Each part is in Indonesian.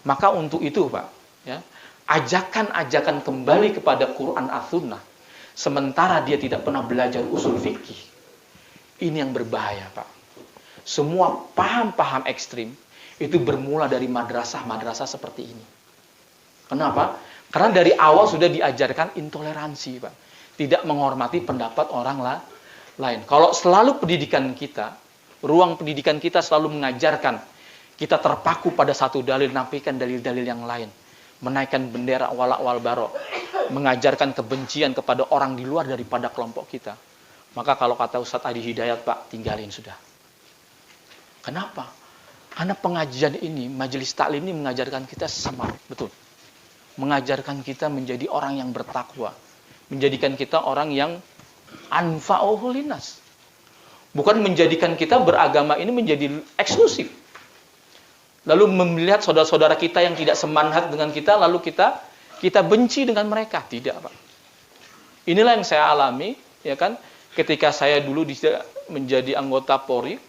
Maka untuk itu Pak, ya, ajakan-ajakan kembali kepada Quran as-Sunnah, sementara dia tidak pernah belajar usul fikih, ini yang berbahaya Pak. Semua paham-paham ekstrim itu bermula dari madrasah-madrasah seperti ini. Kenapa? Karena dari awal sudah diajarkan intoleransi Pak, tidak menghormati pendapat orang lain. Kalau selalu pendidikan kita, ruang pendidikan kita selalu mengajarkan kita terpaku pada satu dalil, nafikan dalil-dalil yang lain, menaikkan bendera wala wal bara, mengajarkan kebencian kepada orang di luar daripada kelompok kita, maka kalau kata Ustadz Adi Hidayat Pak, tinggalin sudah. Kenapa? Karena pengajian ini, majelis taklim ini mengajarkan kita sama, betul, mengajarkan kita menjadi orang yang bertakwa, menjadikan kita orang yang anfa'uhu linnas. Bukan menjadikan kita beragama ini menjadi eksklusif. Lalu melihat saudara-saudara kita yang tidak semanhat dengan kita, lalu kita benci dengan mereka. Tidak, Pak. Inilah yang saya alami, ya kan? Ketika saya dulu menjadi anggota Polri,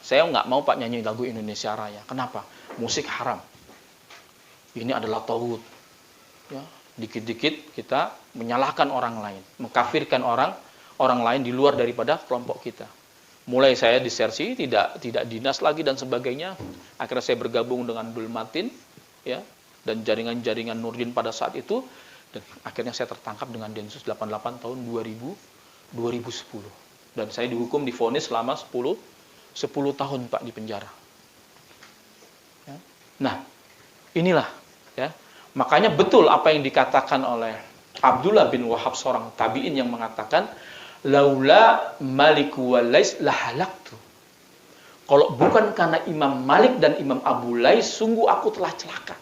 saya nggak mau Pak nyanyi lagu Indonesia Raya. Kenapa? Musik haram. Ini adalah tauhid. Ya, dikit-dikit kita menyalahkan orang lain, mengkafirkan orang lain di luar daripada kelompok kita. Mulai saya disersi, tidak dinas lagi dan sebagainya. Akhirnya saya bergabung dengan Dulmatin, ya, dan jaringan-jaringan Nurdin pada saat itu. Dan akhirnya saya tertangkap dengan Densus 88 tahun 2010. Dan saya dihukum, divonis selama 10 tahun Pak di penjara. Ya. Nah, inilah, ya. Makanya betul apa yang dikatakan oleh Abdullah bin Wahab, seorang tabi'in, yang mengatakan, laula Maliku wal Lais lahalaktu. Kalau bukan karena Imam Malik dan Imam Abu Lais, sungguh aku telah celaka.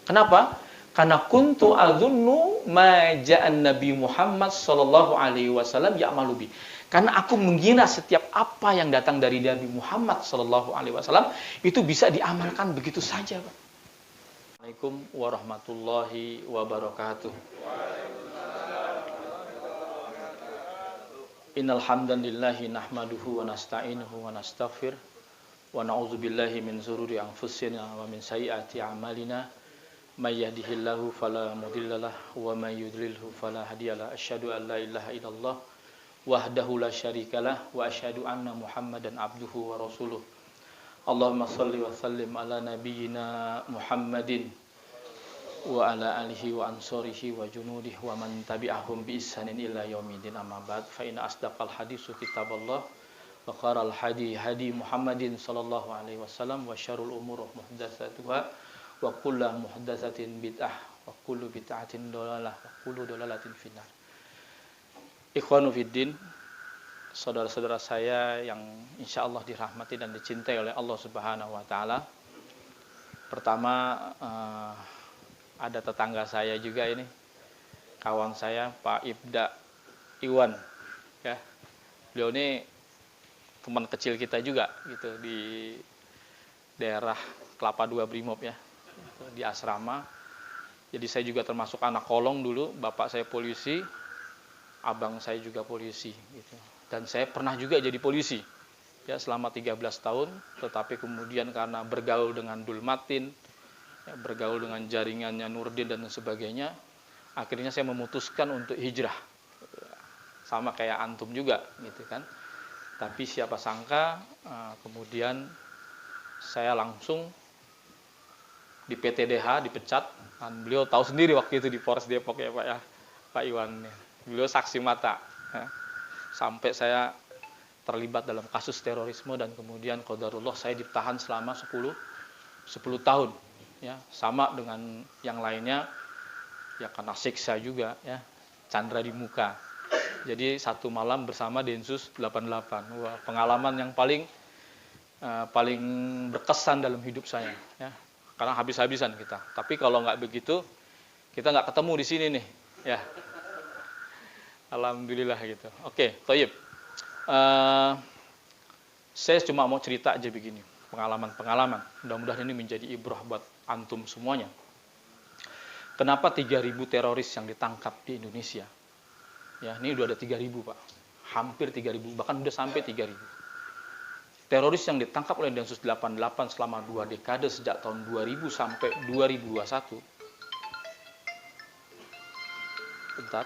Kenapa? Karena kuntu adzunnu ma ja'an Nabi Muhammad sallallahu alaihi wasallam ya'malu bi. Karena aku mengira setiap apa yang datang dari Nabi Muhammad sallallahu alaihi wasallam itu bisa diamalkan begitu saja, Pak. Assalamualaikum warahmatullahi wabarakatuh. Innal hamdalillahi nahmaduhu wa nasta'inuhu wa nastaghfir wa na'udzu billahi min shururi anfusina wa min sayyiati a'malina may yahdihillahu fala mudhillalah wa may yudlilhu fala hadiyalah. Asyhadu an la ilaha illallah wahdahu la syarikalah wa asyhadu anna Muhammadan abduhu wa rasuluh. Allahumma shalli wa sallim ala nabiyyina Muhammadin wa ala alihi wa ansorihi wa junudihi wa man tabi'ahum bi ihsanin ila yaumidin, amma ba'd. Fa inna asdaqal haditsu kitaballah wa kharal hadi Muhammadin sallallahu alaihi wasallam wa syarrul umur muhdatsatuha wa kullu muhdatsatin bid'ah wa kullu bid'atin dhalalah wa kullu dhalalatin finnar. Ikhwanu fiddin, saudara-saudara saya yang insyaallah dirahmati dan dicintai oleh Allah Subhanahu wa taala. Pertama, ada tetangga saya juga ini, kawan saya Pak Ibda Iwan, ya. Beliau ini teman kecil kita juga gitu di daerah Kelapa II Brimob, ya, di asrama. Jadi saya juga termasuk anak kolong dulu, bapak saya polisi, abang saya juga polisi gitu. Dan saya pernah juga jadi polisi, ya, selama 13 tahun, tetapi kemudian karena bergaul dengan Dulmatin, ya, bergaul dengan jaringannya Nurdin dan sebagainya, akhirnya saya memutuskan untuk hijrah. Sama kayak antum juga gitu kan. Tapi siapa sangka kemudian saya langsung di PTDH dipecat. Dan beliau tahu sendiri waktu itu di Polres Depok, ya Pak, ya, Pak Iwan. Beliau saksi mata, ya. Sampai saya terlibat dalam kasus terorisme dan kemudian qadarullah saya ditahan selama 10 tahun. Ya, sama dengan yang lainnya, ya, karena siksa juga, ya, candra di muka. Jadi satu malam bersama Densus 88. Wah, pengalaman yang paling berkesan dalam hidup saya, ya. Karena habis-habisan kita. Tapi kalau nggak begitu, kita nggak ketemu di sini nih, ya. Alhamdulillah gitu. Oke, thayyib. Saya cuma mau cerita aja begini, pengalaman. Mudah-mudahan ini menjadi ibrah buat antum semuanya. Kenapa 3.000 teroris yang ditangkap di Indonesia? Ya, ini udah ada 3.000, Pak. Hampir 3.000, bahkan udah sampai 3.000. Teroris yang ditangkap oleh Densus 88 selama 2 dekade sejak tahun 2000 sampai 2021. Bentar.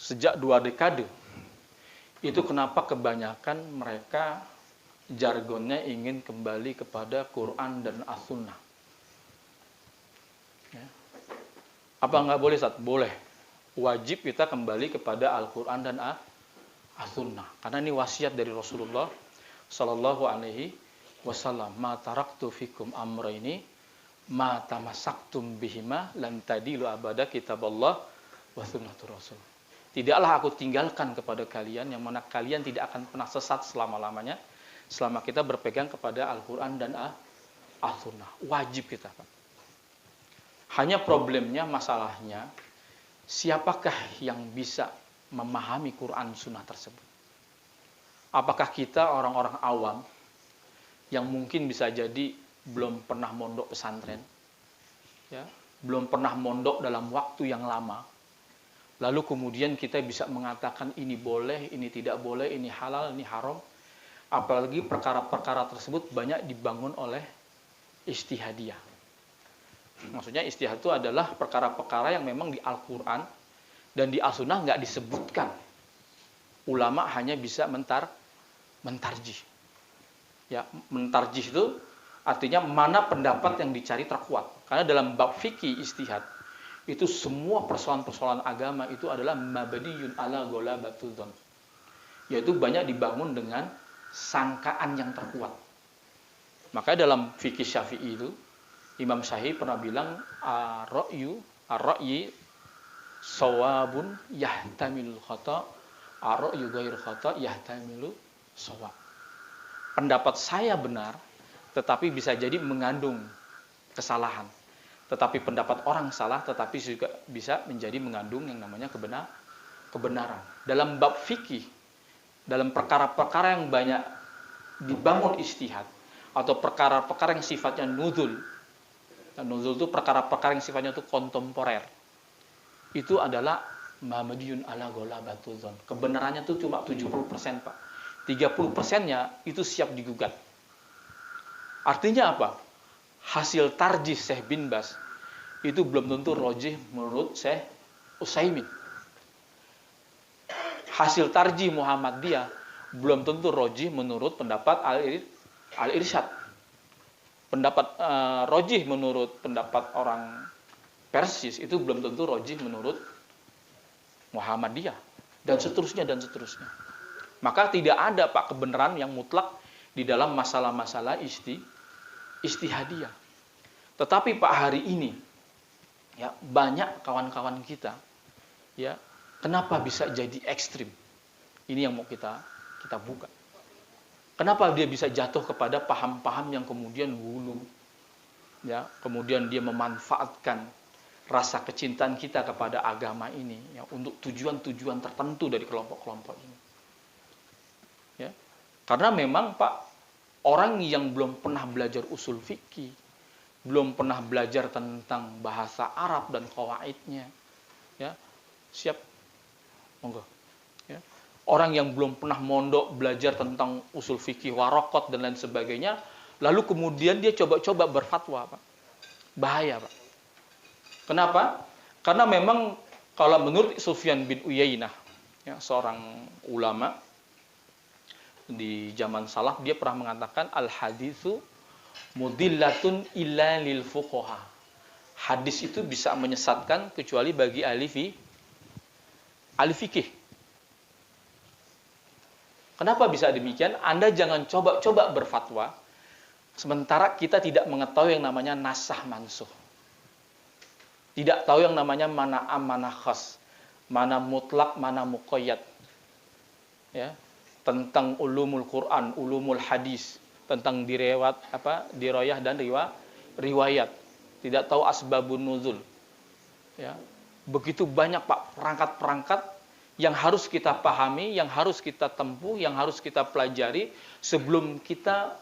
Sejak 2 dekade. Itu kenapa kebanyakan mereka jargonnya ingin kembali kepada Quran dan As-Sunnah. Ya. Apa nggak boleh, Ustaz? Boleh. Wajib kita kembali kepada Al-Quran dan As-Sunnah. Karena ini wasiat dari Rasulullah Sallallahu Alaihi Wasallam. Ma taraktu fikum amraini ma tamassaktum bihima lan tadilu abada kitaballah wa sunnatur rasul. Tidaklah aku tinggalkan kepada kalian yang mana kalian tidak akan pernah sesat selama-lamanya selama kita berpegang kepada Al-Quran dan As-Sunnah. Wajib kita, Pak. Hanya problemnya, masalahnya, siapakah yang bisa memahami Quran Sunnah tersebut? Apakah kita orang-orang awam yang mungkin bisa jadi belum pernah mondok pesantren, ya, belum pernah mondok dalam waktu yang lama, lalu kemudian kita bisa mengatakan ini boleh, ini tidak boleh, ini halal, ini haram. Apalagi perkara-perkara tersebut banyak dibangun oleh ijtihadiyah. Maksudnya ijtihad itu adalah perkara-perkara yang memang di Al-Quran dan di As-Sunnah nggak disebutkan. Ulama hanya bisa mentarjih. Ya, mentarjih itu artinya mana pendapat yang dicari terkuat. Karena dalam bab fikih ijtihad itu semua persoalan-persoalan agama itu adalah mabniyun ala ghalabatul dzan. Yaitu banyak dibangun dengan sangkaan yang terkuat. Maka dalam fikih Syafi'i itu Imam Syafi'i pernah bilang ar-ra'yi shawabun yahtamilul khata, ar-ra'yu ghairu khata yahtamilu shawab. Pendapat saya benar tetapi bisa jadi mengandung kesalahan. Tetapi pendapat orang salah, tetapi juga bisa menjadi mengandung yang namanya kebenaran. Dalam bab fikih, dalam perkara-perkara yang banyak dibangun ijtihad, atau perkara-perkara yang sifatnya nuzul. Dan nuzul itu perkara-perkara yang sifatnya itu kontemporer. Itu adalah Muhammadiyun ala ghalabatul dzan. Kebenarannya itu cuma 70%, Pak. 30%-nya itu siap digugat. Artinya apa? Hasil tarjih Syekh bin Baz itu belum tentu rojih menurut Syekh Utsaimin. Hasil tarjih Muhammadiyah belum tentu rojih menurut pendapat Al-Irsyad. Pendapat rojih menurut pendapat orang Persis itu belum tentu rojih menurut Muhammadiyah, dan seterusnya dan seterusnya. Maka tidak ada, Pak, kebenaran yang mutlak di dalam masalah-masalah ijtihadiyah. Tetapi Pak, hari ini ya banyak kawan-kawan kita ya, kenapa bisa jadi ekstrim? Ini yang mau kita buka. Kenapa dia bisa jatuh kepada paham-paham yang kemudian gulu, ya, kemudian dia memanfaatkan rasa kecintaan kita kepada agama ini ya untuk tujuan-tujuan tertentu dari kelompok-kelompok ini. Ya. Karena memang, Pak, orang yang belum pernah belajar usul fikih, belum pernah belajar tentang bahasa Arab dan qawaidnya, ya, siap, monggo. Ya. Orang yang belum pernah mondok belajar tentang usul fikih, waraqat dan lain sebagainya, lalu kemudian dia coba-coba berfatwa, Pak. Bahaya, Pak. Kenapa? Karena memang kalau menurut Sufyan bin Uyainah, ya, seorang ulama di zaman salaf, dia pernah mengatakan al-haditsu mudillatun illa lil fuqaha. Hadis itu bisa menyesatkan kecuali bagi ahli fikih. Kenapa bisa demikian? Anda jangan coba-coba berfatwa sementara kita tidak mengetahui yang namanya nasah mansuh. Tidak tahu yang namanya mana am, mana khas, mana mutlak, mana muqayyad. Ya, tentang ulumul Quran, ulumul hadis, tentang dirayah dan riwayat. Tidak tahu asbabun nuzul. Ya. Begitu banyak, Pak, perangkat-perangkat yang harus kita pahami, yang harus kita tempuh, yang harus kita pelajari sebelum kita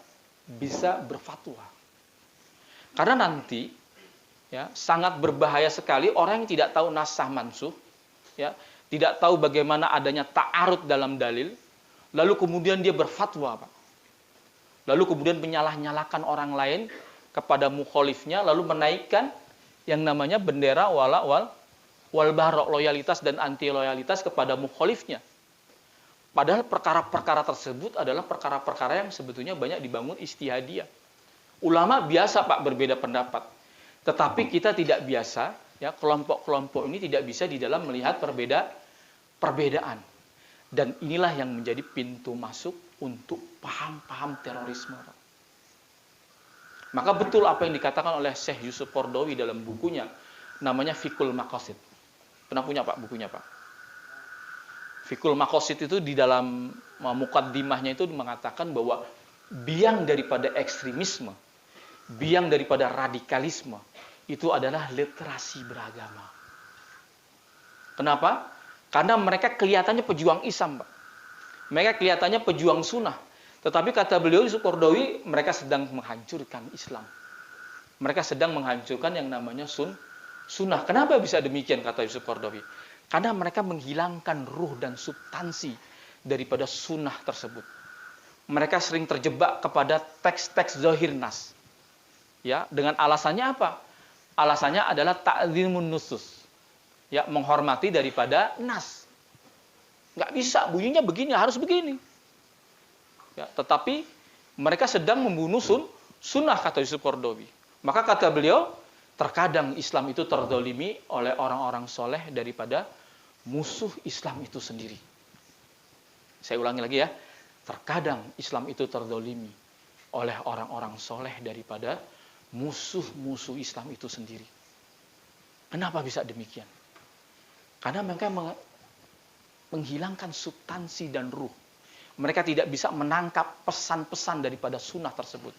bisa berfatwa. Karena nanti ya sangat berbahaya sekali orang yang tidak tahu nasah mansuh, ya, tidak tahu bagaimana adanya ta'arud dalam dalil, lalu kemudian dia berfatwa, Pak. Lalu kemudian menyalah-nyalahkan orang lain kepada mukhalifnya, lalu menaikkan yang namanya bendera wal bara, loyalitas dan anti loyalitas kepada mukhalifnya. Padahal perkara-perkara tersebut adalah perkara-perkara yang sebetulnya banyak dibangun ijtihadiyah. Ulama biasa, Pak, berbeda pendapat. Tetapi kita tidak biasa, ya, kelompok-kelompok ini tidak bisa di dalam melihat perbedaan. Dan inilah yang menjadi pintu masuk untuk paham-paham terorisme, Pak. Maka betul apa yang dikatakan oleh Syekh Yusuf Qaradawi dalam bukunya, namanya Fiqhul Maqasid. Pernah punya, Pak, bukunya, Pak? Fiqhul Maqasid itu di dalam muqaddimahnya itu mengatakan bahwa biang daripada ekstremisme, biang daripada radikalisme, itu adalah literasi beragama. Kenapa? Karena mereka kelihatannya pejuang Islam, Pak. Mereka kelihatannya pejuang sunnah. Tetapi kata beliau Yusuf Qaradawi, mereka sedang menghancurkan Islam. Mereka sedang menghancurkan yang namanya sunnah. Kenapa bisa demikian, kata Yusuf Qaradawi? Karena mereka menghilangkan ruh dan substansi daripada sunnah tersebut. Mereka sering terjebak kepada teks-teks zahir nas. Ya, dengan alasannya apa? Alasannya adalah ta'zimun nusus. Ya, menghormati daripada nas. Nggak bisa, bunyinya begini, harus begini. Ya, tetapi mereka sedang membunuh sunnah, kata Yusuf Qaradawi. Maka kata beliau, terkadang Islam itu terdolimi oleh orang-orang soleh daripada musuh Islam itu sendiri. Saya ulangi lagi ya. Terkadang Islam itu terdolimi oleh orang-orang soleh daripada musuh-musuh Islam itu sendiri. Kenapa bisa demikian? Karena mereka menghilangkan substansi dan ruh. Mereka tidak bisa menangkap pesan-pesan daripada sunnah tersebut.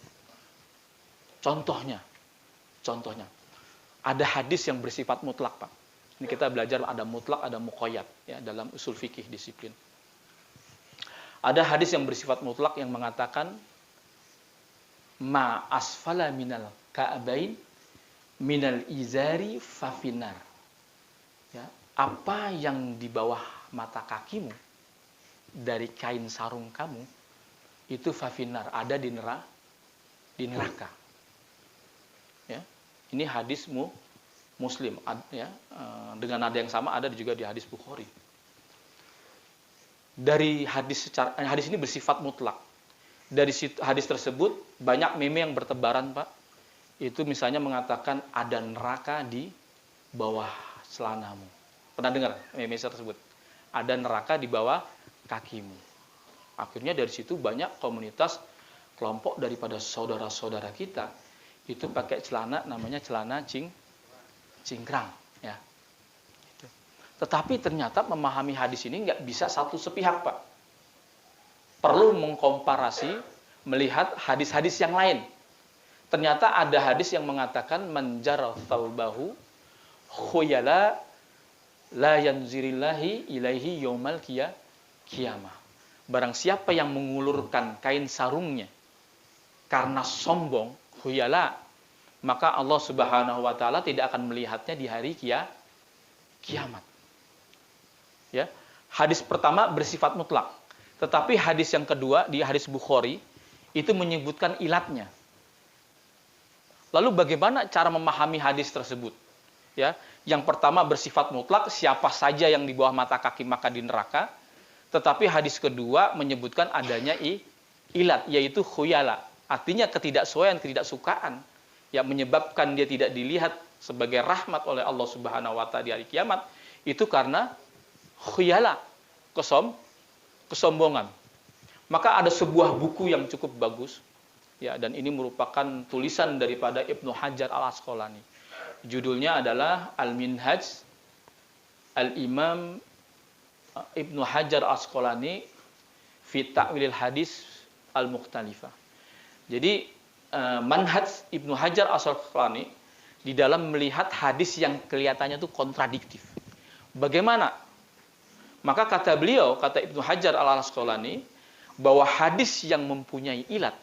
Contohnya, ada hadis yang bersifat mutlak, Pak. Ini kita belajar ada mutlak, ada muqayyad, ya, dalam usul fikih disiplin. Ada hadis yang bersifat mutlak yang mengatakan ma asfala minal ka'bain minal izari fafinar. Ya, apa yang di bawah mata kakimu dari kain sarung kamu itu fafinar, ada di neraka. Ya. Ini hadis Muslim, ya, dengan nada yang sama ada juga di hadis Bukhari. Dari hadis ini bersifat mutlak. Dari hadis tersebut banyak meme yang bertebaran, Pak. Itu misalnya mengatakan ada neraka di bawah celanamu. Pernah dengar meme tersebut? Ada neraka di bawah kakimu. Akhirnya dari situ banyak komunitas kelompok daripada saudara-saudara kita itu pakai celana namanya celana cingkrang, ya. Tetapi ternyata memahami hadis ini nggak bisa satu sepihak, Pak. Perlu mengkomparasi, melihat hadis-hadis yang lain. Ternyata ada hadis yang mengatakan manjar thawbahu khuyala la yanzirillahi ilaihi yaumal qiyamah. Barang siapa yang mengulurkan kain sarungnya karena sombong, khuyala, maka Allah Subhanahu wa taala tidak akan melihatnya di hari kiamat. Ya. Hadis pertama bersifat mutlak. Tetapi hadis yang kedua di hadis Bukhari itu menyebutkan ilatnya. Lalu bagaimana cara memahami hadis tersebut? Ya, yang pertama bersifat mutlak, siapa saja yang di bawah mata kaki maka di neraka. Tetapi hadis kedua menyebutkan adanya ilat, yaitu khuyala. Artinya ketidaksesuaian, ketidaksukaan yang menyebabkan dia tidak dilihat sebagai rahmat oleh Allah Subhanahu wa taala di hari kiamat, itu karena khuyala, kesombongan. Maka ada sebuah buku yang cukup bagus, ya, dan ini merupakan tulisan daripada Ibnu Hajar Al-Asqalani. Judulnya adalah Al-Minhaj Al-Imam Ibnu Hajar Al-Asqalani fi Ta'wilil Hadis Al-Mukhtalifah. Jadi manhaj Ibnu Hajar Al-Asqalani di dalam melihat hadis yang kelihatannya itu kontradiktif. Bagaimana? Maka kata beliau, kata Ibnu Hajar Al-Asqalani, bahwa hadis yang mempunyai ilat,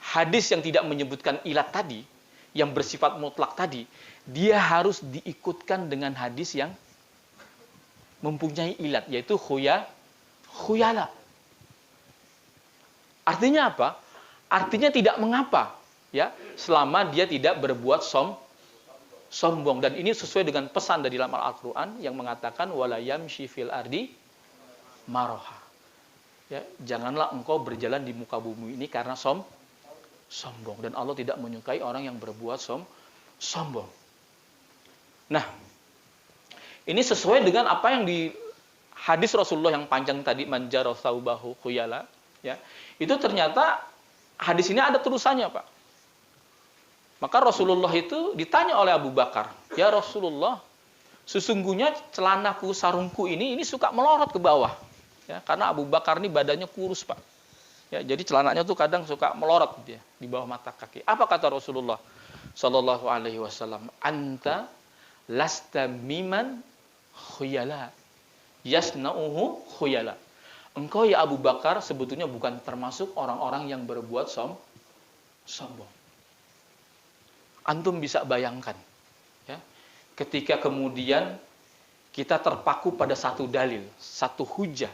hadis yang tidak menyebutkan ilat tadi, yang bersifat mutlak tadi, dia harus diikutkan dengan hadis yang mempunyai ilat, yaitu khuyala. Artinya apa? Artinya tidak mengapa, ya, selama dia tidak berbuat sombong. Dan ini sesuai dengan pesan dari dalam Al-Quran yang mengatakan wala yamshi fil ardi maroha. Ya, janganlah engkau berjalan di muka bumi ini karena sombong. Dan Allah tidak menyukai orang yang berbuat sombong. Nah, ini sesuai dengan apa yang di hadis Rasulullah yang panjang tadi, manjaro thawbahu khuyala, ya. Itu ternyata hadis ini ada terusannya, Pak. Maka Rasulullah itu ditanya oleh Abu Bakar, "Ya Rasulullah, sesungguhnya celanaku, sarungku ini suka melorot ke bawah." Ya, karena Abu Bakar ini badannya kurus, Pak. Ya, jadi celananya tuh kadang suka melorot dia di bawah mata kaki. Apa kata Rasulullah sallallahu alaihi wasallam? "Anta lasta miman khuyala. Yasna'uhu khuyala." Engkau ya Abu Bakar sebetulnya bukan termasuk orang-orang yang berbuat sombong. Antum bisa bayangkan, ya, ketika kemudian kita terpaku pada satu dalil, satu hujah,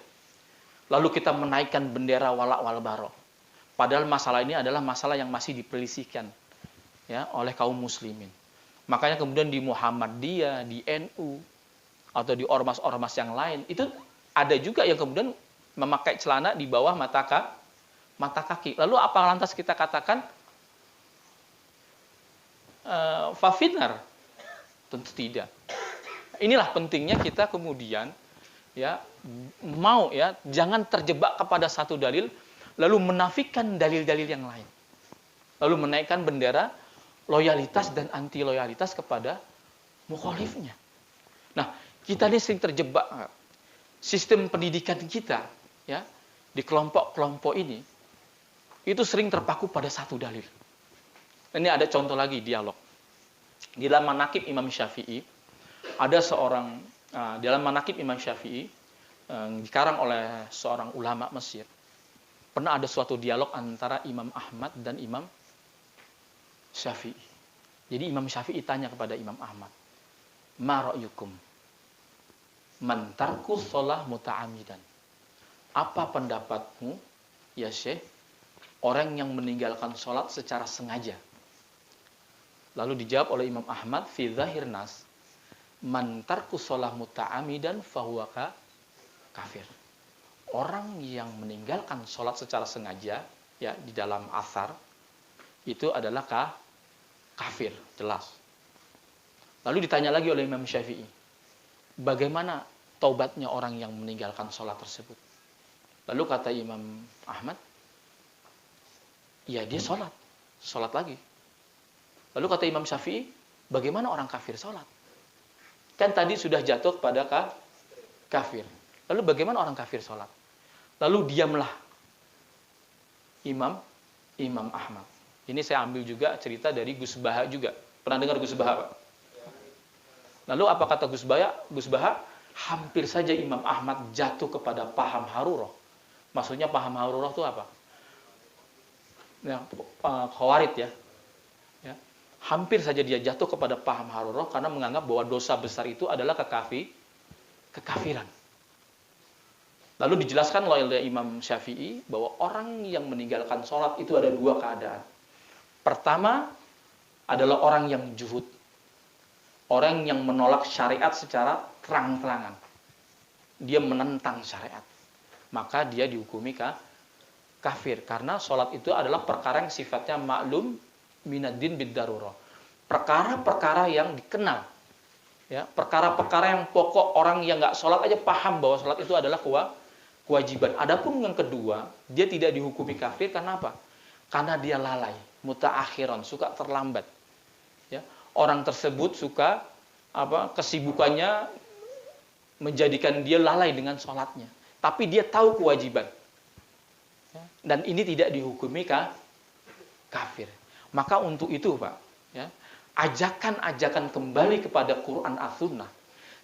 lalu kita menaikkan bendera wala wal bara. Padahal masalah ini adalah masalah yang masih diperselisihkan, ya, oleh kaum muslimin. Makanya kemudian di Muhammadiyah, di NU, atau di ormas-ormas yang lain, itu ada juga yang kemudian memakai celana di bawah mata kaki. Lalu apa lantas kita katakan? Fafinar? Tentu tidak. Inilah pentingnya kita kemudian, ya, mau, ya, jangan terjebak kepada satu dalil lalu menafikan dalil-dalil yang lain. Lalu menaikkan bendera loyalitas dan anti loyalitas kepada mukhalifnya. Nah, kita ini sering terjebak. Sistem pendidikan kita, ya, di kelompok-kelompok ini itu sering terpaku pada satu dalil. Ini ada contoh lagi dialog. Di dalam Manaqib Imam Syafi'i, ada seorang, dalam Manaqib Imam Syafi'i, dikarang oleh seorang ulama Mesir. Pernah ada suatu dialog antara Imam Ahmad dan Imam Syafi'i. Jadi Imam Syafi'i tanya kepada Imam Ahmad, "Ma ra'yukum man tarku shalah muta'ammidan?" Apa pendapatmu, ya Syekh, orang yang meninggalkan sholat secara sengaja? Lalu dijawab oleh Imam Ahmad, "Fi dzahir nas, man tarku shalah muta'ammidan fahuwa kafir." Orang yang meninggalkan sholat secara sengaja, ya, di dalam athar, itu adalah kafir, jelas. Lalu ditanya lagi oleh Imam Syafi'i, bagaimana taubatnya orang yang meninggalkan sholat tersebut? Lalu kata Imam Ahmad, ya dia sholat lagi. Lalu kata Imam Syafi'i, bagaimana orang kafir sholat? Kan tadi sudah jatuh kepada kafir. Lalu bagaimana orang kafir sholat? Lalu diamlah Imam Ahmad. Ini saya ambil juga cerita dari Gus Baha juga. Pernah dengar Gus Baha, Pak? Lalu apa kata Gus Baha? Hampir saja Imam Ahmad jatuh kepada paham Harurah. Maksudnya paham Harurah itu apa? Ya, Khawarid, ya. Ya. Hampir saja dia jatuh kepada paham Harurah karena menganggap bahwa dosa besar itu adalah kekafiran. Lalu dijelaskan oleh Imam Syafi'i bahwa orang yang meninggalkan sholat itu ada dua keadaan. Pertama adalah orang yang juhud, orang yang menolak syariat secara terang-terangan. Dia menentang syariat, maka dia dihukumi kafir. Karena sholat itu adalah perkara yang sifatnya maklum minaddin bid-darurah. Perkara-perkara yang dikenal, ya, perkara-perkara yang pokok, orang yang nggak sholat aja paham bahwa sholat itu adalah kewajiban. Adapun yang kedua, dia tidak dihukumi kafir karena apa? Karena dia lalai, mutaakhiran, suka terlambat. Ya, orang tersebut suka kesibukannya menjadikan dia lalai dengan sholatnya. Tapi dia tahu kewajiban. Ya, dan ini tidak dihukumi kafir. Maka untuk itu, Pak, ya, ajakan kembali kepada Quran as-Sunnah,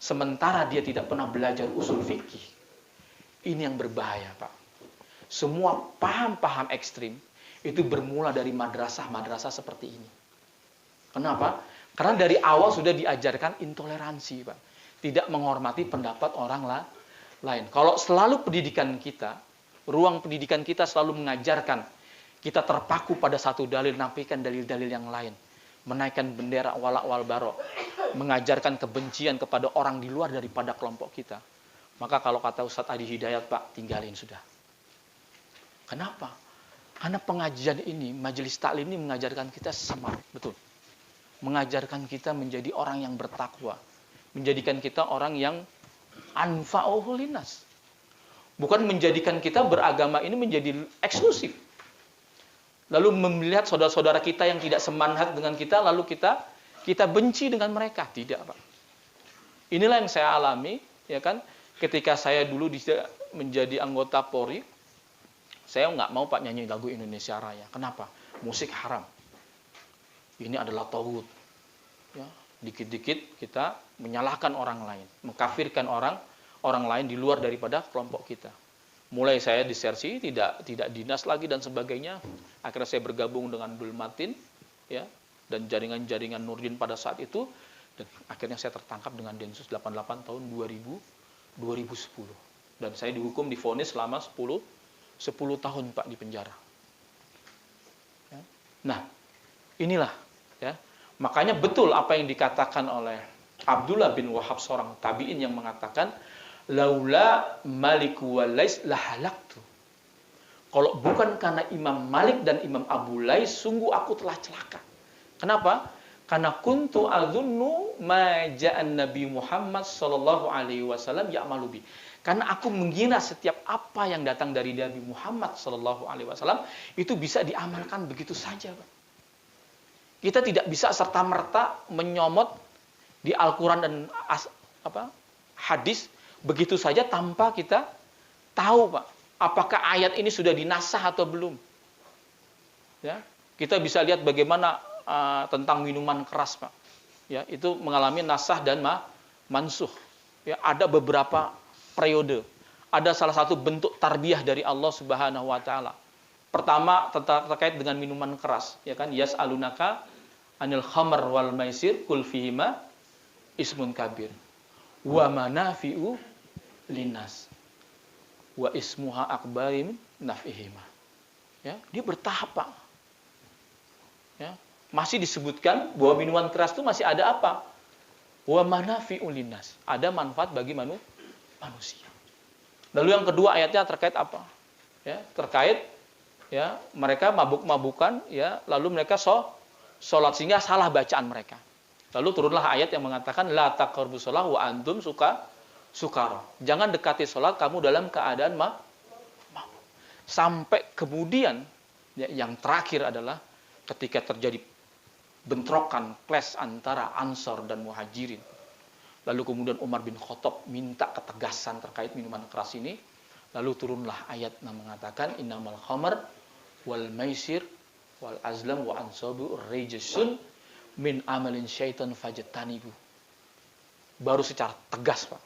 sementara dia tidak pernah belajar usul fikih. Ini yang berbahaya, Pak. Semua paham-paham ekstrim itu bermula dari madrasah-madrasah seperti ini. Kenapa? Karena dari awal sudah diajarkan intoleransi, Pak. Tidak menghormati pendapat orang lain. Kalau selalu pendidikan kita, ruang pendidikan kita selalu mengajarkan kita terpaku pada satu dalil, nafikan dalil-dalil yang lain. Menaikkan bendera wala wal bara, mengajarkan kebencian kepada orang di luar daripada kelompok kita. Maka kalau kata Ustadz Adi Hidayat, Pak, tinggalin sudah. Kenapa? Karena pengajian ini, majelis taklim ini mengajarkan kita samar, betul. Mengajarkan kita menjadi orang yang bertakwa, menjadikan kita orang yang anfa'uhu linnas. Bukan menjadikan kita beragama ini menjadi eksklusif. Lalu melihat saudara-saudara kita yang tidak semanhat dengan kita, lalu kita benci dengan mereka. Tidak, Pak. Inilah yang saya alami, ya kan? Ketika saya dulu menjadi anggota Polri, saya nggak mau, Pak, nyanyi lagu Indonesia Raya. Kenapa? Musik haram. Ini adalah tauhid. Ya, dikit-dikit kita menyalahkan orang lain, mengkafirkan orang lain di luar daripada kelompok kita. Mulai saya disersi, tidak dinas lagi dan sebagainya. Akhirnya saya bergabung dengan Dul Matin, ya, dan jaringan-jaringan Nurdin pada saat itu. Dan akhirnya saya tertangkap dengan Densus 88 tahun 2010. Dan saya dihukum, divonis selama 10 tahun, Pak, di penjara. Ya. Nah, inilah, ya. Makanya betul apa yang dikatakan oleh Abdullah bin Wahab, seorang tabi'in, yang mengatakan, laula Malik wa Lais lahalaktu. Kalau bukan karena Imam Malik dan Imam Abu Lais, sungguh aku telah celaka. Kenapa? Karena kuntu adzunnu ma ja'an Nabi Muhammad sallallahu alaihi wasallam ya'malu bi. Karena aku mengira setiap apa yang datang dari Nabi Muhammad sallallahu alaihi wasallam itu bisa diamalkan begitu saja, Pak. Kita tidak bisa serta-merta menyomot di Al-Qur'an dan hadis begitu saja tanpa kita tahu, Pak, apakah ayat ini sudah dinasah atau belum. Ya, kita bisa lihat bagaimana tentang minuman keras, Pak. Ya, itu mengalami nasah dan mansuh. Ya, ada beberapa periode. Ada salah satu bentuk tarbiyah dari Allah Subhanahu wa taala. Pertama terkait dengan minuman keras, ya kan? Yas'alunaka anil khamr wal maisir qul fihima ismun kabir wa manafi'u linas wa ismuha akbarim naf'ihima. Ya, dia bertahap, Pak. Ya, masih disebutkan bahwa minuman keras itu masih ada apa? Wa manafi'u linas, ada manfaat bagi manusia. Lalu yang kedua ayatnya terkait apa? Ya, terkait, ya, mereka mabuk-mabukan, ya, lalu mereka sholat sehingga salah bacaan mereka. Lalu turunlah ayat yang mengatakan la taqrabus shalah wa antum sukara. Jangan dekati sholat kamu dalam keadaan mabuk. Sampai kemudian, ya, yang terakhir adalah ketika terjadi bentrokan, clash antara Ansor dan Muhajirin. Lalu kemudian Umar bin Khattab minta ketegasan terkait minuman keras ini. Lalu turunlah ayat yang mengatakan innamal khamr wal maisir wal azlam wa ansabu rijsun min amalin syaitan fajtanibu. Baru secara tegas, Pak.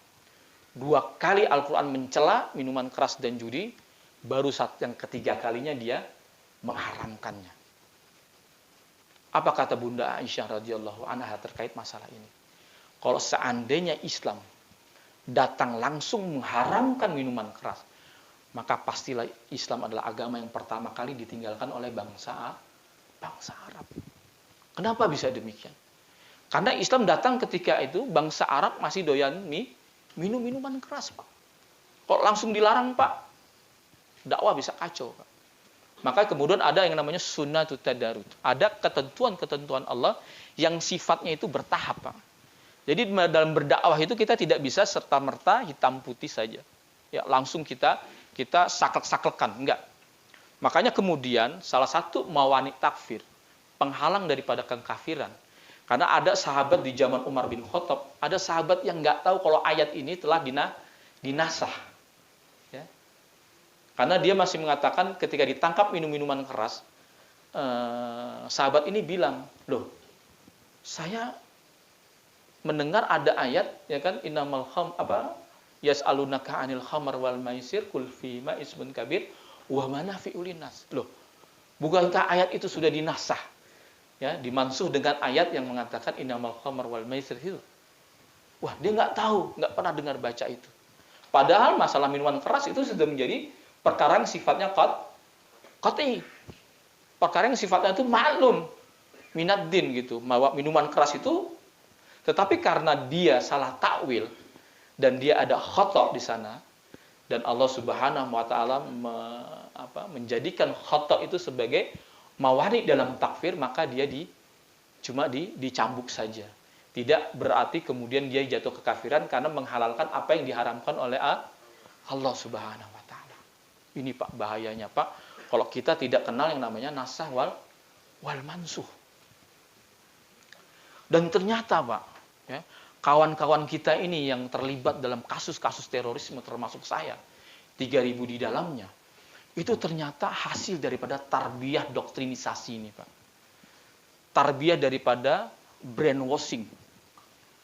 2 kali Al-Quran mencela minuman keras dan judi, baru saat yang ketiga kalinya dia mengharamkannya. Apa kata Bunda Aisyah radhiyallahu anha terkait masalah ini? Kalau seandainya Islam datang langsung mengharamkan minuman keras, maka pastilah Islam adalah agama yang pertama kali ditinggalkan oleh bangsa Arab. Kenapa bisa demikian? Karena Islam datang ketika itu bangsa Arab masih doyan minum minuman keras, Pak. Kok langsung dilarang, Pak? Dakwah bisa kacau, Pak. Maka kemudian ada yang namanya sunnatut tadarruj. Ada ketentuan-ketentuan Allah yang sifatnya itu bertahap, Pak. Jadi dalam berdakwah itu kita tidak bisa serta-merta hitam putih saja. Ya, langsung kita saklek-saklekan, enggak. Makanya kemudian salah satu mawani takfir, penghalang daripada kekafiran. Karena ada sahabat di zaman Umar bin Khattab, ada sahabat yang nggak tahu kalau ayat ini telah dinasah. Ya. Karena dia masih mengatakan ketika ditangkap minum-minuman keras, sahabat ini bilang, loh, saya mendengar ada ayat, ya kan, innamal yas'alunaka 'anil khamr wal maisir qul fima ismun kabir wa manafi'ul linnas. Loh, Bukankah ayat itu sudah dinasah? Ya, dimansuh dengan ayat yang mengatakan innamal khamr wal maisir itu. Wah, dia nggak tahu, nggak pernah dengar baca itu. Padahal masalah minuman keras itu sudah menjadi perkara yang sifatnya qat'i. Perkara yang sifatnya itu maklum minad din gitu, bahwa minuman keras itu, tetapi karena dia salah takwil dan dia ada khata' di sana, dan Allah Subhanahu wa taala menjadikan khata' itu sebagai mawani dalam takfir, maka dia cuma dicambuk saja. Tidak berarti kemudian dia jatuh kekafiran karena menghalalkan apa yang diharamkan oleh Allah Subhanahu wa taala. Ini Pak bahayanya Pak, kalau kita tidak kenal yang namanya nasah wal mansuh. Dan ternyata Pak, ya, kawan-kawan kita ini yang terlibat dalam kasus-kasus terorisme termasuk saya, 3.000 di dalamnya, itu ternyata hasil daripada tarbiyah doktrinisasi ini Pak. Tarbiyah daripada brainwashing.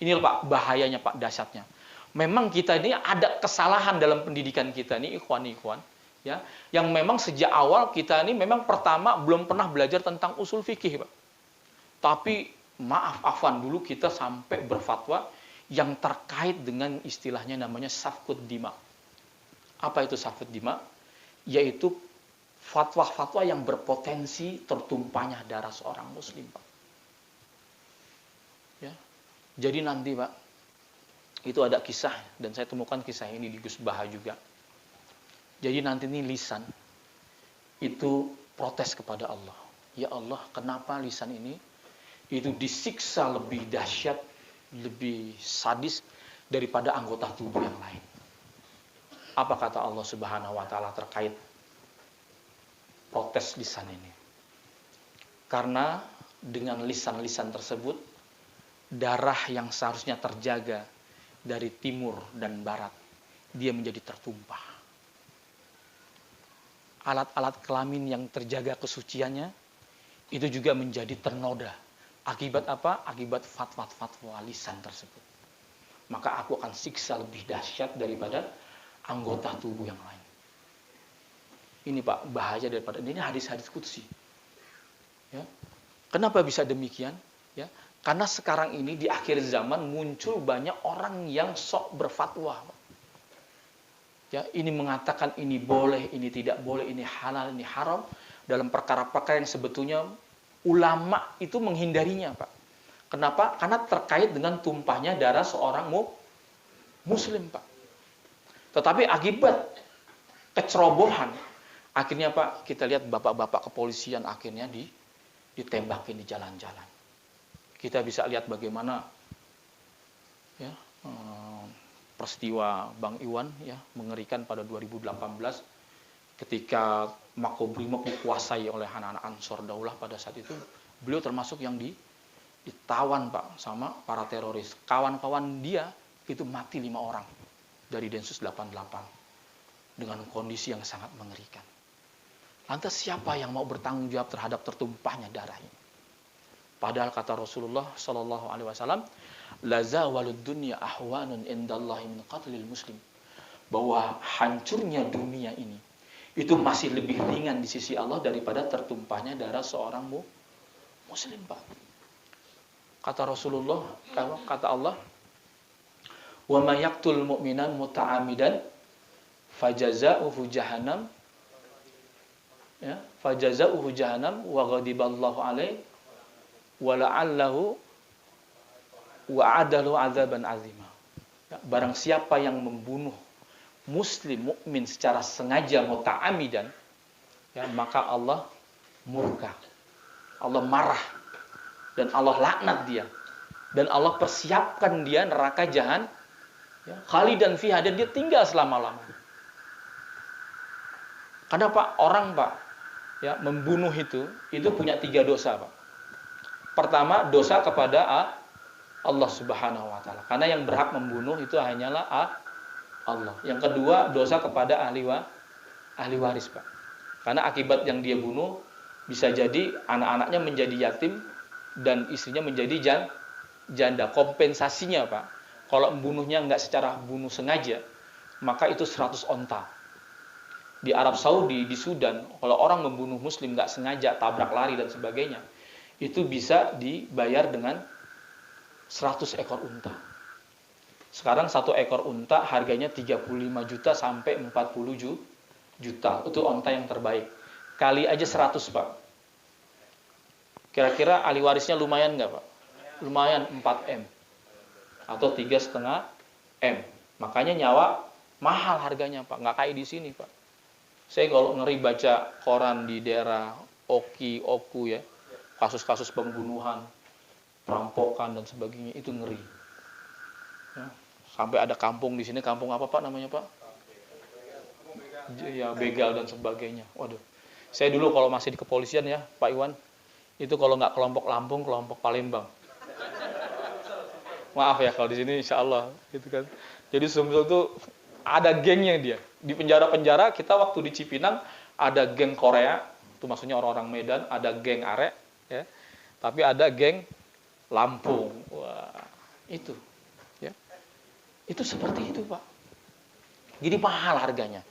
Ini Pak bahayanya Pak, dahsyatnya. Memang kita ini ada kesalahan dalam pendidikan kita nih ikhwan, ya, yang memang sejak awal kita ini memang pertama belum pernah belajar tentang usul fikih Pak. Tapi maaf afwan dulu kita sampai berfatwa yang terkait dengan istilahnya namanya safkud dima. Apa itu safkud dima? Yaitu fatwa-fatwa yang berpotensi tertumpahnya darah seorang muslim Pak. Ya. Jadi nanti Pak, itu ada kisah, dan saya temukan kisah ini di Gus Baha juga. Jadi nanti ini lisan itu protes kepada Allah. Ya Allah, kenapa lisan ini itu disiksa lebih dahsyat, lebih sadis daripada anggota tubuh yang lain? Apa kata Allah Subhanahu wa taala terkait protes lisan ini? Karena dengan lisan-lisan tersebut, darah yang seharusnya terjaga dari timur dan barat, dia menjadi tertumpah. Alat-alat kelamin yang terjaga kesuciannya itu juga menjadi ternoda. Akibat apa? Akibat fatwa lisan tersebut. Maka aku akan siksa lebih dahsyat daripada anggota tubuh yang lain. Ini Pak bahaya daripada ini hadis-hadis qudsi. Ya. Kenapa bisa demikian? Ya, karena sekarang ini di akhir zaman muncul banyak orang yang sok berfatwa. Ya, ini mengatakan ini boleh, ini tidak boleh, ini halal, ini haram dalam perkara-perkara yang sebetulnya ulama itu menghindarinya, Pak. Kenapa? Karena terkait dengan tumpahnya darah seorang muslim, Pak. Tetapi akibat kecerobohan, akhirnya Pak, kita lihat bapak-bapak kepolisian akhirnya ditembakin di jalan-jalan. Kita bisa lihat bagaimana ya, peristiwa Bang Iwan ya, mengerikan pada 2018 ketika Makobrimob dikuasai oleh anak-anak Ansor Daulah. Pada saat itu beliau termasuk yang ditawan Pak sama para teroris. Kawan-kawan dia itu mati 5 orang dari Densus 88 dengan kondisi yang sangat mengerikan. Lantas siapa yang mau bertanggung jawab terhadap tertumpahnya darah ini? Padahal kata Rasulullah Shallallahu Alaihi Wasallam, la zawalud dunya ahwanun indallahi min qatlil muslim. Bahwa hancurnya dunia ini itu masih lebih ringan di sisi Allah daripada tertumpahnya darah seorang muslim, Pak. Kata Rasulullah, kata Allah, wa may yaqtul mu'minan muta'ammidan fajazaohu jahannam, ya, fajazaohu jahannam wa ghadiballahu alaihi wa la'allahu wa adalu azaban azima. Ya, barang siapa yang membunuh muslim mukmin secara sengaja muta'ammidan, ya, maka Allah murka, Allah marah, dan Allah laknat dia, dan Allah persiapkan dia neraka jahanam, ya, khalidan fiha, dan dia tinggal selama-lamanya. Karena Pak, orang Pak ya membunuh itu punya 3 dosa Pak. Pertama, dosa kepada Allah Subhanahu wa taala. Karena yang berhak membunuh itu hanyalah Allah. Yang kedua, dosa kepada ahli waris, Pak. Karena akibat yang dia bunuh bisa jadi anak-anaknya menjadi yatim dan istrinya menjadi janda. Kompensasinya, Pak, kalau membunuhnya nggak secara bunuh sengaja, maka itu 100 onta. di Arab Saudi, di Sudan, kalau orang membunuh muslim nggak sengaja, tabrak lari dan sebagainya, itu bisa dibayar dengan 100 ekor unta. Sekarang satu ekor unta harganya 35 juta sampai 40 juta. Itu unta yang terbaik. Kali aja 100, Pak. Kira-kira ahli warisnya lumayan nggak, Pak? Lumayan 4 M. Atau 3,5 M. Makanya nyawa mahal harganya, Pak. Nggak kayak di sini, Pak. Saya kalau ngeri baca koran di daerah Oku ya, kasus-kasus pembunuhan, perampokan dan sebagainya, itu ngeri. Ya. Sampai ada kampung di sini, kampung apa Pak namanya Pak? Ya, begal dan sebagainya. Waduh. Saya dulu kalau masih di kepolisian ya, Pak Iwan, itu kalau nggak kelompok Lampung, kelompok Palembang. Maaf ya kalau di sini insya Allah, gitu kan. Jadi Sumsel itu ada gengnya dia. Di penjara-penjara kita waktu di Cipinang ada geng Korea, itu maksudnya orang-orang Medan, ada geng Arek, ya. Tapi ada geng Lampung. Wah, itu. Itu seperti itu, Pak. Jadi mahal harganya.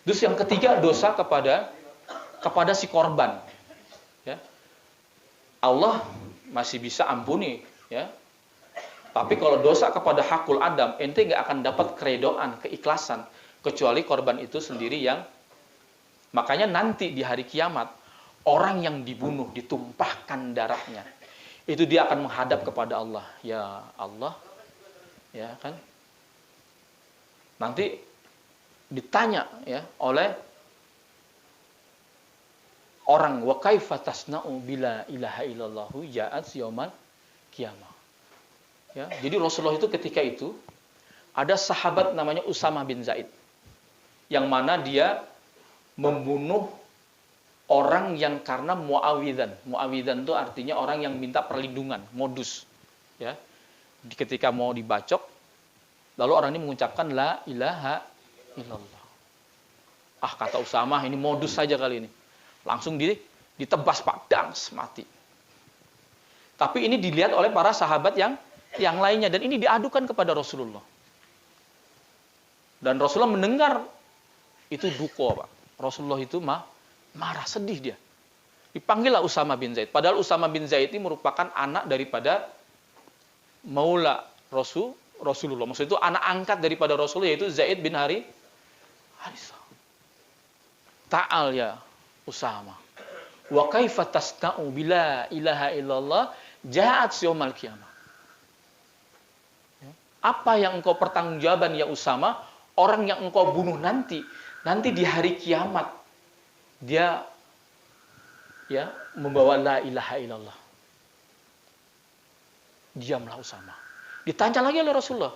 Terus yang ketiga, dosa kepada si korban. Ya. Allah masih bisa ampuni, ya. Tapi kalau dosa kepada hakul adam, ente nggak akan dapat keredoan, keikhlasan, kecuali korban itu sendiri yang. Makanya nanti di hari kiamat, orang yang dibunuh, ditumpahkan darahnya, itu dia akan menghadap kepada Allah. Ya Allah, ya kan, nanti ditanya ya oleh orang, wa kaifa tasna'u bila ilaha illallahu ja'at yaumal qiyamah. Ya, jadi Rasulullah itu ketika itu ada sahabat namanya Usama bin Zaid, yang mana dia membunuh orang yang karena muawidzan. Muawidzan itu artinya orang yang minta perlindungan, modus, ya. Ketika mau dibacok, lalu orang ini mengucapkan la ilaha illallah. Ah, kata Usama, ini modus saja kali ini. Langsung ditebas Pak, dangs, mati. Tapi ini dilihat oleh para sahabat yang lainnya, dan ini diadukan kepada Rasulullah. Dan Rasulullah mendengar itu duka, Pak. Rasulullah itu marah, sedih dia. Dipanggillah Usama bin Zaid. Padahal Usama bin Zaid ini merupakan anak daripada Maula Rasulullah. Maksudnya itu anak angkat daripada Rasulullah, yaitu Zaid bin Harisah. Ta'al ya Usama. Wa kaifa tasna'u bila ilaha illallah ja'at yaumal qiyamah. Apa yang engkau pertanggungjawaban ya Usama, orang yang engkau bunuh nanti di hari kiamat dia ya membawa la ilaha illallah. Diamlah Usama. Ditanya lagi oleh Rasulullah,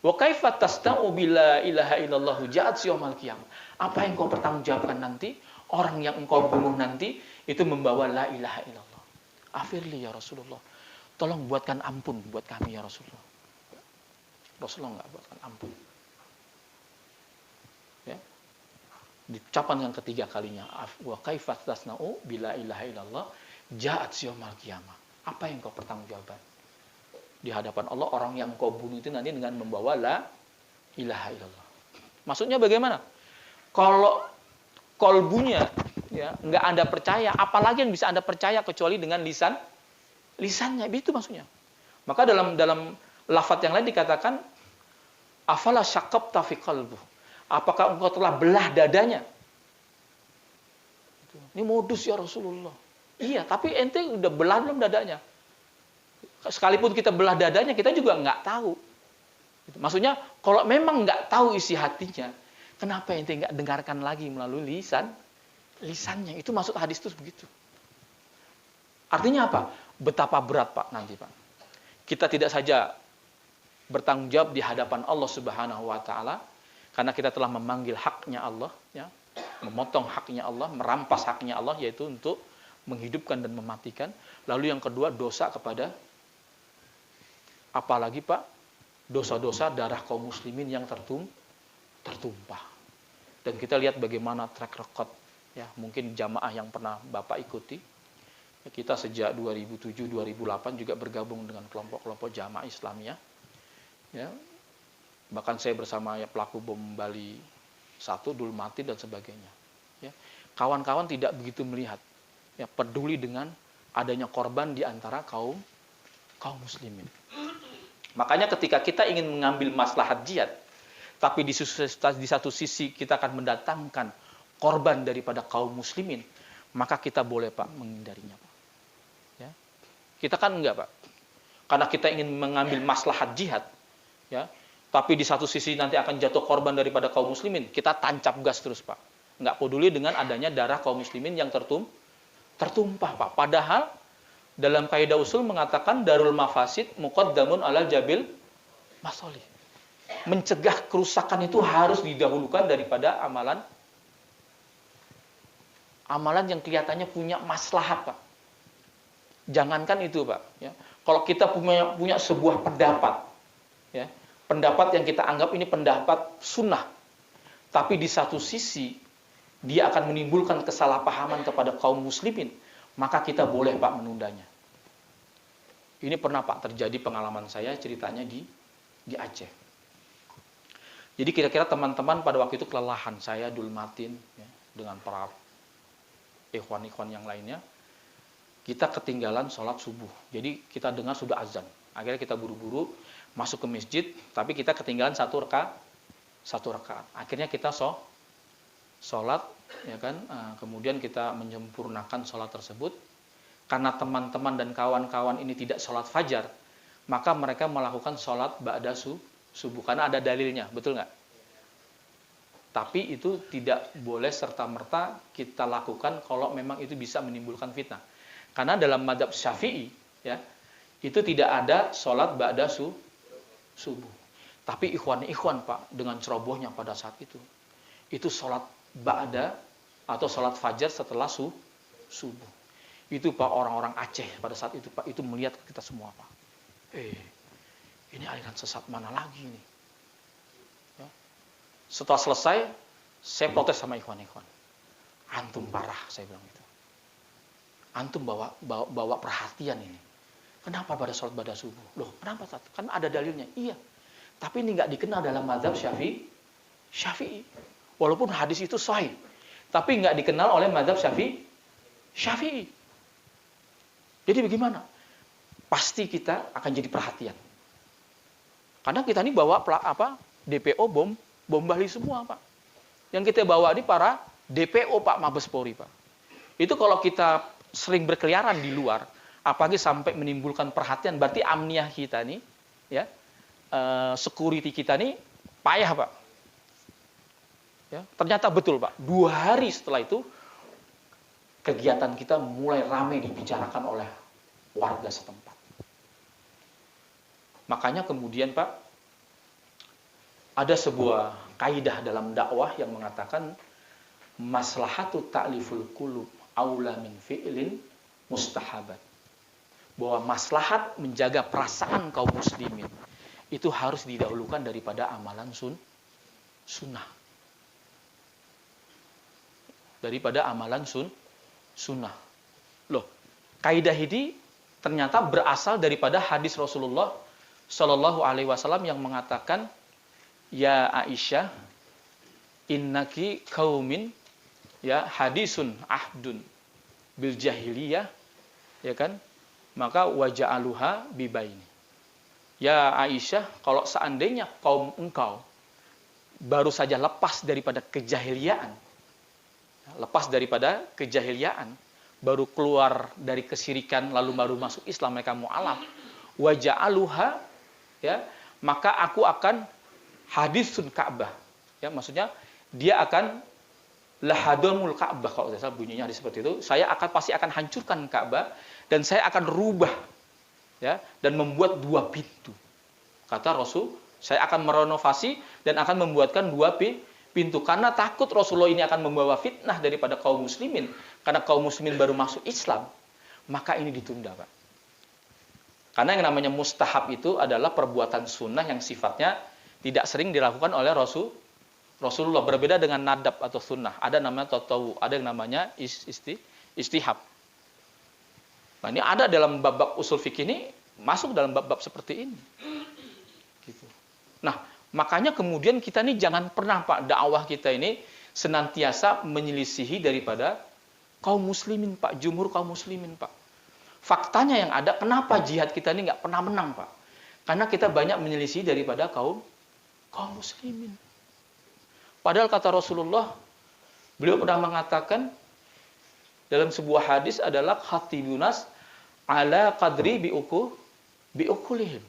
wa kaifa tasna'u bila ilaha illallah ja'at yaumal qiyamah. Apa yang engkau pertanggungjawabkan nanti, orang yang engkau bunuh nanti itu membawa la ilaha illallah. Afirli ya Rasulullah, tolong buatkan ampun buat kami ya Rasulullah. Rasulullah enggak buatkan ampun. Ya. Diucapkan yang ketiga kalinya, wa kaifa tasna'u bila ilaha illallah ja'at yaumal qiyamah. Apa yang engkau pertanggungjawabkan di hadapan Allah, orang yang kau bunuh itu nanti dengan membawa la ilaha illallah. Maksudnya bagaimana? Kalau kolbunya ya nggak Anda percaya, apalagi yang bisa Anda percaya kecuali dengan lisannya, itu maksudnya. Maka dalam lafaz yang lain dikatakan afala syaqabta fi qalbu. Apakah engkau telah belah dadanya? Ini modus ya Rasulullah. Iya, tapi ente udah belah belum dadanya? Sekalipun kita belah dadanya, kita juga nggak tahu. Maksudnya, kalau memang nggak tahu isi hatinya, kenapa ente nggak dengarkan lagi melalui lisannya? Itu maksud hadis itu begitu. Artinya apa? Betapa berat Pak nanti Pak. Kita tidak saja bertanggung jawab di hadapan Allah Subhanahu Wa Taala, karena kita telah memanggil haknya Allah, ya, memotong haknya Allah, merampas haknya Allah, yaitu untuk menghidupkan dan mematikan. Lalu yang kedua, dosa kepada, apalagi Pak, dosa-dosa darah kaum muslimin yang tertumpah. Dan kita lihat bagaimana track record, ya, mungkin jamaah yang pernah Bapak ikuti. Ya, kita sejak 2007-2008 juga bergabung dengan kelompok-kelompok jamaah Islamiyah. Ya, bahkan saya bersama ya, pelaku bom Bali satu dul mati dan sebagainya. Ya. Kawan-kawan tidak begitu melihat, ya, peduli dengan adanya korban di antara kaum muslimin. Makanya ketika kita ingin mengambil maslahat jihad, tapi di satu sisi kita akan mendatangkan korban daripada kaum muslimin, maka kita boleh Pak menghindarinya Pak. Ya. Kita kan enggak Pak, karena kita ingin mengambil maslahat jihad, ya. Tapi di satu sisi nanti akan jatuh korban daripada kaum muslimin, kita tancap gas terus Pak. Enggak peduli dengan adanya darah kaum muslimin yang tertumpah Pak. Padahal dalam kaidah usul mengatakan darul mafasid muqaddamun ala jabil masolih. Mencegah kerusakan itu harus didahulukan daripada amalan yang kelihatannya punya maslahat Pak. Jangankan itu Pak, ya. Kalau kita punya sebuah pendapat, ya, pendapat yang kita anggap ini pendapat sunnah, tapi di satu sisi dia akan menimbulkan kesalahpahaman kepada kaum muslimin, maka kita boleh Pak menundanya. Ini pernah Pak terjadi pengalaman saya, ceritanya di Aceh. Jadi kira-kira teman-teman pada waktu itu kelelahan, saya dulmatin, ya, dengan para ikhwan-ikhwan yang lainnya. Kita ketinggalan sholat subuh. Jadi kita dengar sudah azan. Akhirnya kita buru-buru masuk ke masjid, tapi kita ketinggalan satu rakaat. Akhirnya kita sholat, ya kan? Kemudian kita menyempurnakan sholat tersebut. Karena teman-teman dan kawan-kawan ini tidak sholat fajar, maka mereka melakukan sholat ba'da subuh. Karena ada dalilnya, betul nggak? Tapi itu tidak boleh serta-merta kita lakukan kalau memang itu bisa menimbulkan fitnah. Karena dalam mazhab Syafi'i, ya, itu tidak ada sholat ba'da subuh. Tapi ikhwan Pak, dengan cerobohnya pada saat itu sholat ba'da atau sholat fajar setelah subuh. Itu Pak orang-orang Aceh pada saat itu Pak, itu melihat kita semua Pak. Ini aliran sesat mana lagi nih? Ya. Setelah selesai, saya protes sama ikhwan-ikhwan. Antum parah, saya bilang gitu. Antum bawa perhatian ini. Kenapa pada sholat ba'da subuh? Loh, kenapa? Kan ada dalilnya. Iya. Tapi ini nggak dikenal dalam mazhab Syafi'i. Walaupun hadis itu sahih, tapi nggak dikenal oleh mazhab Syafi'i. Jadi bagaimana? Pasti kita akan jadi perhatian. Karena kita ini bawa DPO bom Bali semua Pak. Yang kita bawa ini para DPO Pak Mabes Polri Pak. Itu kalau kita sering berkeliaran di luar, apalagi sampai menimbulkan perhatian, berarti amniah kita nih, ya, security kita nih payah Pak. Ya, ternyata betul Pak. 2 hari setelah itu kegiatan kita mulai ramai dibicarakan oleh warga setempat. Makanya kemudian Pak, ada sebuah kaidah dalam dakwah yang mengatakan maslahatu ta'liful qulub aula min fi'lin mustahabat. Bahwa maslahat menjaga perasaan kaum muslimin itu harus didahulukan daripada amalan sunnah. Daripada amalan sunnah. Loh, kaidah ini ternyata berasal daripada hadis Rasulullah Shallallahu Alaihi Wasallam yang mengatakan, ya Aisyah, innaki kaumin, ya, hadisun ahdun bil jahiliyah, ya kan, maka waja'aluha bibaini. Ya Aisyah, kalau seandainya kaum engkau baru saja lepas daripada kejahiliaan, baru keluar dari kesirikan, lalu baru masuk Islam, mereka mu'alaf, waja'aluha, ya, maka aku akan hadisun Ka'bah, ya, maksudnya dia akan lahadamul Ka'bah, kalau saya salah bunyinya seperti itu. Saya pasti akan hancurkan Ka'bah dan saya akan rubah, ya, dan membuat 2 pintu. Kata Rasul, saya akan merenovasi dan akan membuatkan 2 pintu karena takut Rasulullah ini akan membawa fitnah daripada kaum muslimin. Karena kaum muslimin baru masuk Islam, maka ini ditunda, Pak. Karena yang namanya mustahab itu adalah perbuatan sunnah yang sifatnya tidak sering dilakukan oleh Rasulullah. Berbeda dengan nadab atau sunnah. Ada namanya tatawu, ada yang namanya istihab. Nah, ini ada dalam bab-bab usul fikih ini, masuk dalam bab-bab seperti ini. Gitu. Nah, Makanya kemudian kita nih jangan pernah Pak, dakwah kita ini senantiasa menyelisihi daripada kaum muslimin Pak, jumhur kaum muslimin Pak. Faktanya yang ada, kenapa jihad kita ini nggak pernah menang Pak? Karena kita banyak menyelisih daripada kaum muslimin. Padahal kata Rasulullah, beliau pernah mengatakan dalam sebuah hadis adalah khatibunas ala qadri biukulihim.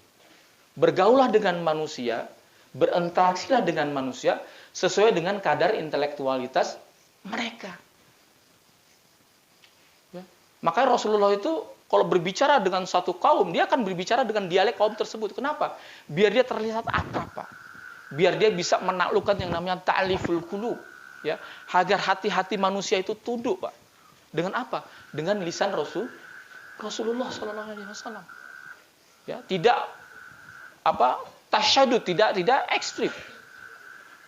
Bergaulah dengan manusia, berinteraksilah dengan manusia sesuai dengan kadar intelektualitas mereka. Ya. Maka Rasulullah itu kalau berbicara dengan satu kaum, dia akan berbicara dengan dialek kaum tersebut. Kenapa? Biar dia terlihat akrab, Pak. Biar dia bisa menaklukkan yang namanya ta'liful qulub, ya, agar hati-hati manusia itu tunduk, Pak. Dengan apa? Dengan lisan Rasulullah sallallahu alaihi wasallam. Ya, tidak tasyadud, tidak ekstrim.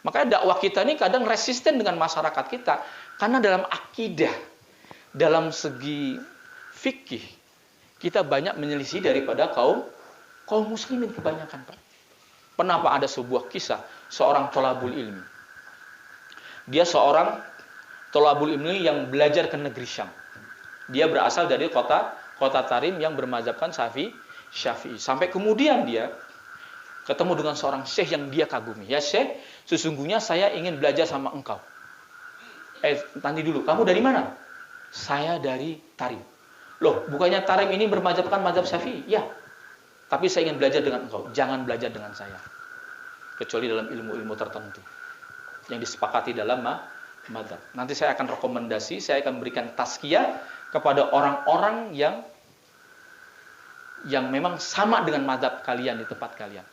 Makanya dakwah kita ini kadang resisten dengan masyarakat kita karena dalam akidah, dalam segi fikih kita banyak menyelisih daripada kaum muslimin kebanyakan, Pak. Pernah Pak ada sebuah kisah seorang thalabul ilmi. Dia seorang thalabul ilmi yang belajar ke negeri Syam. Dia berasal dari kota Tarim yang bermazhabkan Syafi'i. Sampai kemudian dia ketemu dengan seorang syekh yang dia kagumi. Ya syekh, sesungguhnya saya ingin belajar sama engkau. Nanti dulu, kamu dari mana? Saya dari Tarim. Loh, bukannya Tarim ini bermazhabkan mazhab Syafi'i? Ya. Tapi saya ingin belajar dengan engkau. Jangan belajar dengan saya. Kecuali dalam ilmu-ilmu tertentu yang disepakati dalam mazhab. Nanti saya akan rekomendasi, saya akan berikan tazkiyah kepada orang-orang yang memang sama dengan mazhab kalian di tempat kalian.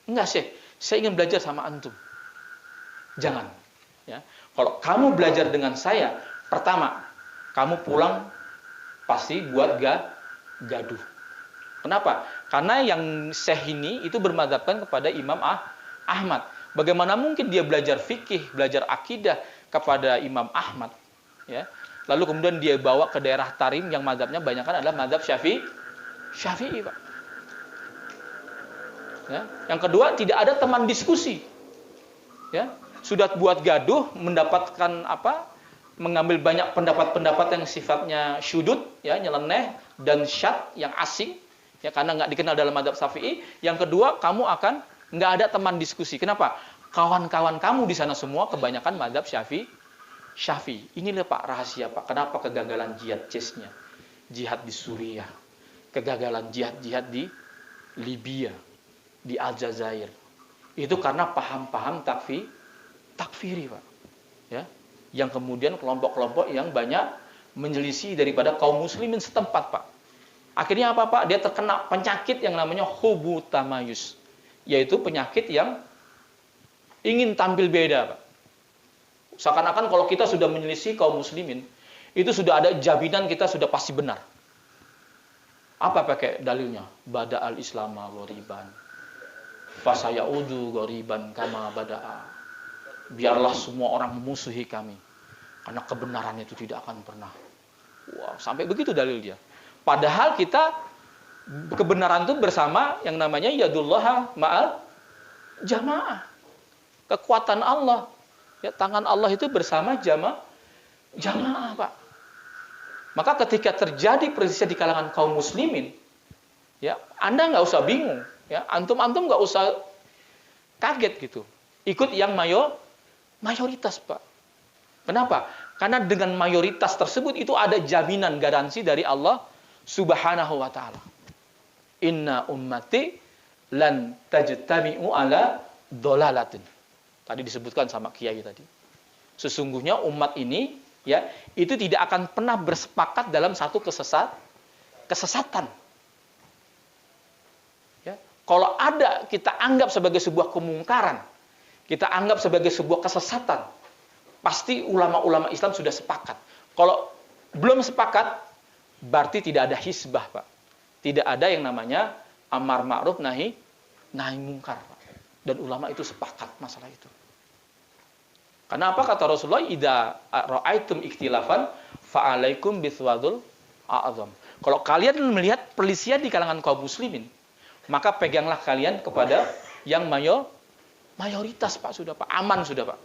Enggak, Syekh. Saya ingin belajar sama antum. Jangan. Ya. Kalau kamu belajar dengan saya, pertama, kamu pulang pasti buat gaduh. Kenapa? Karena yang Syekh ini itu bermadzhabkan kepada Imam Ahmad. Bagaimana mungkin dia belajar fikih, belajar akidah kepada Imam Ahmad, ya? Lalu kemudian dia bawa ke daerah Tarim yang mazhabnya banyakkan adalah mazhab Syafi'i, Pak. Ya. Yang kedua, tidak ada teman diskusi. Ya, sudah buat gaduh, mendapatkan mengambil banyak pendapat-pendapat yang sifatnya syudud, ya, nyeleneh dan syad yang asing. Ya, karena nggak dikenal dalam mazhab Syafi'i. Yang kedua, kamu akan nggak ada teman diskusi. Kenapa? Kawan-kawan kamu di sana semua kebanyakan mazhab Syafi'i. Inilah Pak rahasia Pak. Kenapa kegagalan jihad CIS-nya? Jihad di Suriah. Kegagalan jihad di Libya, di Aljazair. Itu karena paham-paham takfiri, Pak. Ya. Yang kemudian kelompok-kelompok yang banyak menyelisih daripada kaum muslimin setempat, Pak. Akhirnya apa, Pak? Dia terkena penyakit yang namanya hubu tamayus, yaitu penyakit yang ingin tampil beda, Pak. Seakan-akan kalau kita sudah menyelisih kaum muslimin, itu sudah ada jaminan kita sudah pasti benar. Apa pakai dalilnya? Bada al-islama ghoriban, fasayaudu ghoriban kama bada'a. Biarlah semua orang memusuhi kami, karena kebenaran itu tidak akan pernah. Wow, sampai begitu dalil dia. Padahal kita kebenaran itu bersama yang namanya yadullah ma'al jamaah. Kekuatan Allah, ya, tangan Allah itu bersama jamaah, Pak. Maka ketika terjadi perselisihan di kalangan kaum muslimin, ya, Anda nggak usah bingung, ya, antum nggak usah kaget gitu. Ikut yang mayoritas, Pak. Kenapa? Karena dengan mayoritas tersebut itu ada jaminan garansi dari Allah Subhanahu wa ta'ala. Inna ummati lan tajtami'u ala dolalatin. Tadi disebutkan sama kiai tadi. Sesungguhnya umat ini, ya, itu tidak akan pernah bersepakat dalam satu kesesatan. Ya. Kalau ada kita anggap sebagai sebuah kemungkaran, kita anggap sebagai sebuah kesesatan, pasti ulama-ulama Islam sudah sepakat. Kalau belum sepakat, berarti tidak ada hisbah, Pak. Tidak ada yang namanya amar ma'ruf nahi mungkar, Pak. Dan ulama itu sepakat masalah itu. Karena apa kata Rasulullah? Idza ra'aitum ikhtilafan fa'alaikum biswadul a'zam. Kalau kalian melihat perselisihan di kalangan kaum muslimin, maka peganglah kalian kepada yang Mayoritas Pak sudah Pak, aman sudah Pak.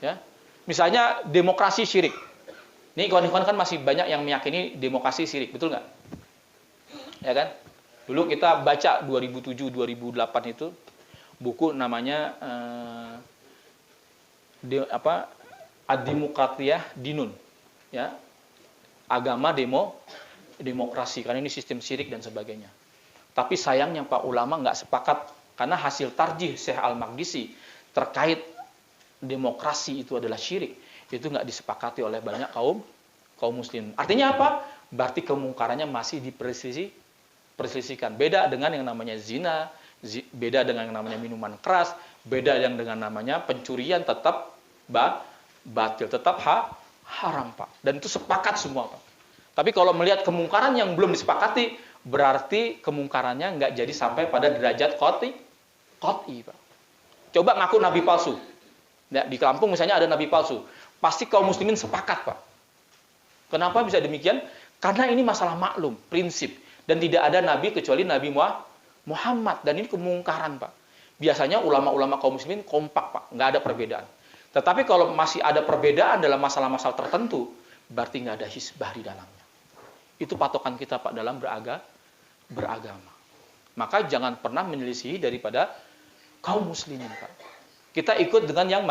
Ya. Misalnya demokrasi syirik. Ini kawan-kawan kan masih banyak yang meyakini demokrasi syirik, betul nggak? Ya kan? Dulu kita baca 2007-2008 itu buku namanya Ad-Demokratiyah Dinun, ya, agama demokrasi, karena ini sistem syirik dan sebagainya. Tapi sayangnya Pak, ulama nggak sepakat karena hasil tarjih Syekh Al-Maqdisi terkait demokrasi itu adalah syirik, itu nggak disepakati oleh banyak kaum muslim. Artinya apa? Berarti kemungkarannya masih diperselisihkan. Beda dengan yang namanya zina, beda dengan yang namanya minuman keras, beda yang dengan namanya pencurian, tetap batil, tetap haram Pak. Dan itu sepakat semua Pak. Tapi kalau melihat kemungkaran yang belum disepakati, berarti kemungkarannya nggak jadi sampai pada derajat qat'i Pak. Coba ngaku nabi palsu. Ya, di kampung misalnya ada nabi palsu, pasti kaum muslimin sepakat Pak. Kenapa bisa demikian? Karena ini masalah maklum, prinsip, dan tidak ada nabi kecuali Nabi Muhammad, dan ini kemungkaran Pak. Biasanya ulama-ulama kaum muslimin kompak Pak, nggak ada perbedaan. Tetapi kalau masih ada perbedaan dalam masalah-masalah tertentu, berarti nggak ada hisbah di dalamnya. Itu patokan kita Pak dalam beragama. Maka jangan pernah menyelisihi daripada kaum muslimin Pak. Kita ikut dengan yang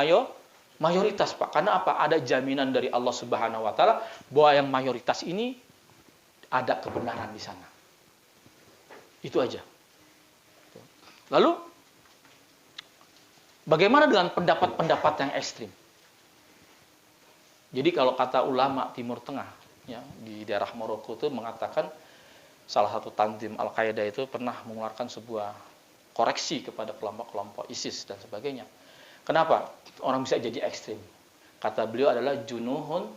mayoritas Pak. Karena apa? Ada jaminan dari Allah Subhanahu wa taala bahwa yang mayoritas ini ada kebenaran di sana. Itu aja. Lalu bagaimana dengan pendapat-pendapat yang ekstrim? Jadi kalau kata ulama Timur Tengah, ya, di daerah Maroko itu mengatakan salah satu tanzim Al-Qaeda itu pernah mengeluarkan sebuah koreksi kepada kelompok-kelompok ISIS dan sebagainya. Kenapa orang bisa jadi ekstrim? Kata beliau adalah junuhun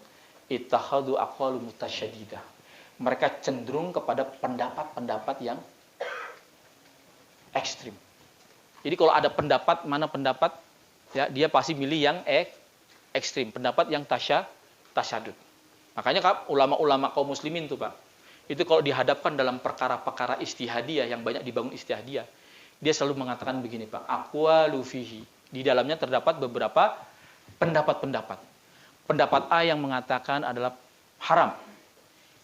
ittakhadhu aqwalu mutasyaddidah. Mereka cenderung kepada pendapat-pendapat yang ekstrim. Jadi kalau ada pendapat, mana pendapat, ya, dia pasti milih yang ekstrim, pendapat yang tasyadud. Makanya ulama-ulama kaum muslimin tuh Pak, itu kalau dihadapkan dalam perkara-perkara istihadiyah yang banyak dibangun istihadiyah, dia selalu mengatakan begini Pak, aqwalu fihi. Di dalamnya terdapat beberapa pendapat-pendapat. Pendapat A yang mengatakan adalah haram.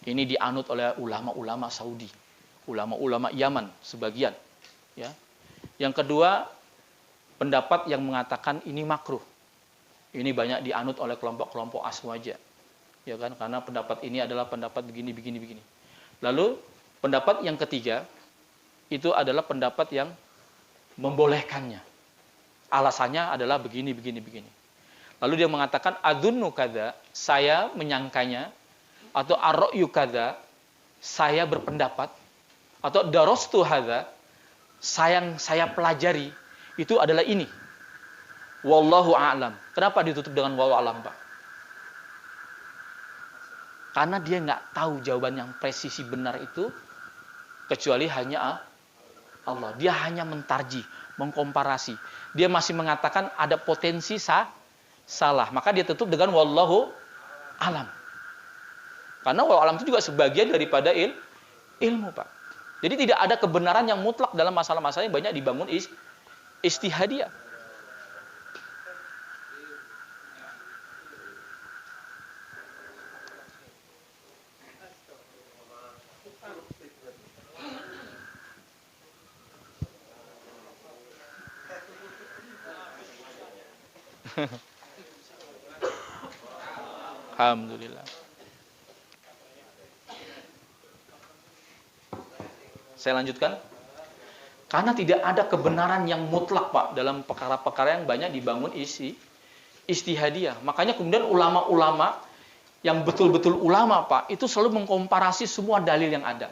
Ini dianut oleh ulama-ulama Saudi, ulama-ulama Yaman sebagian, ya. Yang kedua, pendapat yang mengatakan ini makruh. Ini banyak dianut oleh kelompok-kelompok Aswaja. Ya kan? Karena pendapat ini adalah pendapat begini. Lalu pendapat yang ketiga itu adalah pendapat yang membolehkannya. Alasannya adalah begini. Lalu dia mengatakan adzunnu kadza, saya menyangkanya, atau ar-ra'yu kadza, saya berpendapat, atau darastu hadza, saya pelajari, itu adalah ini. Wallahu a'lam. Kenapa ditutup dengan wallahu a'lam Pak? Karena dia nggak tahu jawaban yang presisi benar itu kecuali hanya Allah. Dia hanya mentarjih, mengkomparasi. Dia masih mengatakan ada potensi salah. Maka dia tutup dengan wallahu alam. Karena wallahu alam itu juga sebagian daripada ilmu Pak. Jadi tidak ada kebenaran yang mutlak dalam masalah-masalah yang banyak dibangun istihadiyah. Alhamdulillah. Saya lanjutkan. Karena tidak ada kebenaran yang mutlak Pak dalam perkara-perkara yang banyak dibangun istihadiyah. Makanya kemudian ulama-ulama yang betul-betul ulama Pak itu selalu mengkomparasi semua dalil yang ada.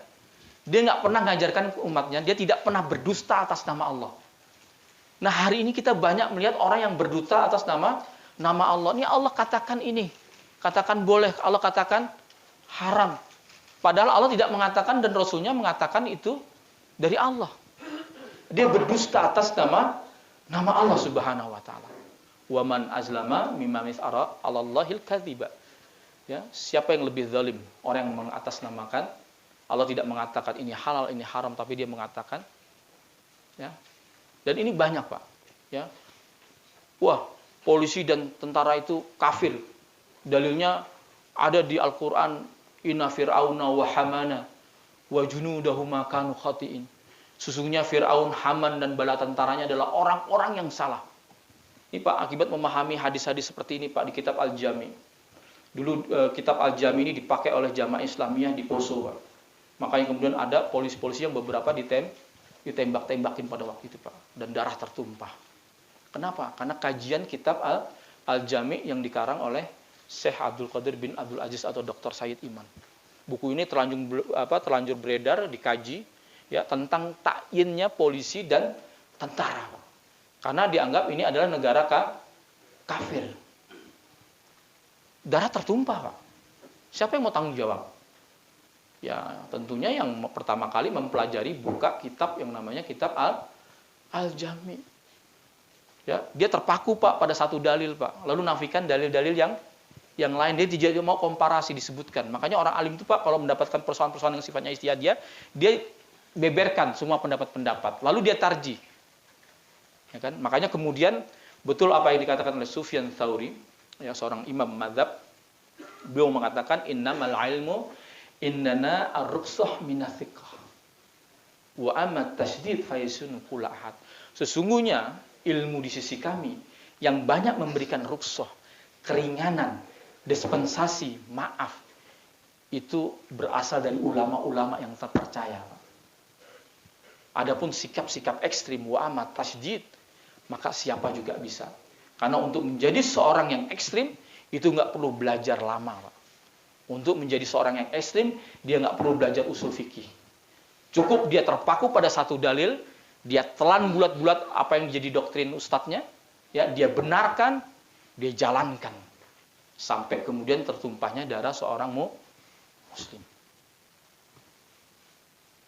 Dia nggak pernah mengajarkan ke umatnya, dia tidak pernah berdusta atas nama Allah. Nah hari ini kita banyak melihat orang yang berdusta atas nama Allah. Ini Allah katakan ini, katakan boleh, Allah katakan haram. Padahal Allah tidak mengatakan dan Rasulnya mengatakan itu dari Allah. Dia berdusta atas nama Allah Subhanahu wa taala. Wa man azlama mimma mis'ara 'alallahil kadziba. Ya, siapa yang lebih zalim? Orang yang mengatasnamakan Allah, tidak mengatakan ini halal, ini haram, tapi dia mengatakan, ya. Dan ini banyak Pak, ya. Wah, polisi dan tentara itu kafir. Dalilnya ada di Al-Quran, inna fir'auna wa hamana wa junudahuma kanu khati'in. Sesungguhnya Fir'aun, Haman, dan bala tentaranya adalah orang-orang yang salah. Ini Pak, akibat memahami hadis-hadis seperti ini Pak, di kitab Al-Jami. Dulu kitab Al-Jami ini dipakai oleh Jamaah Islamiyah di Poso Pak. Makanya kemudian ada polisi-polisi yang beberapa ditembak-tembakin pada waktu itu Pak. Dan darah tertumpah. Kenapa? Karena kajian kitab Al-Jami yang dikarang oleh Syekh Abdul Qadir bin Abdul Aziz atau Dr. Sayyid Iman. Buku ini terlanjur beredar, dikaji ya tentang takyinnya polisi dan tentara. Karena dianggap ini adalah negara kafir. Darah tertumpah, Pak. Siapa yang mau tanggung jawab? Ya, tentunya yang pertama kali mempelajari buka kitab yang namanya kitab Al-Jami. Ya, dia terpaku Pak pada satu dalil Pak, lalu nafikan dalil-dalil yang lain. Dia tidak mau komparasi disebutkan. Makanya orang alim itu Pak kalau mendapatkan persoalan-persoalan yang sifatnya ijtihadiyah, dia beberkan semua pendapat-pendapat, lalu dia tarjih. Ya kan? Makanya kemudian betul apa yang dikatakan oleh Sufyan Tsauri, ya seorang imam madzhab, beliau mengatakan innamal ilmu innana ar-ruqsah minathiqah wa amma tasydid fayasun kula ahad. Sesungguhnya ilmu di sisi kami yang banyak memberikan rukhsah, keringanan, dispensasi, maaf, itu berasal dari ulama-ulama yang terpercaya. Adapun sikap-sikap ekstrim wa amat tasydid, maka siapa juga bisa. Karena untuk menjadi seorang yang ekstrim itu nggak perlu belajar lama, Pak. Untuk menjadi seorang yang ekstrim dia nggak perlu belajar usul fikih. Cukup dia terpaku pada satu dalil, dia telan bulat-bulat apa yang jadi doktrin ustadznya, ya dia benarkan, dia jalankan sampai kemudian tertumpahnya darah seorang muslim.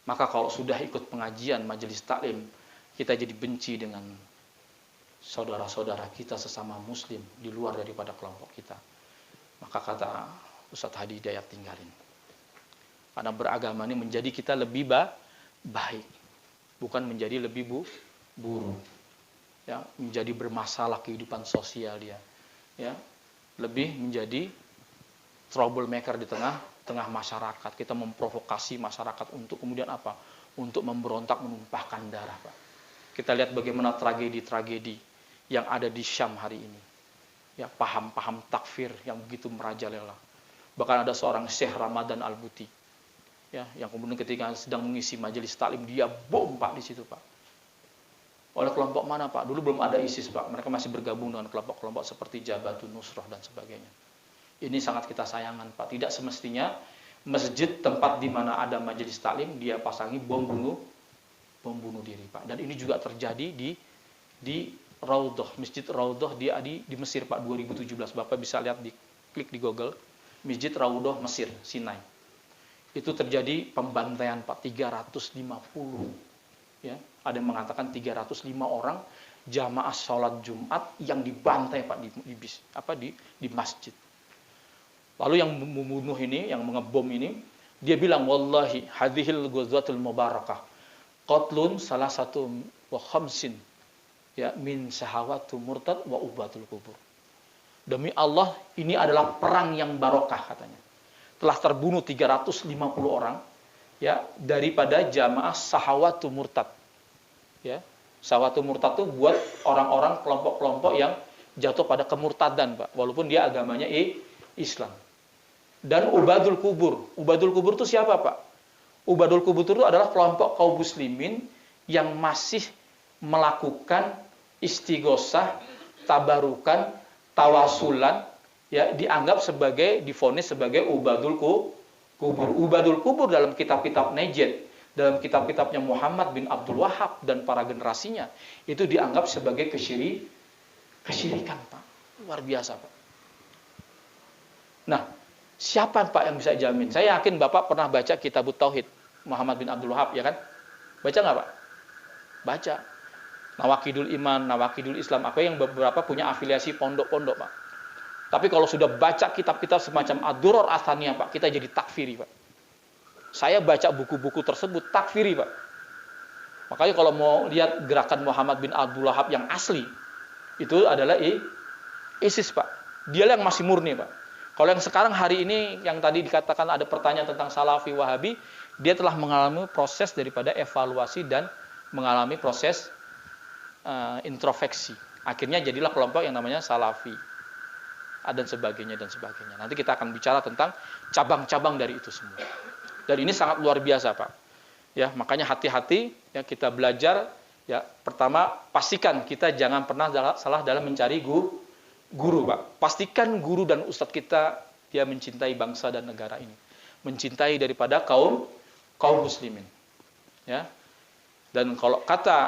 Maka kalau sudah ikut pengajian majelis taklim, kita jadi benci dengan saudara-saudara kita sesama muslim di luar daripada kelompok kita. Maka kata Ustadz Hadi Hidayat, tinggalin. Karena beragama ini menjadi kita lebih baik, bukan menjadi lebih buruk. Ya, menjadi bermasalah kehidupan sosial dia. Ya, lebih menjadi troublemaker di tengah masyarakat. Kita memprovokasi masyarakat untuk kemudian apa? Untuk memberontak, menumpahkan darah, Pak. Kita lihat bagaimana tragedi-tragedi yang ada di Syam hari ini. Ya, paham-paham takfir yang begitu merajalela. Bahkan ada seorang Syekh Ramadan Al-Buti, ya, yang kemudian ketika sedang mengisi majelis taklim dia bom Pak di situ Pak. Oleh kelompok mana Pak? Dulu belum ada ISIS Pak. Mereka masih bergabung dengan kelompok-kelompok seperti Jabhatun Nusrah dan sebagainya. Ini sangat kita sayangkan Pak. Tidak semestinya masjid tempat di mana ada majelis taklim dia pasangi bom bunuh diri Pak. Dan ini juga terjadi di Raudhah, Masjid Raudhah di Mesir Pak 2017. Bapak bisa lihat klik di Google. Masjid Raudhah Mesir, Sinai. Itu terjadi pembantaian Pak 350. Ya, ada yang mengatakan 305 orang jamaah sholat Jumat yang dibantai Pak di masjid. Lalu yang membunuh ini, yang mengebom ini, dia bilang wallahi hadhil ghazwatul mubarakah qatlun salah satu wa khamsin ya min sahawatu murtad wa ubatul kubur. Demi Allah, ini adalah perang yang barokah katanya. Telah terbunuh 350 orang ya daripada jamaah sahawatu murtad. Ya, sahawatu murtad itu buat orang-orang kelompok-kelompok yang jatuh pada kemurtadan, Pak, walaupun dia agamanya Islam. Dan ubadul kubur. Ubadul kubur itu siapa, Pak? Ubadul kubur itu adalah kelompok kaum muslimin yang masih melakukan istighosah, tabarukan, tawasulan, ya dianggap divonis sebagai ubadul kubur. Ubadul kubur dalam kitab-kitab Najd, dalam kitab-kitabnya Muhammad bin Abdul Wahhab dan para generasinya, itu dianggap sebagai kesyirikan, Pak. Luar biasa, Pak. Nah, siapa Pak yang bisa jamin? Saya yakin Bapak pernah baca Kitabut Tauhid Muhammad bin Abdul Wahhab, ya kan? Baca nggak, Pak? Baca. Nawakidul Iman, Nawakidul Islam, apa yang beberapa punya afiliasi pondok-pondok, Pak. Tapi kalau sudah baca kitab-kitab semacam Ad-Durrar Athaniyah, Pak, kita jadi takfiri, Pak. Saya baca buku-buku tersebut takfiri, Pak. Makanya kalau mau lihat gerakan Muhammad bin Abdul Wahhab yang asli, Itu adalah ISIS, Pak. Dia yang masih murni, Pak. Kalau yang sekarang hari ini yang tadi dikatakan ada pertanyaan tentang Salafi Wahabi, dia telah mengalami proses daripada evaluasi dan mengalami proses introspeksi. Akhirnya jadilah kelompok yang namanya Salafi dan sebagainya dan sebagainya. Nanti kita akan bicara tentang cabang-cabang dari itu semua. Dan ini sangat luar biasa, Pak. Ya, makanya hati-hati ya kita belajar ya. Pertama, pastikan kita jangan pernah salah dalam mencari guru, Pak. Pastikan guru dan ustadz kita dia mencintai bangsa dan negara ini. Mencintai daripada kaum muslimin. Ya. Dan kalau kata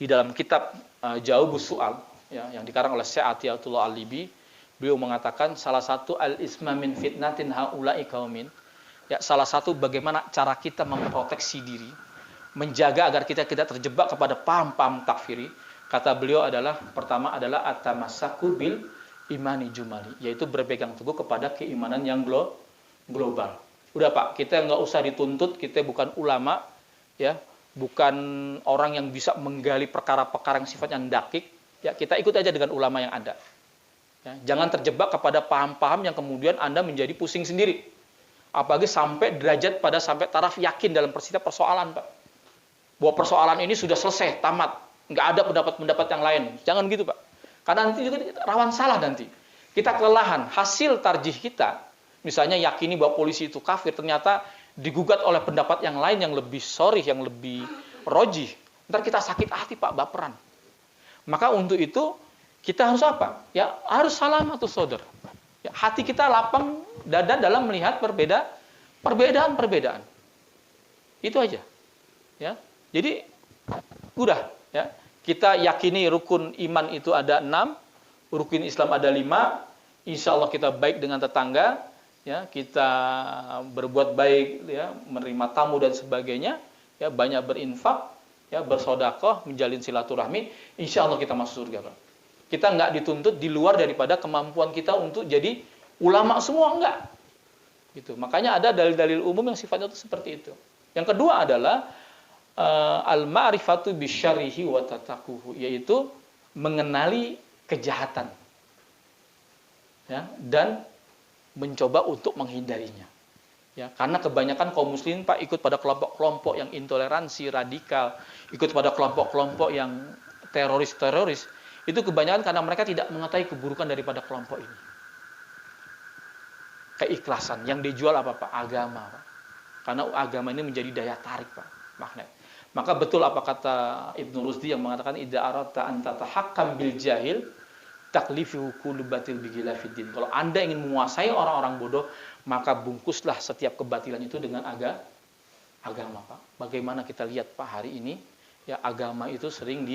di dalam kitab Jawabus Su'al ya, yang dikarang oleh Syekh Atiyatullah Al-Libi, beliau mengatakan salah satu al-isma min fitnatin haula'i qaumin. Ya, salah satu bagaimana cara kita memproteksi diri, menjaga agar kita tidak terjebak kepada paham-paham takfiri. Kata beliau adalah pertama adalah at-tamassaku bil imani jumali, yaitu berpegang teguh kepada keimanan yang global. Udah, Pak, kita nggak usah dituntut, kita bukan ulama ya, bukan orang yang bisa menggali perkara-perkara yang sifatnya dakik. Ya, kita ikut aja dengan ulama yang ada. Ya, jangan terjebak kepada paham-paham yang kemudian Anda menjadi pusing sendiri. Apalagi sampai derajat sampai taraf yakin dalam setiap persoalan, Pak. Bahwa persoalan ini sudah selesai, tamat. Nggak ada pendapat-pendapat yang lain. Jangan gitu, Pak. Karena nanti juga rawan salah nanti. Kita kelelahan, hasil tarjih kita, misalnya yakini bahwa polisi itu kafir, ternyata digugat oleh pendapat yang lain yang lebih sorih, yang lebih rojih. Ntar kita sakit hati, Pak, baperan. Maka untuk itu kita harus apa? Ya harus salamatus sodor. Ya, hati kita lapang dada dalam melihat perbedaan. Itu aja. Ya. Jadi udah. Ya. Kita yakini rukun iman itu ada 6, rukun Islam ada 5. Insya Allah kita baik dengan tetangga. Ya, kita berbuat baik, ya, menerima tamu dan sebagainya. Ya, banyak berinfak. Ya, bersedekah, menjalin silaturahmi, insya Allah kita masuk surga, Pak. Kita nggak dituntut di luar daripada kemampuan kita untuk jadi ulama semua, enggak. Gitu. Makanya ada dalil-dalil umum yang sifatnya itu seperti itu. Yang kedua adalah al-ma'rifatu bisyarrihi wa tataquhu, yaitu mengenali kejahatan. Ya, dan mencoba untuk menghindarinya. Ya, karena kebanyakan kaum muslimin, Pak, ikut pada kelompok-kelompok yang intoleransi, radikal, ikut pada kelompok-kelompok yang teroris-teroris, itu kebanyakan karena mereka tidak mengetahui keburukan daripada kelompok ini. Keikhlasan, yang dijual apa, Pak? Agama, Pak. Karena agama ini menjadi daya tarik, Pak, magnet. Maka betul apa kata Ibnu Rusdi yang mengatakan idza aradta an tatahakkam bil jahil taklifu kullu batil bigilafiddin. Kalau Anda ingin menguasai orang-orang bodoh, maka bungkuslah setiap kebatilan itu dengan agama, Pak. Bagaimana kita lihat, Pak, hari ini ya agama itu sering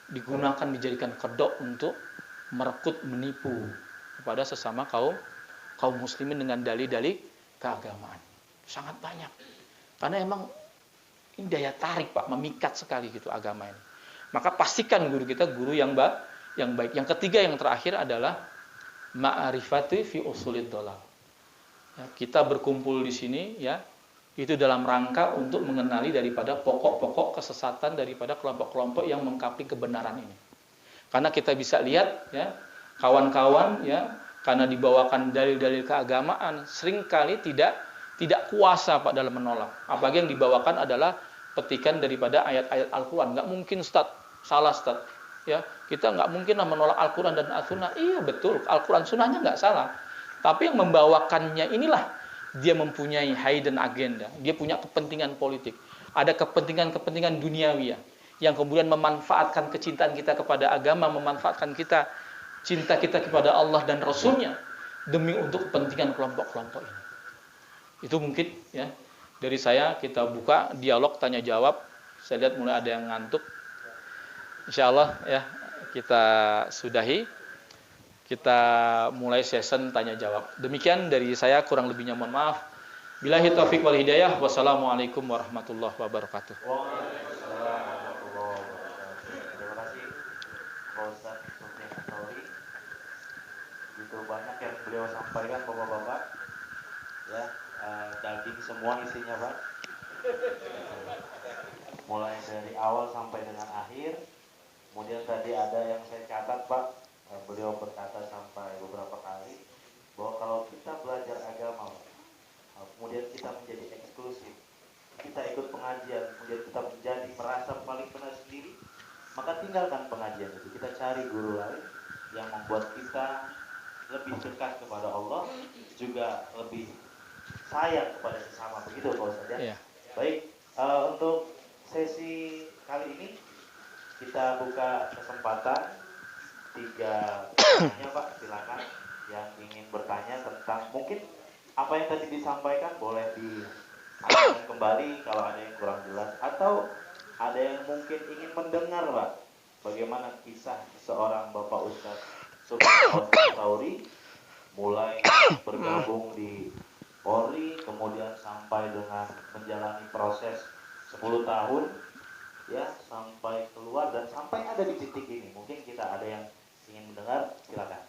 digunakan, dijadikan kedok untuk merekrut, menipu kepada sesama kaum muslimin dengan dalih-dalih keagamaan. Sangat banyak. Karena emang ini daya tarik, Pak, memikat sekali gitu agama ini. Maka pastikan guru kita guru yang baik. Yang ketiga, yang terakhir adalah ma'rifati fi usulid dhalal. Ya, kita berkumpul di sini ya, itu dalam rangka untuk mengenali daripada pokok-pokok kesesatan daripada kelompok-kelompok yang mengkaping kebenaran ini. Karena kita bisa lihat ya, kawan-kawan ya, karena dibawakan dalil-dalil keagamaan seringkali tidak kuasa, Pak, dalam menolak. Apalagi yang dibawakan adalah petikan daripada ayat-ayat Al-Qur'an. Enggak mungkin, Ustaz. Salah, Ustaz. Ya, kita nggak mungkin menolak Al-Quran dan As-Sunnah. Iya, betul, Al-Quran Sunnahnya nggak salah. Tapi yang membawakannya inilah dia mempunyai hidden agenda. Dia punya kepentingan politik. Ada kepentingan-kepentingan duniawi yang kemudian memanfaatkan kecintaan kita kepada agama, memanfaatkan cinta kita kepada Allah dan Rasulnya demi untuk kepentingan kelompok-kelompok ini. Itu mungkin ya dari saya. Kita buka dialog tanya jawab. Saya lihat mulai ada yang ngantuk. Insya Allah ya kita sudahi, kita mulai session tanya jawab. Demikian dari saya, kurang lebihnya mohon maaf. Billahi taufiq wal hidayah. Wassalamualaikum warahmatullahi wabarakatuh. Waalaikumsalam warahmatullahi wabarakatuh. Terima kasih Pak Ustadz Sufyan Tsauri. Begitu banyak yang beliau sampaikan, bapak-bapak. Ya, daging semua isinya, Pak. Mulai dari awal sampai dengan akhir. Kemudian tadi ada yang saya catat Pak, beliau berkata sampai beberapa kali bahwa kalau kita belajar agama, kemudian kita menjadi eksklusif, kita ikut pengajian, kemudian kita menjadi merasa paling benar sendiri, maka tinggalkan pengajian itu. Kita cari guru lain yang membuat kita lebih dekat kepada Allah, juga lebih sayang kepada sesama. Begitu Pak Ustadz ya. Iya. Baik, untuk sesi kali ini kita buka kesempatan 3 pertanyaan Pak, silakan yang ingin bertanya tentang mungkin apa yang tadi disampaikan boleh disampaikan kembali kalau ada yang kurang jelas, atau ada yang mungkin ingin mendengar Pak bagaimana kisah seorang Bapak Ustadz Sufyan Al-Thawri mulai bergabung di Polri, kemudian sampai dengan menjalani proses 10 tahun ya, sampai keluar dan sampai ada di titik ini. Mungkin kita ada yang ingin mendengar, silakan.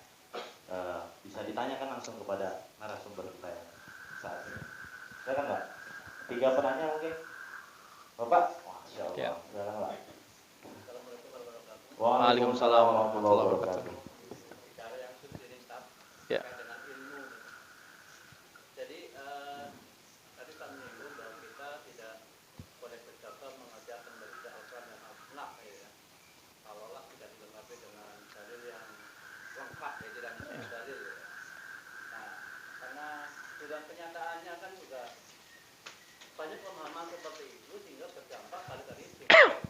Bisa ditanyakan langsung kepada narasumber kita ya saat ini. Silakan Mbak. 3 penanya mungkin. Bapak, Masya Allah. Ya. Silakan Mbak. Waalaikumsalam warahmatullahi wabarakatuh. Bicara yang sudah ini Ustaz, Ya. terkait dengan ilmu. Jadi tadi Ustaz menyinggung bahwa kita tidak boleh bercontoh mengajarkan membaca Al-Quran yang al-sunnah ya. Kalaulah tidak dilengkapi dengan dalil yang lengkap ya, tidak hanya dalil ya. Nah, karena dalam kenyataannya kan juga banyak pemahaman seperti itu sehingga berdampak kali-kali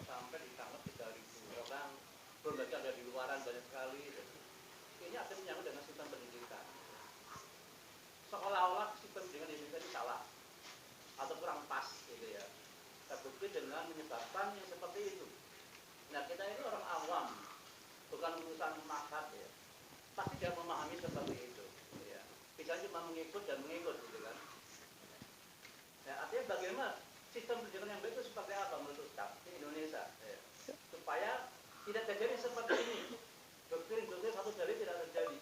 sampai ditangkap 3.000 orang, belum lagi ada di luaran banyak sekali. Ini akan menyangkut dengan sistem pendidikan. Seolah-olah sistem pendidikan di Indonesia ini salah atau kurang pas gitu ya. Terbukti dengan menyebabkan yang seperti itu. Nah, kita ini orang awam, bukan urusan masyarakat ya. Pasti dia memahami seperti itu. Ya. Bisa cuma mengikut dan mengikut gitu kan. Ya, artinya bagaimana sistem pendidikan yang baik itu seperti apa menurut Ustaz di Indonesia ya. Supaya tidak terjadi seperti ini. Doktrin satu dalil tidak terjadi.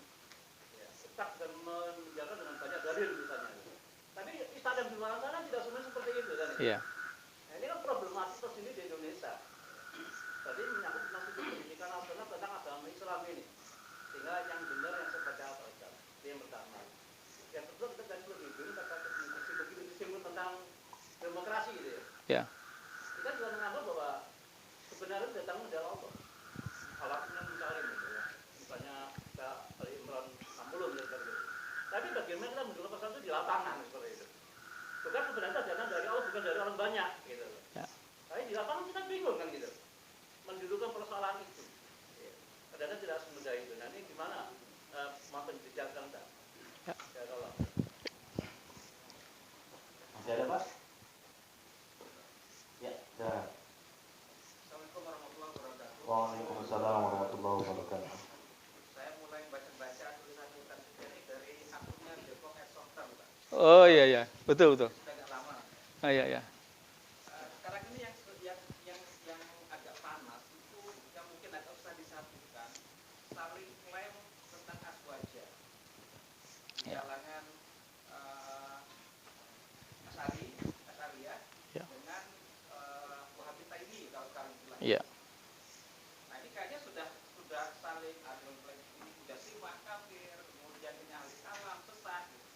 Ya, tetap dan menjaga dengan banyak dalil misalnya. Tapi Ustaz yang di luar sana tidak semuanya seperti itu kan. Iya. Nah, ini kan problematik tersendiri di Indonesia. Jadi menyangkut tentang sistem pendidikan nasional tentang agama Islam ini. Sehingga yang benar yang seperti apa Ustaz? Itu yang pertama. Yang kedua kita tadi lebih dulu kata disebut tentang demokrasi gitu ya. Ya. Kita juga menganggap bahwa kebenaran datang dari Allah. Allah yang mencari gitu ya. Misalnya kita Ali Imran 60 misalnya gitu. Tapi bagaimana kita mendudukan pesan itu di lapangan seperti itu. Bukan kebenaran datang dari Allah, bukan dari orang banyak gitu. Ya. Tapi di lapangan kita bingung kan gitu. Mendudukan persoalan itu. Ya. Kadang-kadang tidak semudah itu. Nah ini gimana mau pendidikan kita? Ya kalau. Masih ada Pak? Ya, dah. Assalamualaikum warahmatullahi wabarakatuh. Waalaikumsalam warahmatullahi wabarakatuh. Saya mulai baca tulisan Ustaz ini dari akunnya Depok Software, Pak. Oh iya iya, betul betul. Sudah agak lama. Ah, iya iya. Sekarang ini yang agak panas itu yang mungkin agak usah disatukan, saling klaim tentang aswaja di Ya. kalangan Asy'ariyah Ya. dengan Wahabita ini kalau sekarang istilahnya. Iya. Nah ini kayaknya sudah saling ada yang klaim ini sudah simak kafir, kemudian ini ahli kalam sesat. Gitu.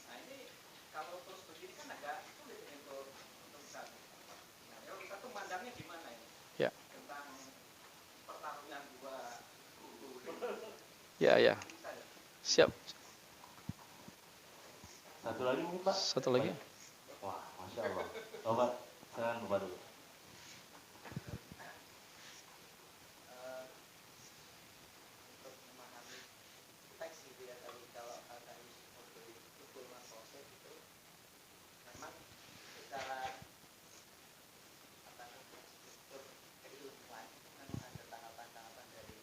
Nah ini kalau terus begini kan agak sulit untuk satu. Nah kalau kita tuh mandangnya gimana ini? Ya. Tentang pertarungan dua kubu. Ya ya. Siap. Satu lagi mungkin Pak? Satu lagi. Wah, Masya Allah. Bapak, silakan Bapak dulu. Untuk memahami teks gitu ya, kalau kata Ibnu proses itu memang secara struktur keilmuan memang ada tahapan-tahapan dari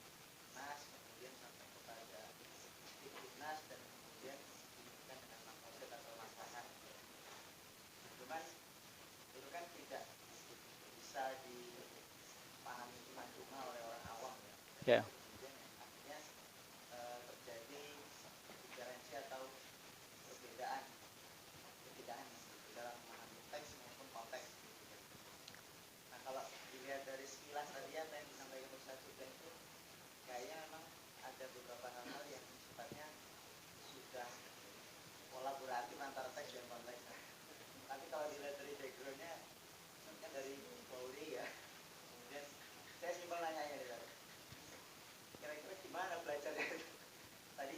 nas kemudian sampai kepada nas dan kemudian dilanjutkan dengan makosid atau masalah. Cuman itu kan tidak bisa dipahami cuma-cuma oleh orang awam ya. Ya. Kemudian akhirnya terjadi diferensi atau perbedaan dalam memahami teks maupun konteks. Nah kalau dilihat dari sekilas tadi apa yang disampaikan Ustaz Sufyan tapi kalau dilihat dari backgroundnya kan dari Polri ya. Kemudian saya simpel nanyanya nih, kira-kira gimana belajarnya? Tadi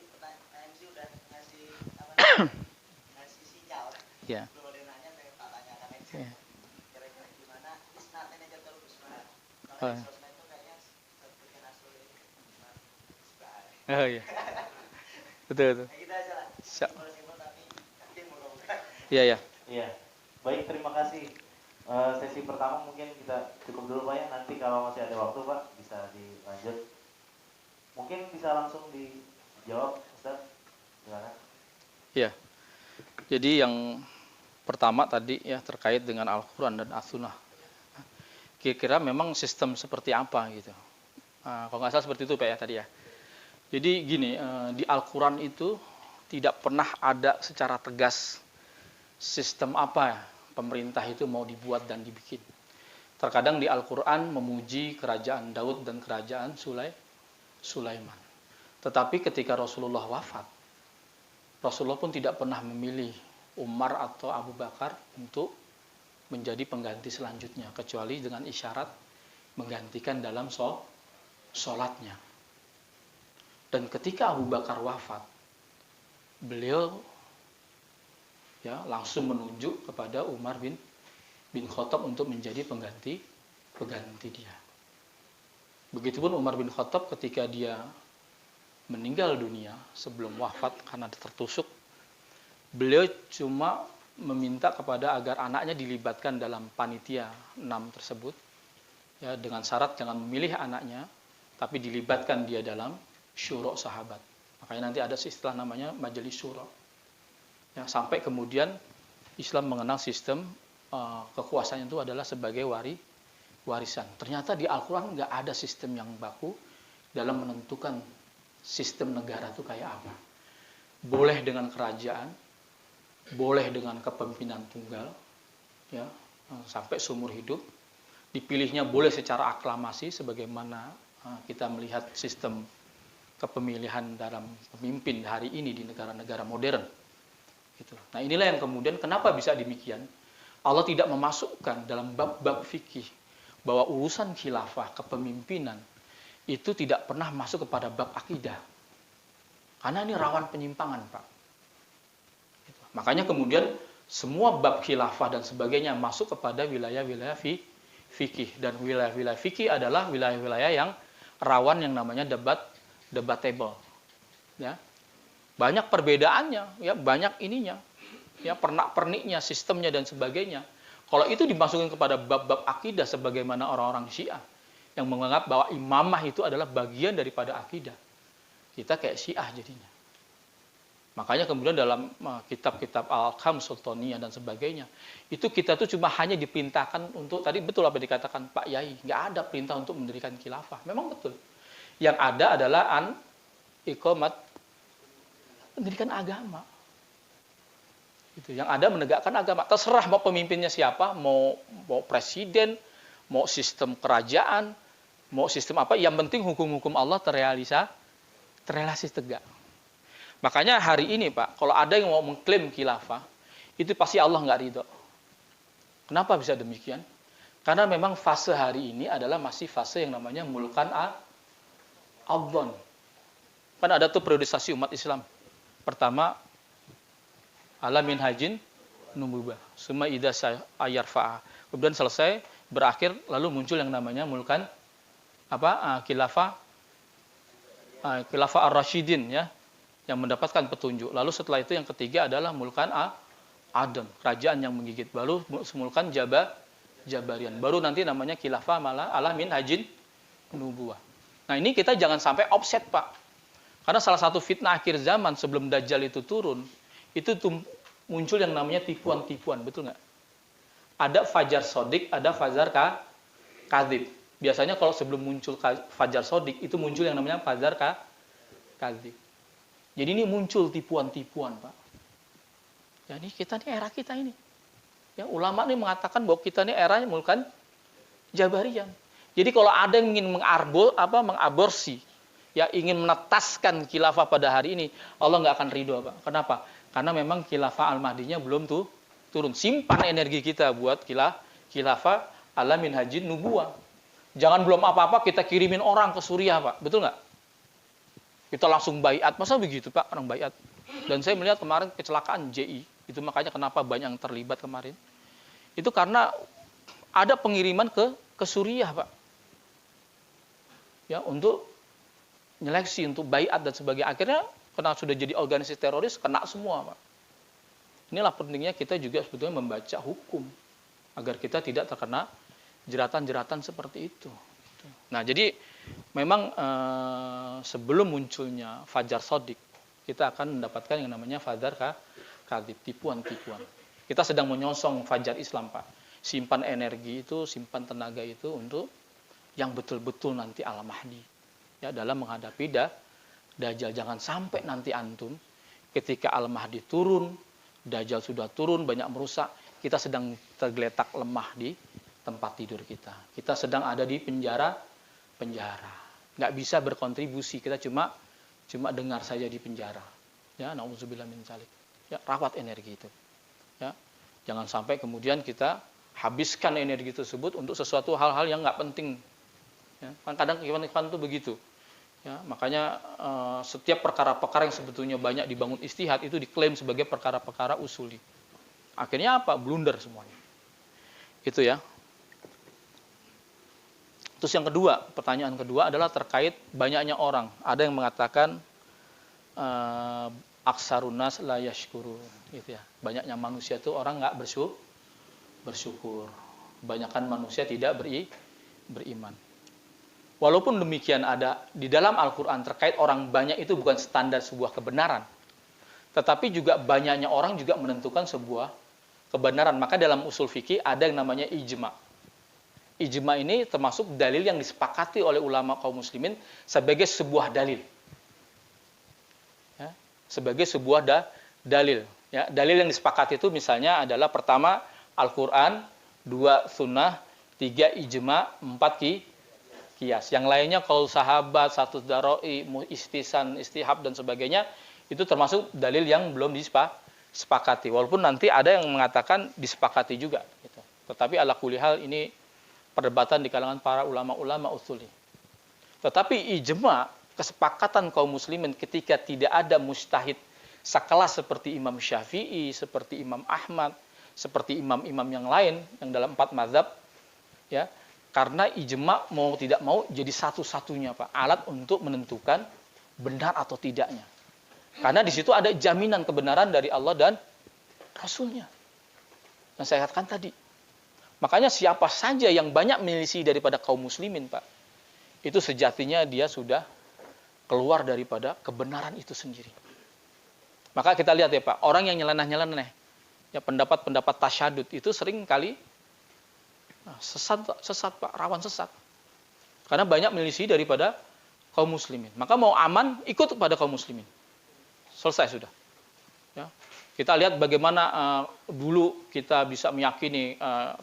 MC udah ngasih apa namanya? Ngasih sinyal. Ya. Belum ada yang nanya, saya tak tanyakan aja. Ya. Kira-kira gimana? Ini senaten aja terus gimana? Oh, Kalau ya. di sosmed tuh kayaknya bikin asal ini gimana? Oh iya. Betul. Kayak gitu aja lah. Siap. Simpel-simpel tapi yakin mudah-mudahan. Iya, ya. Iya. Baik, terima kasih. Sesi pertama mungkin kita cukup dulu Pak ya. Nanti kalau masih ada waktu Pak bisa dilanjut. Mungkin bisa langsung dijawab Ustaz. Silakan. Iya. Jadi yang pertama tadi ya terkait dengan Al-Quran dan As-Sunnah. Kira-kira memang sistem seperti apa gitu. Kalau nggak salah seperti itu Pak ya tadi ya. Jadi gini, di Al-Quran itu tidak pernah ada secara tegas sistem apa ya pemerintah itu mau dibuat dan dibikin. Terkadang di Al-Quran memuji kerajaan Daud dan kerajaan Sulaiman. Tetapi ketika Rasulullah wafat, Rasulullah pun tidak pernah memilih Umar atau Abu Bakar untuk menjadi pengganti selanjutnya, kecuali dengan isyarat menggantikan dalam sholatnya. Dan ketika Abu Bakar wafat, beliau ya langsung menunjuk kepada Umar bin Khattab untuk menjadi pengganti dia. Begitupun Umar bin Khattab ketika dia meninggal dunia sebelum wafat karena tertusuk, beliau cuma meminta kepada agar anaknya dilibatkan dalam panitia 6 tersebut ya, dengan syarat jangan memilih anaknya tapi dilibatkan dia dalam syura sahabat. Makanya nanti ada istilah namanya majelis syura. Ya, sampai kemudian Islam mengenal sistem kekuasaan itu adalah sebagai warisan. Ternyata di Al-Quran nggak ada sistem yang baku dalam menentukan sistem negara itu kayak apa. Boleh dengan kerajaan, boleh dengan kepemimpinan tunggal, ya sampai seumur hidup. Dipilihnya boleh secara aklamasi, sebagaimana kita melihat sistem kepemilihan dalam pemimpin hari ini di negara-negara modern. Gitu. Nah inilah yang kemudian kenapa bisa demikian. Allah tidak memasukkan dalam bab-bab fikih bahwa urusan khilafah, kepemimpinan itu tidak pernah masuk kepada bab akidah. Karena ini rawan penyimpangan, Pak. Gitu. Makanya kemudian semua bab khilafah dan sebagainya masuk kepada wilayah-wilayah fikih. Dan wilayah-wilayah fikih adalah wilayah-wilayah yang rawan yang namanya debatable. Ya. Banyak perbedaannya, ya, banyak ininya. Ya, pernak-perniknya, sistemnya dan sebagainya. Kalau itu dimasukin kepada bab-bab akidah sebagaimana orang-orang Syiah yang menganggap bahwa imamah itu adalah bagian daripada akidah. Kita kayak Syiah jadinya. Makanya kemudian dalam kitab-kitab Al-Kam Sultaniyah dan sebagainya, itu kita tuh cuma hanya diperintahkan untuk, tadi betul apa dikatakan Pak Yai, nggak ada perintah untuk mendirikan khilafah. Memang betul. Yang ada adalah iqamat, mendirikan agama. Itu yang ada menegakkan agama. Terserah mau pemimpinnya siapa, mau presiden, mau sistem kerajaan, mau sistem apa, yang penting hukum-hukum Allah terrealisasi tegak. Makanya hari ini Pak, kalau ada yang mau mengklaim khilafah, itu pasti Allah nggak ridho. Kenapa bisa demikian? Karena memang fase hari ini adalah masih fase yang namanya mulkan al-adhan. Kan ada tuh periodisasi umat Islam. Pertama, ala min hajin nubuwah, summa idza ayarfa'a. Kemudian selesai, berakhir, lalu muncul yang namanya mulkan khilafah ar-rasyidin, ya, yang mendapatkan petunjuk. Lalu setelah itu yang ketiga adalah mulkan adem, kerajaan yang menggigit. Baru mulkan jabarian. Baru nanti namanya khilafah ala min hajin nubuwah. Nah, ini kita jangan sampai offset, Pak. Karena salah satu fitnah akhir zaman sebelum Dajjal itu turun, itu muncul yang namanya tipuan-tipuan, betul nggak? Ada fajar sodik, ada fajar kadzib. Biasanya kalau sebelum muncul fajar sodik, itu muncul yang namanya fajar kadzib. Jadi ini muncul tipuan-tipuan, Pak. Jadi kita ini era kita ini. Ya, ulama ini mengatakan bahwa kita ini eranya mulkan jabarian. Jadi kalau ada yang ingin mengaborsi, ya ingin menetaskan khilafah pada hari ini, Allah nggak akan ridho, Pak. Kenapa? Karena memang khilafah al-Mahdinya belum turun. Simpan energi kita buat khilafah ala minhajin nubuwah. Jangan belum apa-apa kita kirimin orang ke Suriah, Pak. Betul nggak? Kita langsung baiat. Masa begitu, Pak, orang baiat? Dan saya melihat kemarin kecelakaan JI. Itu makanya kenapa banyak yang terlibat kemarin. Itu karena ada pengiriman ke Suriah, Pak. Ya, untuk nyeleksi, untuk baiat dan sebagainya. Akhirnya karena sudah jadi organisasi teroris, kena semua, Pak. Inilah pentingnya kita juga sebetulnya membaca hukum agar kita tidak terkena jeratan-jeratan seperti itu. Nah, jadi memang sebelum munculnya Fajar Shadiq, kita akan mendapatkan yang namanya Fajar Kadhib, tipuan-tipuan. Kita sedang menyongsong Fajar Islam, Pak. Simpan energi itu, simpan tenaga itu untuk yang betul-betul nanti Al-Mahdi. Ya, dalam menghadapi Dajjal. Jangan sampai nanti antum ketika Al-Mahdi turun, Dajjal sudah turun, banyak merusak, kita sedang tergeletak lemah di tempat tidur kita. Kita sedang ada di penjara. Nggak bisa berkontribusi, kita cuma dengar saja di penjara. Ya, na'udzubillah min dzalik. Ya, rawat energi itu. Ya. Jangan sampai kemudian kita habiskan energi tersebut untuk sesuatu hal-hal yang nggak penting. Ya, kan kadang ikhwan-ikhwan itu begitu. Ya, makanya setiap perkara-perkara yang sebetulnya banyak dibangun ijtihad itu diklaim sebagai perkara-perkara usuli. Akhirnya apa? Blunder semuanya. Itu ya. Terus yang kedua, pertanyaan kedua adalah terkait banyaknya orang. Ada yang mengatakan aksarunas la yashkurun, gitu ya. Banyaknya manusia itu orang nggak bersyukur. Kebanyakan manusia tidak beriman. Walaupun demikian ada di dalam Al-Quran terkait orang banyak itu bukan standar sebuah kebenaran. Tetapi juga banyaknya orang juga menentukan sebuah kebenaran. Maka dalam usul fikih ada yang namanya ijma. Ijma ini termasuk dalil yang disepakati oleh ulama kaum muslimin sebagai sebuah dalil. Ya, sebagai sebuah dalil. Ya, dalil yang disepakati itu misalnya adalah pertama Al-Quran, 2 sunnah, 3 ijma, 4 kias. Yang lainnya kalau sahabat, 1 daroi, istisan, istihab dan sebagainya itu termasuk dalil yang belum disepakati. Walaupun nanti ada yang mengatakan disepakati juga. Gitu. Tetapi ala kulli hal ini perdebatan di kalangan para ulama-ulama usuli. Tetapi ijma, kesepakatan kaum muslimin ketika tidak ada mujtahid sekelas seperti Imam Syafi'i, seperti Imam Ahmad, seperti imam-imam yang lain yang dalam 4 mazhab, ya, karena ijma mau tidak mau jadi satu-satunya, Pak, alat untuk menentukan benar atau tidaknya. Karena di situ ada jaminan kebenaran dari Allah dan Rasulnya. Yang saya katakan tadi. Makanya siapa saja yang banyak menyelisih daripada kaum muslimin, Pak, itu sejatinya dia sudah keluar daripada kebenaran itu sendiri. Maka kita lihat ya, Pak, orang yang nyeleneh-nyeleneh, ya, pendapat-pendapat tasyadud itu sering kali sesat, Pak, rawan sesat. Karena banyak menyelisih daripada kaum muslimin. Maka mau aman, ikut kepada kaum muslimin. Selesai sudah. Ya. Kita lihat bagaimana dulu kita bisa meyakini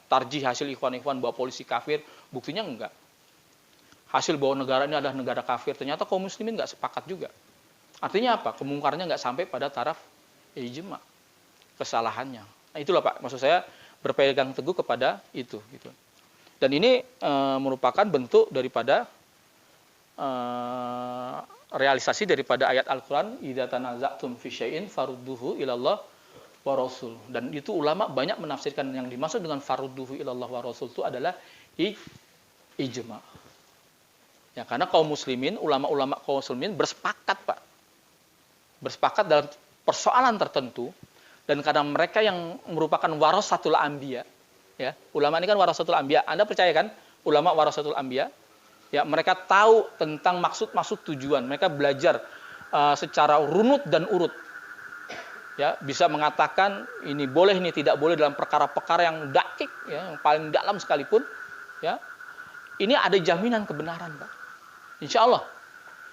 tarjih hasil ikhwan-ikhwan bahwa polisi kafir, buktinya enggak. Hasil bahwa negara ini adalah negara kafir, ternyata kaum muslimin enggak sepakat juga. Artinya apa? Kemungkarannya enggak sampai pada taraf ijma, kesalahannya. Nah, itulah, Pak, maksud saya berpegang teguh kepada itu. Gitu. Dan ini merupakan bentuk daripada realisasi daripada ayat Al-Quran, idza tanaza'tum fi syai'in farudduhu ilallah wa rasul. Dan itu ulama banyak menafsirkan yang dimaksud dengan farudduhu ilallah wa rasul itu adalah ijma. Ya, karena kaum muslimin, ulama-ulama kaum muslimin bersepakat, Pak. Bersepakat dalam persoalan tertentu, dan karena mereka yang merupakan warasatul anbiya, ya, ulama ini kan warasatul anbiya. Anda percaya kan ulama warasatul anbiya? Ya, mereka tahu tentang maksud-maksud tujuan. Mereka belajar secara runut dan urut. Ya, bisa mengatakan ini boleh, ini tidak boleh dalam perkara-perkara yang dakik, ya, yang paling dalam sekalipun. Ya, ini ada jaminan kebenaran, Pak. Insya Allah.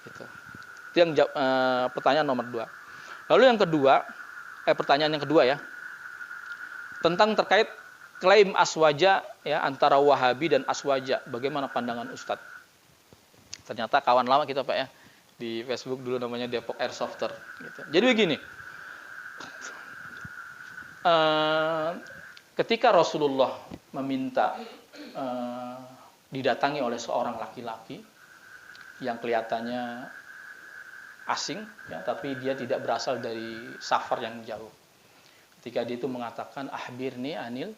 Gitu. Itu yang pertanyaan nomor 2. Lalu yang kedua, pertanyaan yang kedua ya, tentang terkait klaim aswaja, ya, antara Wahabi dan aswaja. Bagaimana pandangan Ustadz? Ternyata kawan lama kita, Pak, ya, di Facebook dulu namanya Depok Airsofter. Gitu. Jadi begini, ketika Rasulullah meminta didatangi oleh seorang laki-laki yang kelihatannya asing, ya, tapi dia tidak berasal dari safar yang jauh. Ketika dia itu mengatakan, ahbirni anil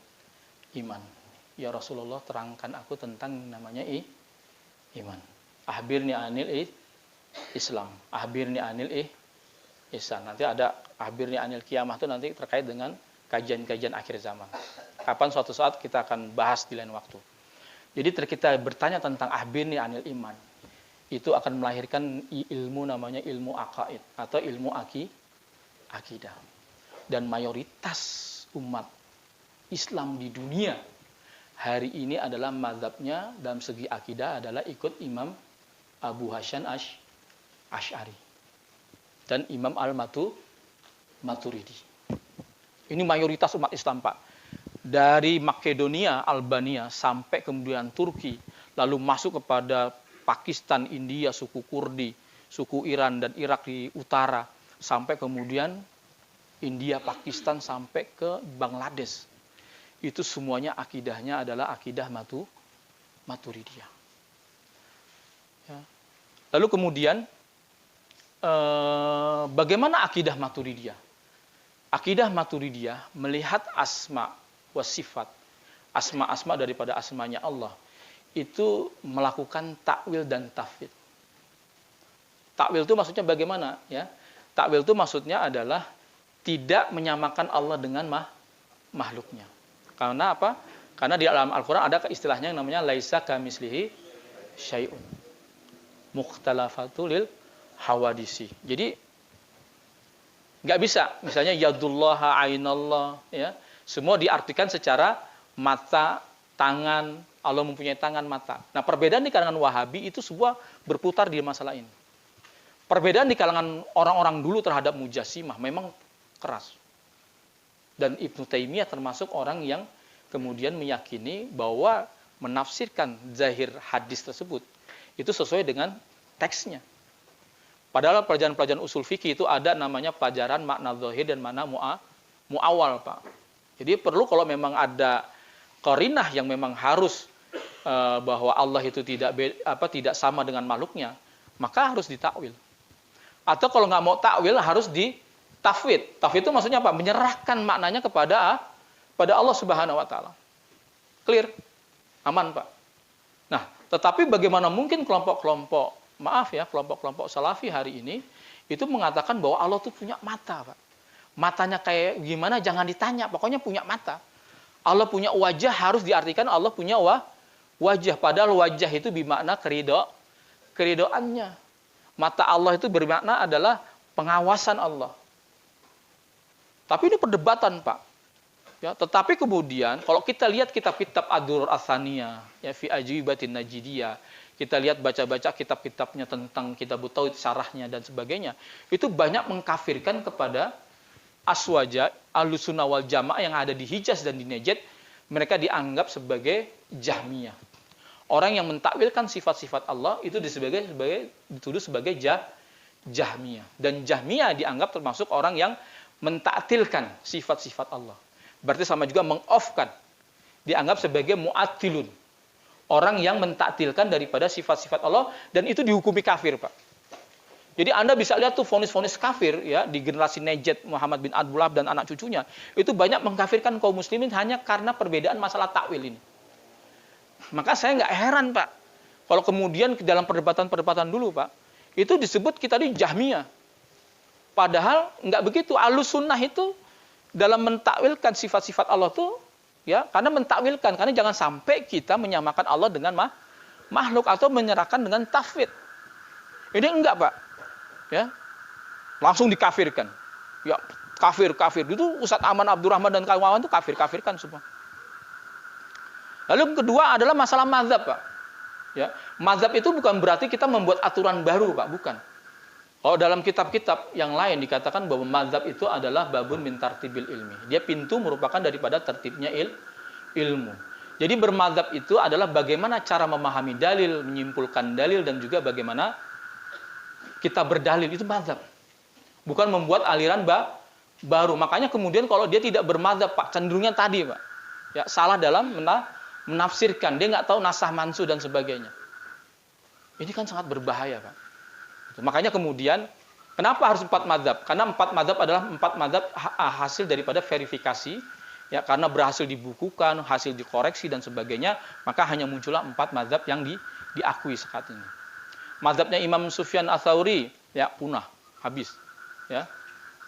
iman. Ya Rasulullah, terangkan aku tentang namanya iman. Ahbirni anil Islam. Ahbirni anil ihsan. Nanti ada ahbirni anil kiamah itu nanti terkait dengan kajian-kajian akhir zaman. Kapan suatu saat kita akan bahas di lain waktu. Jadi kita bertanya tentang ahbirni anil iman, itu akan melahirkan ilmu namanya ilmu aqaid atau ilmu akidah. Dan mayoritas umat Islam di dunia hari ini adalah mazhabnya dalam segi akidah adalah ikut Imam Abu Hasan Asy'ari dan Imam Al-Maturidi. Ini mayoritas umat Islam, Pak. Dari Makedonia, Albania, sampai kemudian Turki, lalu masuk kepada Pakistan, India, suku Kurdi, suku Iran dan Irak di utara, sampai kemudian India, Pakistan, sampai ke Bangladesh. Itu semuanya akidahnya adalah akidah Maturidiyah. Ya. Lalu kemudian, bagaimana akidah Maturidiyah? Akidah Maturidiyah melihat asma wa sifat, asma-asma daripada asmanya Allah, itu melakukan takwil dan tafwid. Takwil itu maksudnya bagaimana? Ya, takwil itu maksudnya adalah tidak menyamakan Allah dengan makhluknya. Karena apa? Karena di dalam Al-Quran ada istilahnya yang namanya laisa kamislihi syai'un mukhtalafatul hawadisi. Jadi nggak bisa, misalnya yadullaha ainallah, ya, semua diartikan secara mata, tangan, Allah mempunyai tangan, mata. Nah, perbedaan di kalangan Wahabi itu semua berputar di masalah ini. Perbedaan di kalangan orang-orang dulu terhadap mujassimah memang keras. Dan Ibnu Taimiyah termasuk orang yang kemudian meyakini bahwa menafsirkan zahir hadis tersebut itu sesuai dengan teksnya. Padahal pelajaran-pelajaran usul fikih itu ada namanya pelajaran makna zahir dan makna muawal, Pak. Jadi perlu kalau memang ada qarinah yang memang harus bahwa Allah itu tidak sama dengan makhluknya, maka harus ditakwil. Atau kalau nggak mau takwil harus ditafwid. Tafwid itu maksudnya apa? Menyerahkan maknanya kepada Allah Subhanahu wa taala. Clear? Aman, Pak. Nah, tetapi bagaimana mungkin kelompok-kelompok salafi hari ini itu mengatakan bahwa Allah itu punya mata, Pak. Matanya kayak gimana jangan ditanya, pokoknya punya mata. Allah punya wajah harus diartikan Allah punya wajah, padahal wajah itu bermakna keridoannya. Mata Allah itu bermakna adalah pengawasan Allah. Tapi ini perdebatan, Pak. Ya, tetapi kemudian kalau kita lihat kitab-kitab Ad-Durrur Ats-Tsaniyah, ya, fi Ajwibatin Najidiyah, kita lihat baca-baca kitab-kitabnya tentang Kitabut Tauhid, syarahnya dan sebagainya, itu banyak mengkafirkan kepada Aswaja, Ahlussunnah wal Jamaah yang ada di Hijaz dan di Najd, mereka dianggap sebagai Jahmiyah. Orang yang mentakwilkan sifat-sifat Allah itu dituduh sebagai Jahmiyah. Dan Jahmiyah dianggap termasuk orang yang mentaktilkan sifat-sifat Allah. Berarti sama juga meng-off-kan. Dianggap sebagai mu'attilun. Orang yang mentaktilkan daripada sifat-sifat Allah dan itu dihukumi kafir, Pak. Jadi Anda bisa lihat tuh vonis-vonis kafir ya di generasi Najd, Muhammad bin Abdul Wahab dan anak cucunya, itu banyak mengkafirkan kaum muslimin hanya karena perbedaan masalah takwil ini. Maka saya nggak heran, Pak, kalau kemudian dalam perdebatan-perdebatan dulu, Pak, itu disebut kita di Jahmiyah. Padahal nggak begitu. Ahlussunnah itu dalam mentakwilkan sifat-sifat Allah tuh ya, karena mentakwilkan, karena jangan sampai kita menyamakan Allah dengan makhluk atau menyerahkan dengan tafwid. Ini enggak, Pak. Ya, langsung dikafirkan. Ya, kafir. Itu Ustadz Aman Abdurrahman dan kawan-kawan itu kafirkan semua. Lalu kedua adalah masalah mazhab, Pak. Ya, mazhab itu bukan berarti kita membuat aturan baru, Pak, bukan. Kalau dalam kitab-kitab yang lain dikatakan bahwa mazhab itu adalah babun min tartibil ilmi. Dia pintu merupakan daripada tertibnya ilmu. Jadi bermazhab itu adalah bagaimana cara memahami dalil, menyimpulkan dalil dan juga bagaimana kita berdalil, itu mazhab. Bukan membuat aliran Baru makanya kemudian kalau dia tidak bermadzhab Pak, cenderungnya tadi Pak, ya salah dalam menafsirkan, dia nggak tahu nasah mansuh dan sebagainya. Ini kan sangat berbahaya Pak. Makanya kemudian kenapa harus 4 madzhab? Karena 4 madzhab adalah 4 madzhab hasil daripada verifikasi, ya karena berhasil dibukukan, hasil dikoreksi dan sebagainya, maka hanya muncullah 4 madzhab yang diakui saat ini. Madzhabnya Imam Sufyan Ats-Tsauri ya punah, habis, ya.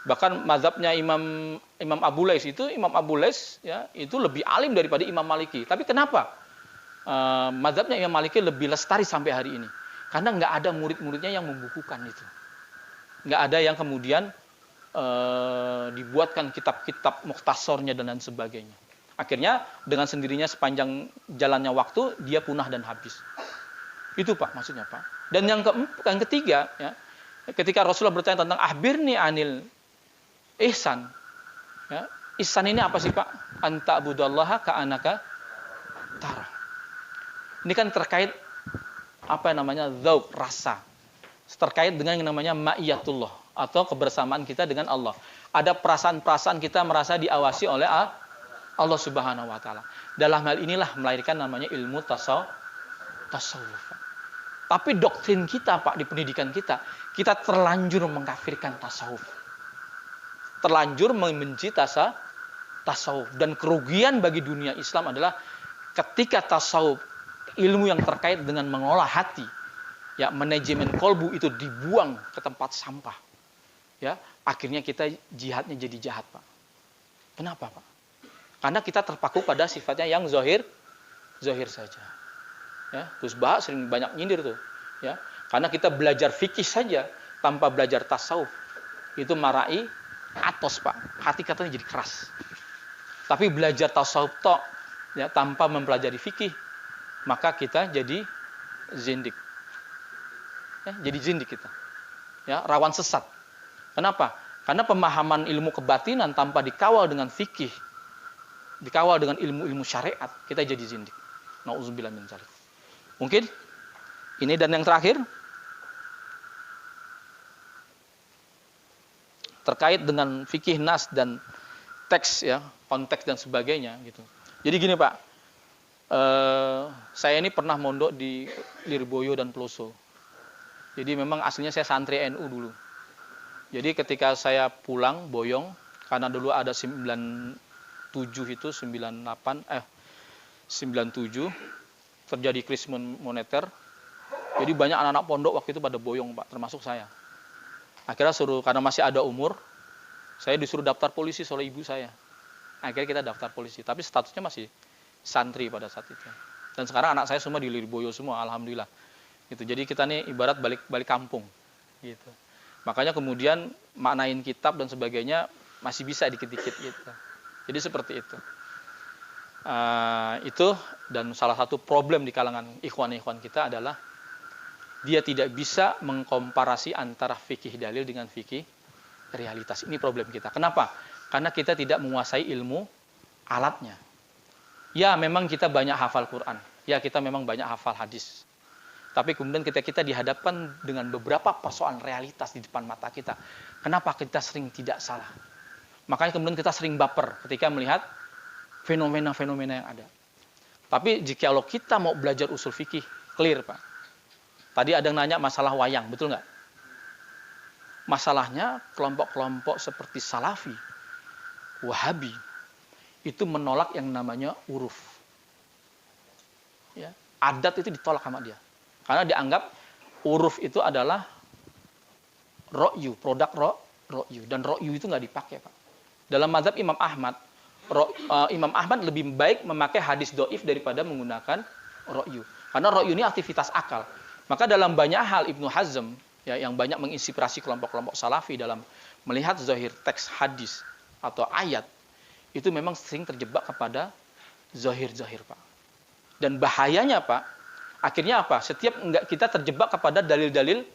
Bahkan mazhabnya Imam Abu Lais ya itu lebih alim daripada Imam Maliki. Tapi kenapa mazhabnya Imam Maliki lebih lestari sampai hari ini? Karena nggak ada murid-muridnya yang membukukan itu. Nggak ada yang kemudian dibuatkan kitab-kitab mukhtasornya dan lain sebagainya. Akhirnya dengan sendirinya sepanjang jalannya waktu dia punah dan habis. Itu Pak maksudnya Pak. Dan yang ketiga ya, ketika Rasulullah bertanya tentang ahbirni anil ihsan. Ya, ihsan ini apa sih Pak? Anta budallaha ka'anaka tara. Ini kan terkait apa namanya dzauq, rasa. Terkait dengan yang namanya ma'iyatullah atau kebersamaan kita dengan Allah. Ada perasaan-perasaan kita merasa diawasi oleh Allah Subhanahu wa taala. Dalam hal inilah melahirkan namanya ilmu tasawuf. Tapi doktrin kita Pak di pendidikan kita terlanjur mengkafirkan tasawuf. Terlanjur membenci tasawuf, dan kerugian bagi dunia Islam adalah ketika tasawuf, ilmu yang terkait dengan mengolah hati, ya manajemen kolbu itu dibuang ke tempat sampah, ya akhirnya kita jihadnya jadi jahat Pak. Kenapa Pak? Karena kita terpaku pada sifatnya yang zahir saja. Ya, Gus Bah sering banyak nyindir tuh, ya karena kita belajar fikih saja tanpa belajar tasawuf itu marai atos Pak, hati katanya jadi keras. Tapi belajar tasawuf tok, ya tanpa mempelajari fikih, maka kita jadi zindik. Ya, jadi zindik kita. Ya, rawan sesat. Kenapa? Karena pemahaman ilmu kebatinan tanpa dikawal dengan fikih, dikawal dengan ilmu-ilmu syariat, kita jadi zindik. Nauzubillah min dzalik. Mungkin ini dan yang terakhir terkait dengan fikih nas dan teks ya, konteks dan sebagainya gitu. Jadi gini Pak, saya ini pernah mondok di Lirboyo dan Peloso. Jadi memang aslinya saya santri NU dulu. Jadi ketika saya pulang boyong, karena dulu ada 97 itu 97 terjadi krisis moneter. Jadi banyak anak-anak pondok waktu itu pada boyong Pak, termasuk saya. Akhirnya karena masih ada umur, saya disuruh daftar polisi oleh ibu saya. Akhirnya kita daftar polisi, tapi statusnya masih santri pada saat itu. Dan sekarang anak saya semua di Lirboyo semua, alhamdulillah. Gitu. Jadi kita nih ibarat balik kampung. Gitu. Makanya kemudian maknain kitab dan sebagainya masih bisa dikit-dikit gitu. Jadi seperti itu. Itu dan salah satu problem di kalangan ikhwan-ikhwan kita adalah dia tidak bisa mengkomparasi antara fikih dalil dengan fikih realitas. Ini problem kita. Kenapa? Karena kita tidak menguasai ilmu alatnya. Ya memang kita banyak hafal Quran. Ya kita memang banyak hafal hadis. Tapi kemudian kita dihadapkan dengan beberapa persoalan realitas di depan mata kita. Kenapa kita sering tidak salah? Makanya kemudian kita sering baper ketika melihat fenomena-fenomena yang ada. Tapi jika kita mau belajar usul fikih, clear Pak. Tadi ada yang nanya masalah wayang, betul nggak? Masalahnya kelompok-kelompok seperti Salafi, Wahabi, itu menolak yang namanya uruf. Ya, adat itu ditolak sama dia. Karena dianggap uruf itu adalah ro'yu, produk ro'yu. Dan ro'yu itu nggak dipakai Pak. Dalam mazhab Imam Ahmad, Imam Ahmad lebih baik memakai hadis do'if daripada menggunakan ro'yu. Karena ro'yu ini aktivitas akal. Maka dalam banyak hal Ibnu Hazm ya, yang banyak menginspirasi kelompok-kelompok Salafi dalam melihat zahir teks hadis atau ayat, itu memang sering terjebak kepada zahir-zahir Pak. Dan bahayanya Pak, akhirnya apa? Setiap kita terjebak kepada dalil-dalil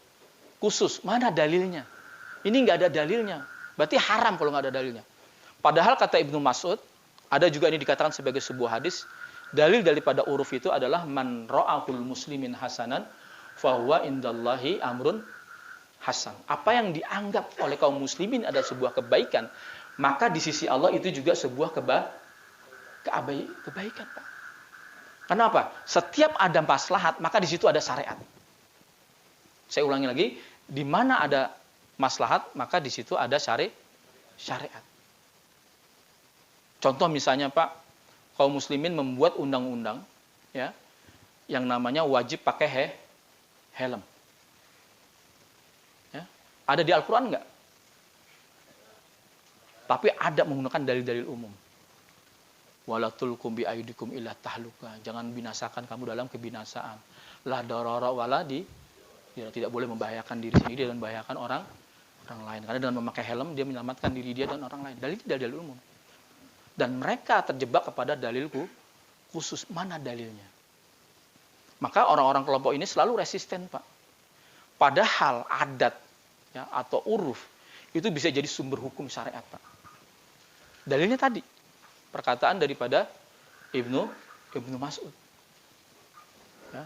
khusus. Mana dalilnya? Ini nggak ada dalilnya. Berarti haram kalau nggak ada dalilnya. Padahal kata Ibnu Mas'ud, ada juga ini dikatakan sebagai sebuah hadis, dalil daripada uruf itu adalah man ra'ahul muslimin hasanan fahuwa indallahi amrun hasan. Apa yang dianggap oleh kaum muslimin ada sebuah kebaikan, maka di sisi Allah itu juga sebuah kebaikan, Pak. Kenapa? Setiap ada maslahat, maka di situ ada syariat. Saya ulangi lagi, di mana ada maslahat, maka di situ ada syariat. Contoh misalnya, Pak, kaum muslimin membuat undang-undang ya yang namanya wajib pakai helm. Ya, ada di Al-Qur'an enggak? Tapi ada menggunakan dalil-dalil umum. Wala tulkum bi aidikum ila tahluka. Jangan binasakan kamu dalam kebinasaan. La darara wala tidak boleh membahayakan diri sendiri dan membahayakan orang lain. Karena dengan memakai helm dia menyelamatkan diri dia dan orang lain. Dalil umum. Dan mereka terjebak kepada dalilku khusus. Mana dalilnya? Maka orang-orang kelompok ini selalu resisten, Pak. Padahal adat ya, atau uruf itu bisa jadi sumber hukum syariat, Pak. Dalilnya tadi perkataan daripada Ibnu Mas'ud. Ya.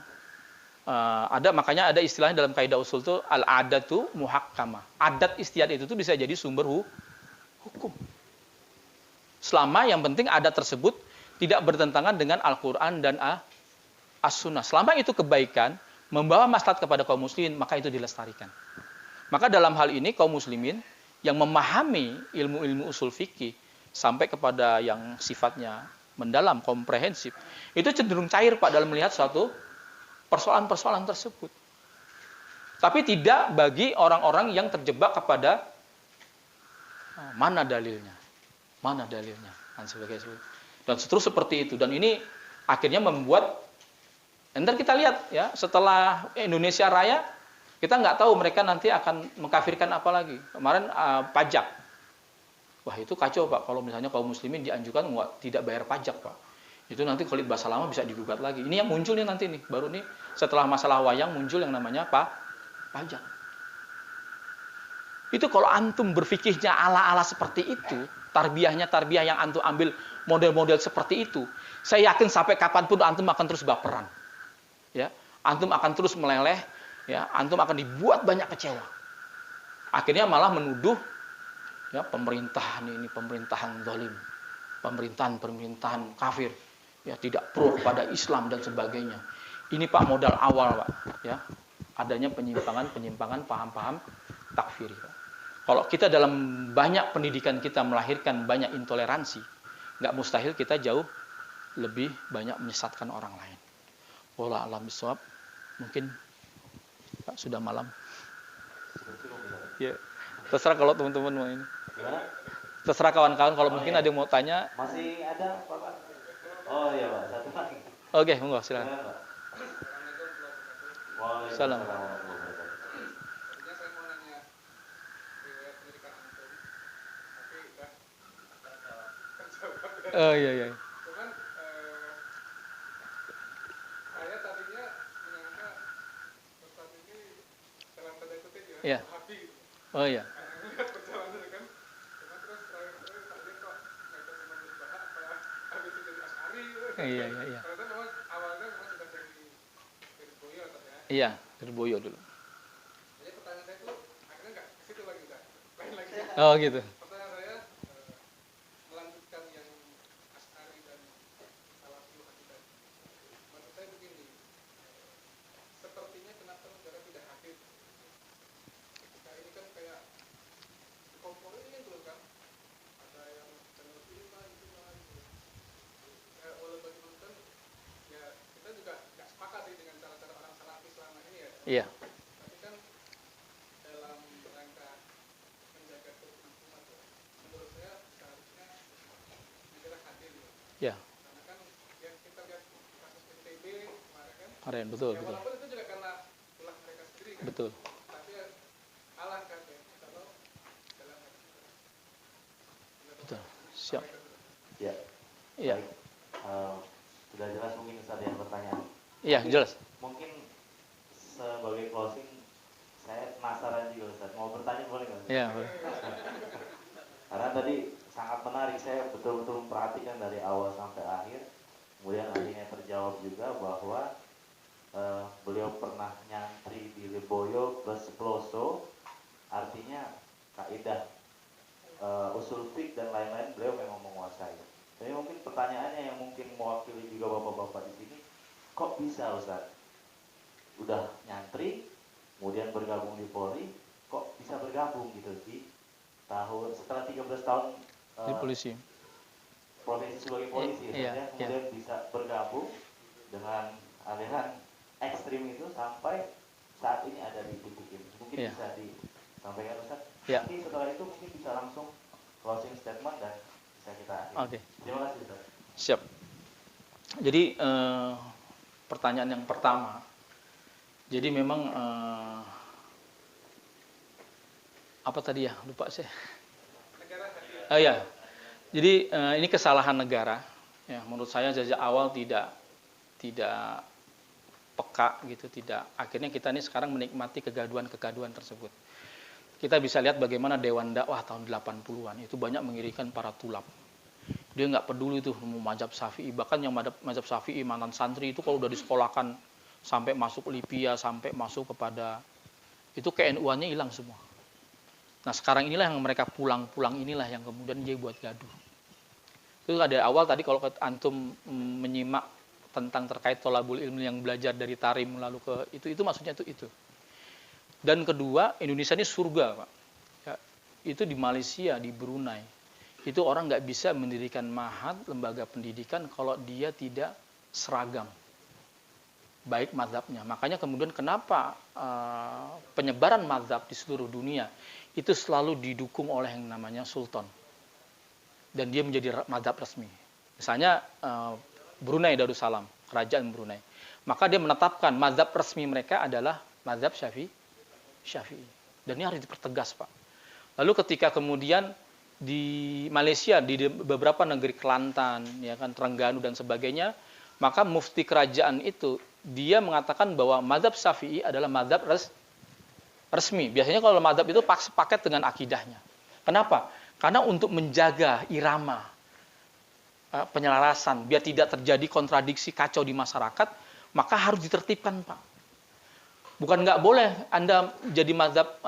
Makanya ada istilahnya dalam kaidah usul itu al-adatu muhakkamah. Adat istiadat itu bisa jadi sumber hukum. Selama yang penting adat tersebut tidak bertentangan dengan Al-Qur'an dan As-Sunnah. Selama itu kebaikan, membawa maslahat kepada kaum muslimin, maka itu dilestarikan. Maka dalam hal ini kaum muslimin yang memahami ilmu-ilmu usul fikih sampai kepada yang sifatnya mendalam, komprehensif, itu cenderung cair, Pak, dalam melihat suatu persoalan-persoalan tersebut. Tapi tidak bagi orang-orang yang terjebak kepada mana dalilnya, dan seterusnya seperti itu. Dan ini akhirnya membuat, nanti kita lihat ya, setelah Indonesia Raya, kita nggak tahu mereka nanti akan mengkafirkan apa lagi. Kemarin pajak. Wah, itu kacau, Pak. Kalau misalnya kaum muslimin dianjurkan tidak bayar pajak, Pak. Itu nanti Khalid Basalamah bisa digugat lagi. Ini yang muncul nih nanti nih. Baru nih setelah masalah wayang muncul yang namanya pajak. Itu kalau antum berfikihnya ala-ala seperti itu, tarbiyah yang antum ambil model-model seperti itu, saya yakin sampai kapanpun antum akan terus baperan. Ya, antum akan terus meleleh, ya, antum akan dibuat banyak kecewa. Akhirnya malah menuduh ya pemerintahan zalim, pemerintahan kafir, ya tidak pro kepada Islam dan sebagainya. Ini, Pak, modal awal, Pak, ya, adanya penyimpangan paham-paham takfiri, Pak. Kalau kita dalam banyak pendidikan kita melahirkan banyak intoleransi, nggak mustahil kita jauh lebih banyak menyesatkan orang lain. Wallahu a'lam bishawab. Mungkin Pak sudah malam. Ya, terserah kalau teman-teman mau ini. Gimana? Terserah kawan-kawan kalau mungkin iya. ada yang mau tanya. Masih ada, Bapak? Oh iya, Pak. Satu lagi. Oke, monggo silakan. Gimana, Pak? Salam. Tadinya saya mau nanya riwayat pendidikan antum, tapi udah terjawab. Oh iya. Cuman saya tadinya menyangka Ustaz ini dalam tanda kutip ya, Iya. Wahabi. Oh iya. Karena melihat perjalanan kan. Cuman terus terakhir tak lihat kok ngajak Imam Misbah apa habis itu jadi Asy'ari. Iya. Karena memang awalnya memang sudah dari Boyo atau ya. Iya, dari Boyo dulu. Jadi pertanyaan saya itu akhirnya nggak ke situ lagi, udah lain lagi. Oh gitu. Pertanyaan saya melanjutkan yang Asy'ari dan Salafi Wahabi. Maksud saya begini, sepertinya kenapa negara tidak hadir? Ketika ini kan kayak komponen ini dulu kan, ada yang channel ini lah, itu lah, gitu. Oleh bagaimanapun, ya kita juga nggak sepakat sih dengan cara-cara orang Salafi selama ini ya. Iya. Tapi kan dalam rangka menjaga keutuhan umat, menurut saya seharusnya negara hadir ya. Iya. Karena kan yang kita lihat kasus NTB kemarin kan, Keren, betul. walaupun itu juga karena ulah mereka sendiri kan. Betul. Tapi ya, kalah kan ya kalau dalam hati kita. Betul. Siap. Ya. Iya. Baik. Sudah jelas mungkin Ustaz yang pertanyaan. Iya, jelas. Mungkin sebagai closing, saya penasaran juga Ustaz. Mau bertanya boleh nggak? Iya, boleh. Karena tadi sangat menarik, saya betul-betul memperhatikan dari awal sampai akhir. Kemudian akhirnya terjawab juga bahwa beliau pernah nyantri di Leboyo plus Peloso, artinya kaidah usul fiqh dan lain-lain beliau memang menguasai. Tapi mungkin pertanyaannya yang mungkin mewakili juga bapak-bapak di sini, kok bisa Ustaz? Udah nyantri, kemudian bergabung di Polri, kok bisa bergabung gitu di tahun setelah 13 tahun Di polisi. profesi sebagai polisi, Iya, kemudian bisa bergabung dengan aliran ekstrim itu sampai saat ini ada di titik ini. Mungkin Iya. bisa disampaikan Ustaz. Iya. Nanti setelah itu mungkin bisa langsung closing statement dan bisa kita akhiri. Oke. Terima kasih Ustaz. Siap. Jadi pertanyaan yang pertama. Jadi memang apa tadi ya? Lupa saya. Oh ya. Jadi ini kesalahan negara. Ya, menurut saya sejak awal tidak peka gitu, tidak. Akhirnya kita ini sekarang menikmati kegaduhan-kegaduhan tersebut. Kita bisa lihat bagaimana Dewan Dakwah tahun 80-an itu banyak mengirimkan para tulab. Dia nggak peduli tuh mau mazhab Syafi'i, bahkan yang mazhab Syafi'i mantan santri itu kalau udah disekolahkan sampai masuk Libya, sampai masuk kepada itu KNU-nya hilang semua. Nah sekarang inilah yang mereka pulang-pulang inilah yang kemudian dia buat gaduh. Itu ada awal tadi kalau antum menyimak tentang terkait tolabul ilmu yang belajar dari Tarim lalu ke itu maksudnya itu. Dan kedua, Indonesia ini surga, Pak. Ya, itu di Malaysia, di Brunei. Itu orang nggak bisa mendirikan ma'had, lembaga pendidikan, kalau dia tidak seragam. Baik mazhabnya. Makanya kemudian kenapa penyebaran mazhab di seluruh dunia itu selalu didukung oleh yang namanya sultan. Dan dia menjadi mazhab resmi. Misalnya Brunei Darussalam, kerajaan Brunei. Maka dia menetapkan mazhab resmi mereka adalah mazhab Syafi'i. Dan ini harus dipertegas, Pak. Lalu ketika kemudian di Malaysia, di beberapa negeri Kelantan, ya kan, Terengganu dan sebagainya, maka mufti kerajaan itu dia mengatakan bahwa mazhab Syafi'i adalah mazhab resmi. Biasanya kalau mazhab itu paket dengan akidahnya. Kenapa? Karena untuk menjaga irama penyelarasan biar tidak terjadi kontradiksi kacau di masyarakat, maka harus ditertibkan, Pak. Bukan nggak boleh Anda jadi mazhab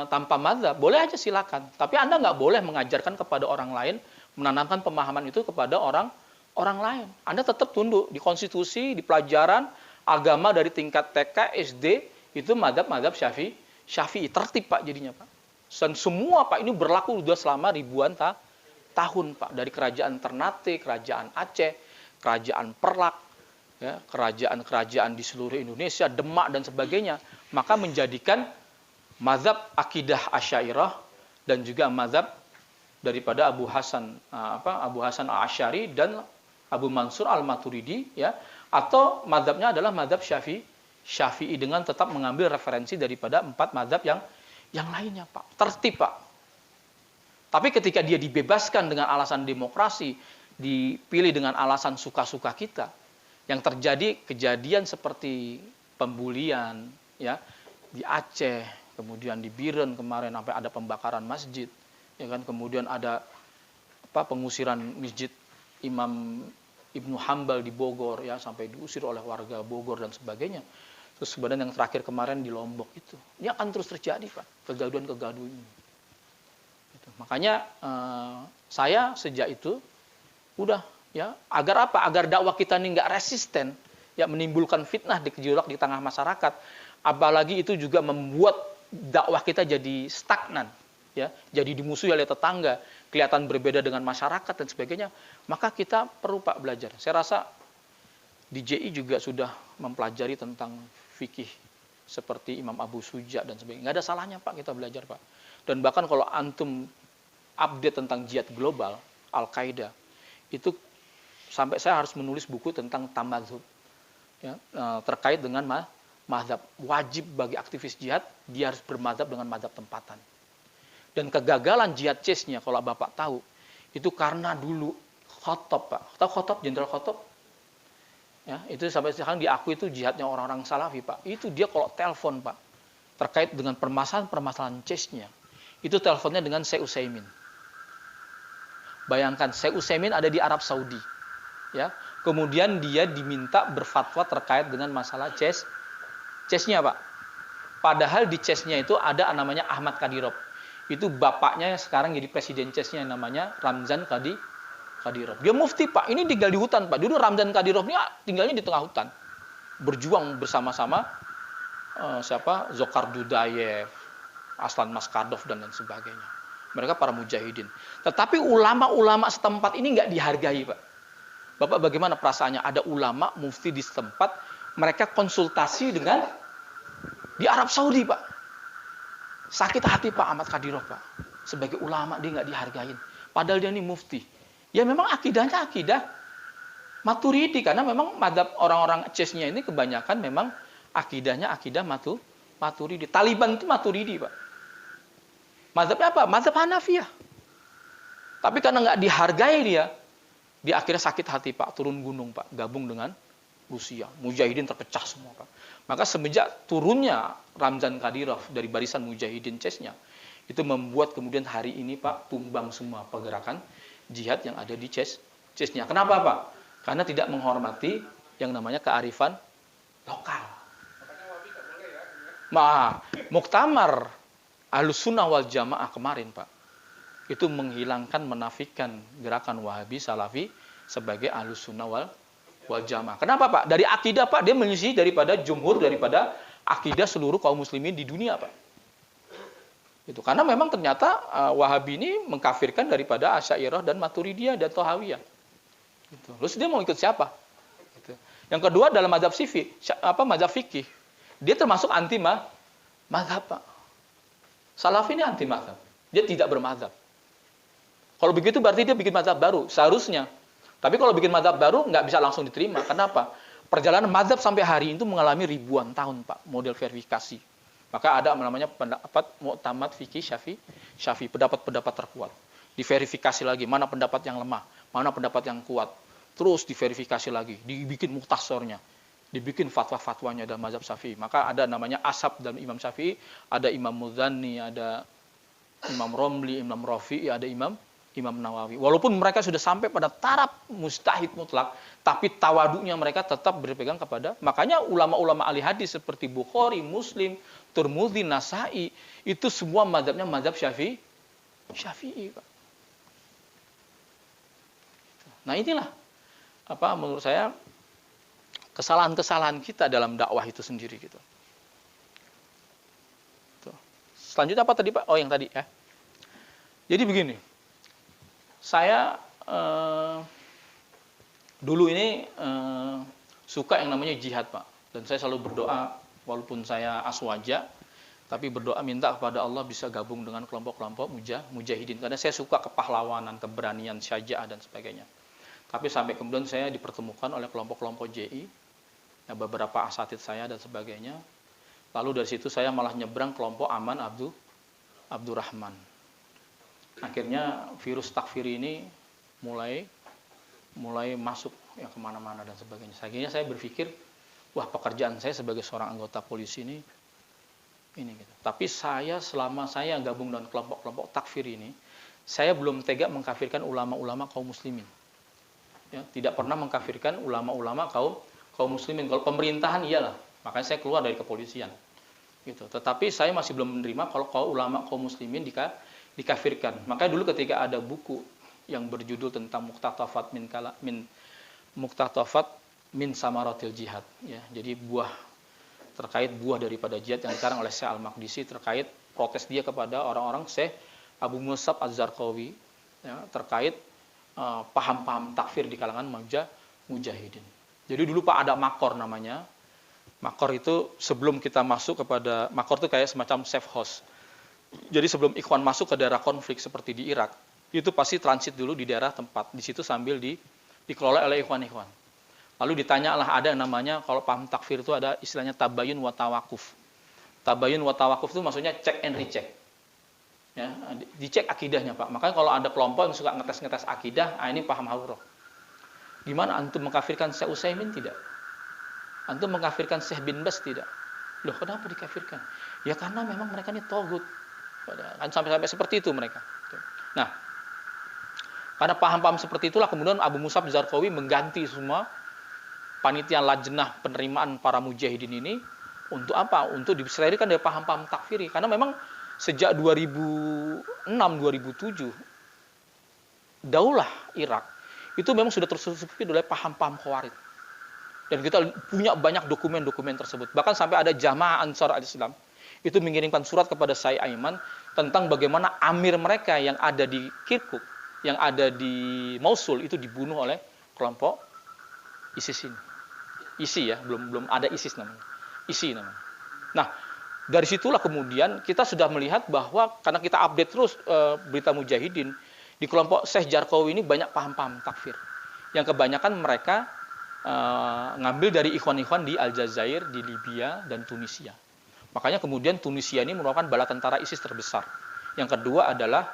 tanpa mazhab, boleh aja silakan. Tapi Anda nggak boleh mengajarkan kepada orang lain, menanamkan pemahaman itu kepada orang lain. Anda tetap tunduk di konstitusi, di pelajaran agama dari tingkat TK, SD, itu mazhab Syafi'i. Tertib, Pak, jadinya, Pak. Dan semua, Pak, ini berlaku sudah selama ribuan tahun, Pak. Dari kerajaan Ternate, kerajaan Aceh, kerajaan Perlak, ya, kerajaan-kerajaan di seluruh Indonesia, Demak dan sebagainya, maka menjadikan mazhab akidah Asy'ariyah dan juga mazhab daripada Abu Hasan Al-Asy'ari dan Abu Mansur Al-Maturidi, ya, atau mazhabnya adalah mazhab Syafi'i dengan tetap mengambil referensi daripada 4 mazhab yang lainnya, Pak. Tertib, Pak. Tapi ketika dia dibebaskan dengan alasan demokrasi, dipilih dengan alasan suka-suka kita, yang terjadi kejadian seperti pembulian, ya, di Aceh, kemudian di Biren kemarin sampai ada pembakaran masjid, ya kan, kemudian ada pengusiran masjid Imam Ibnu Hambal di Bogor, ya, sampai diusir oleh warga Bogor dan sebagainya. Terus sebenarnya yang terakhir kemarin di Lombok itu, ini akan terus terjadi, Pak, kegaduhan-kegaduhan ini. Gitu. Makanya saya sejak itu udah, ya, agar apa? Agar dakwah kita ini nggak resisten, ya, menimbulkan fitnah di gejolak di tengah masyarakat. Apalagi itu juga membuat dakwah kita jadi stagnan, ya, jadi dimusuhi oleh tetangga, kelihatan berbeda dengan masyarakat dan sebagainya. Maka kita perlu, Pak, belajar. Saya rasa di JI juga sudah mempelajari tentang fikih seperti Imam Abu Suja dan sebagainya. Nggak ada salahnya, Pak, kita belajar, Pak. Dan bahkan kalau antum update tentang jihad global, Al-Qaeda, itu sampai saya harus menulis buku tentang tamadzhub, ya, terkait dengan mazhab. Wajib bagi aktivis jihad, dia harus bermazhab dengan mazhab tempatan. Dan kegagalan jihad chase-nya, kalau Bapak tahu, itu karena dulu Khattab, Pak. Tahu Khattab, Jenderal Khattab? Ya, itu sampai sekarang diakui itu jihadnya orang-orang Salafi, Pak. Itu dia kalau telepon, Pak, terkait dengan permasalahan chase-nya, itu teleponnya dengan Syekh Utsaimin. Bayangkan, Syekh Utsaimin ada di Arab Saudi, ya, kemudian dia diminta berfatwa terkait dengan masalah chase-nya, Pak. Padahal di chase-nya itu ada namanya Ahmad Kadirov. Itu bapaknya yang sekarang jadi presiden CES-nya yang namanya Ramzan Kadyrov. Dia mufti, Pak. Ini tinggal di hutan, Pak. Dulu Ramzan Kadyrov ini tinggalnya di tengah hutan. Berjuang bersama-sama Zokhar Dudayev, Aslan Maskadov, dan lain sebagainya. Mereka para mujahidin. Tetapi ulama-ulama setempat ini nggak dihargai, Pak. Bapak bagaimana perasaannya? Ada ulama mufti di setempat, mereka konsultasi dengan di Arab Saudi, Pak. Sakit hati Pak Ahmad Kadyrov, Pak. Sebagai ulama dia nggak dihargain. Padahal dia ini mufti. Ya memang akidahnya akidah Maturidi, karena memang mazhab orang-orang CES-nya ini kebanyakan memang akidahnya akidah Maturidi. Taliban itu Maturidi, Pak. Mazhabnya apa? Mazhab Hanafiyah. Tapi karena nggak dihargai dia akhirnya sakit hati, Pak. Turun gunung, Pak. Gabung dengan Rusia. Mujahidin terpecah semua, Pak. Maka semenjak turunnya Ramzan Kadyrov dari barisan mujahidin CES-nya, itu membuat kemudian hari ini, Pak, tumbang semua pergerakan jihad yang ada di CES-nya. Kenapa, Pak? Karena tidak menghormati yang namanya kearifan lokal. Muktamar Ahlussunnah wal Jamaah kemarin, Pak, itu menghilangkan, menafikan gerakan Wahabi Salafi sebagai Ahlussunnah wal Jamaah. Kenapa, Pak? Dari akidah, Pak, dia menyelisih daripada jumhur, daripada akidah seluruh kaum muslimin di dunia, Pak. Itu karena memang ternyata Wahabi ini mengkafirkan daripada Asy'ariyah dan Maturidiyah dan Thahawiyah. Gitu. Terus dia mau ikut siapa? Gitu. Yang kedua dalam mazhab fikih, dia termasuk anti mazhab, Pak. Salafi ini anti mazhab. Dia tidak bermazhab. Kalau begitu berarti dia bikin mazhab baru, seharusnya. Tapi kalau bikin mazhab baru nggak bisa langsung diterima. Kenapa? Perjalanan mazhab sampai hari itu mengalami ribuan tahun, Pak, model verifikasi. Maka ada namanya pendapat Mu'tamad Fikih Syafi'i, pendapat-pendapat terkuat. Diverifikasi lagi, mana pendapat yang lemah, mana pendapat yang kuat. Terus diverifikasi lagi, dibikin mukhtasarnya, dibikin fatwa-fatwanya dalam mazhab Syafi'i. Maka ada namanya ashab dalam Imam Syafi'i, ada Imam Muzani, ada Imam Romli, Imam Rafi'i, ada Imam Nawawi. Walaupun mereka sudah sampai pada taraf mustahid mutlak, tapi tawaduknya mereka tetap berpegang kepada. Makanya ulama-ulama ahli hadis seperti Bukhari, Muslim, Tirmidzi, Nasai, itu semua mazhabnya mazhab Syafi'i, Pak. Nah, inilah menurut saya kesalahan-kesalahan kita dalam dakwah itu sendiri gitu. Tuh. Selanjutnya apa tadi, Pak? Oh, yang tadi ya. Jadi begini. Saya dulu ini suka yang namanya jihad, Pak. Dan saya selalu berdoa, walaupun saya aswaja, tapi berdoa minta kepada Allah bisa gabung dengan kelompok-kelompok mujahidin. Karena saya suka kepahlawanan, keberanian, syaja'ah, dan sebagainya. Tapi sampai kemudian saya dipertemukan oleh kelompok-kelompok JI, ya, beberapa asatid saya dan sebagainya. Lalu dari situ saya malah nyebrang kelompok Aman Abdurrahman. Akhirnya virus takfir ini mulai masuk ya kemana-mana dan sebagainya. Akhirnya saya berpikir, wah, pekerjaan saya sebagai seorang anggota polisi ini gitu. Tapi selama saya gabung dengan kelompok-kelompok takfir ini, saya belum tega mengkafirkan ulama-ulama kaum muslimin. Ya, tidak pernah mengkafirkan ulama-ulama kaum muslimin. Kalau pemerintahan iyalah, makanya saya keluar dari kepolisian. Gitu. Tetapi saya masih belum menerima kalau ulama kaum muslimin dikafirkan. Makanya dulu ketika ada buku yang berjudul tentang Muqtatafat min Samaratil Jihad, ya. Jadi terkait buah daripada jihad yang sekarang oleh Syekh Al-Maqdisi, terkait protes dia kepada orang-orang Syekh Abu Musab Az-Zarqawi, ya, terkait paham-paham takfir di kalangan mujahidin. Jadi dulu, Pak, ada makor namanya. Makor itu sebelum kita masuk kepada, makor itu kayak semacam safe house. Jadi sebelum ikhwan masuk ke daerah konflik seperti di Irak, itu pasti transit dulu di daerah tempat. Di situ sambil dikelola oleh ikhwan-ikhwan. Lalu ditanyalah, ada yang namanya, kalau paham takfir itu ada istilahnya tabayun wa tawakuf. Tabayun wa tawakuf itu maksudnya check and recheck. Ya, dicek akidahnya, Pak. Makanya kalau ada kelompok yang suka ngetes-ngetes akidah, ini paham haurah. Gimana antum mengkafirkan Syekh Utsaimin? Tidak. Antum mengkafirkan Syekh bin Bas? Tidak. Loh, kenapa dikafirkan? Ya karena memang mereka ini togut. Kan sampai seperti itu mereka. Nah, karena paham-paham seperti itulah kemudian Abu Musab Zarqawi mengganti semua panitia lajnah penerimaan para mujahidin ini untuk apa? Untuk diselesaikan dari paham-paham takfiri. Karena memang sejak 2006-2007 daulah Irak itu memang sudah tersusupi oleh paham-paham Khawarij. Dan kita punya banyak dokumen-dokumen tersebut. Bahkan sampai ada Jamaah Ansar al-Islam itu mengirimkan surat kepada Syekh Aiman tentang bagaimana amir mereka yang ada di Kirkuk, yang ada di Mosul itu dibunuh oleh kelompok ISIS ini. ISI ya, belum ada ISIS namanya. ISI namanya. Nah, dari situlah kemudian kita sudah melihat bahwa karena kita update terus berita mujahidin, di kelompok Syekh Jarqawi ini banyak paham-paham takfir. Yang kebanyakan mereka ngambil dari ikhwan-ikhwan di Aljazair, di Libya, dan Tunisia. Makanya kemudian Tunisia ini merupakan bala tentara ISIS terbesar. Yang kedua adalah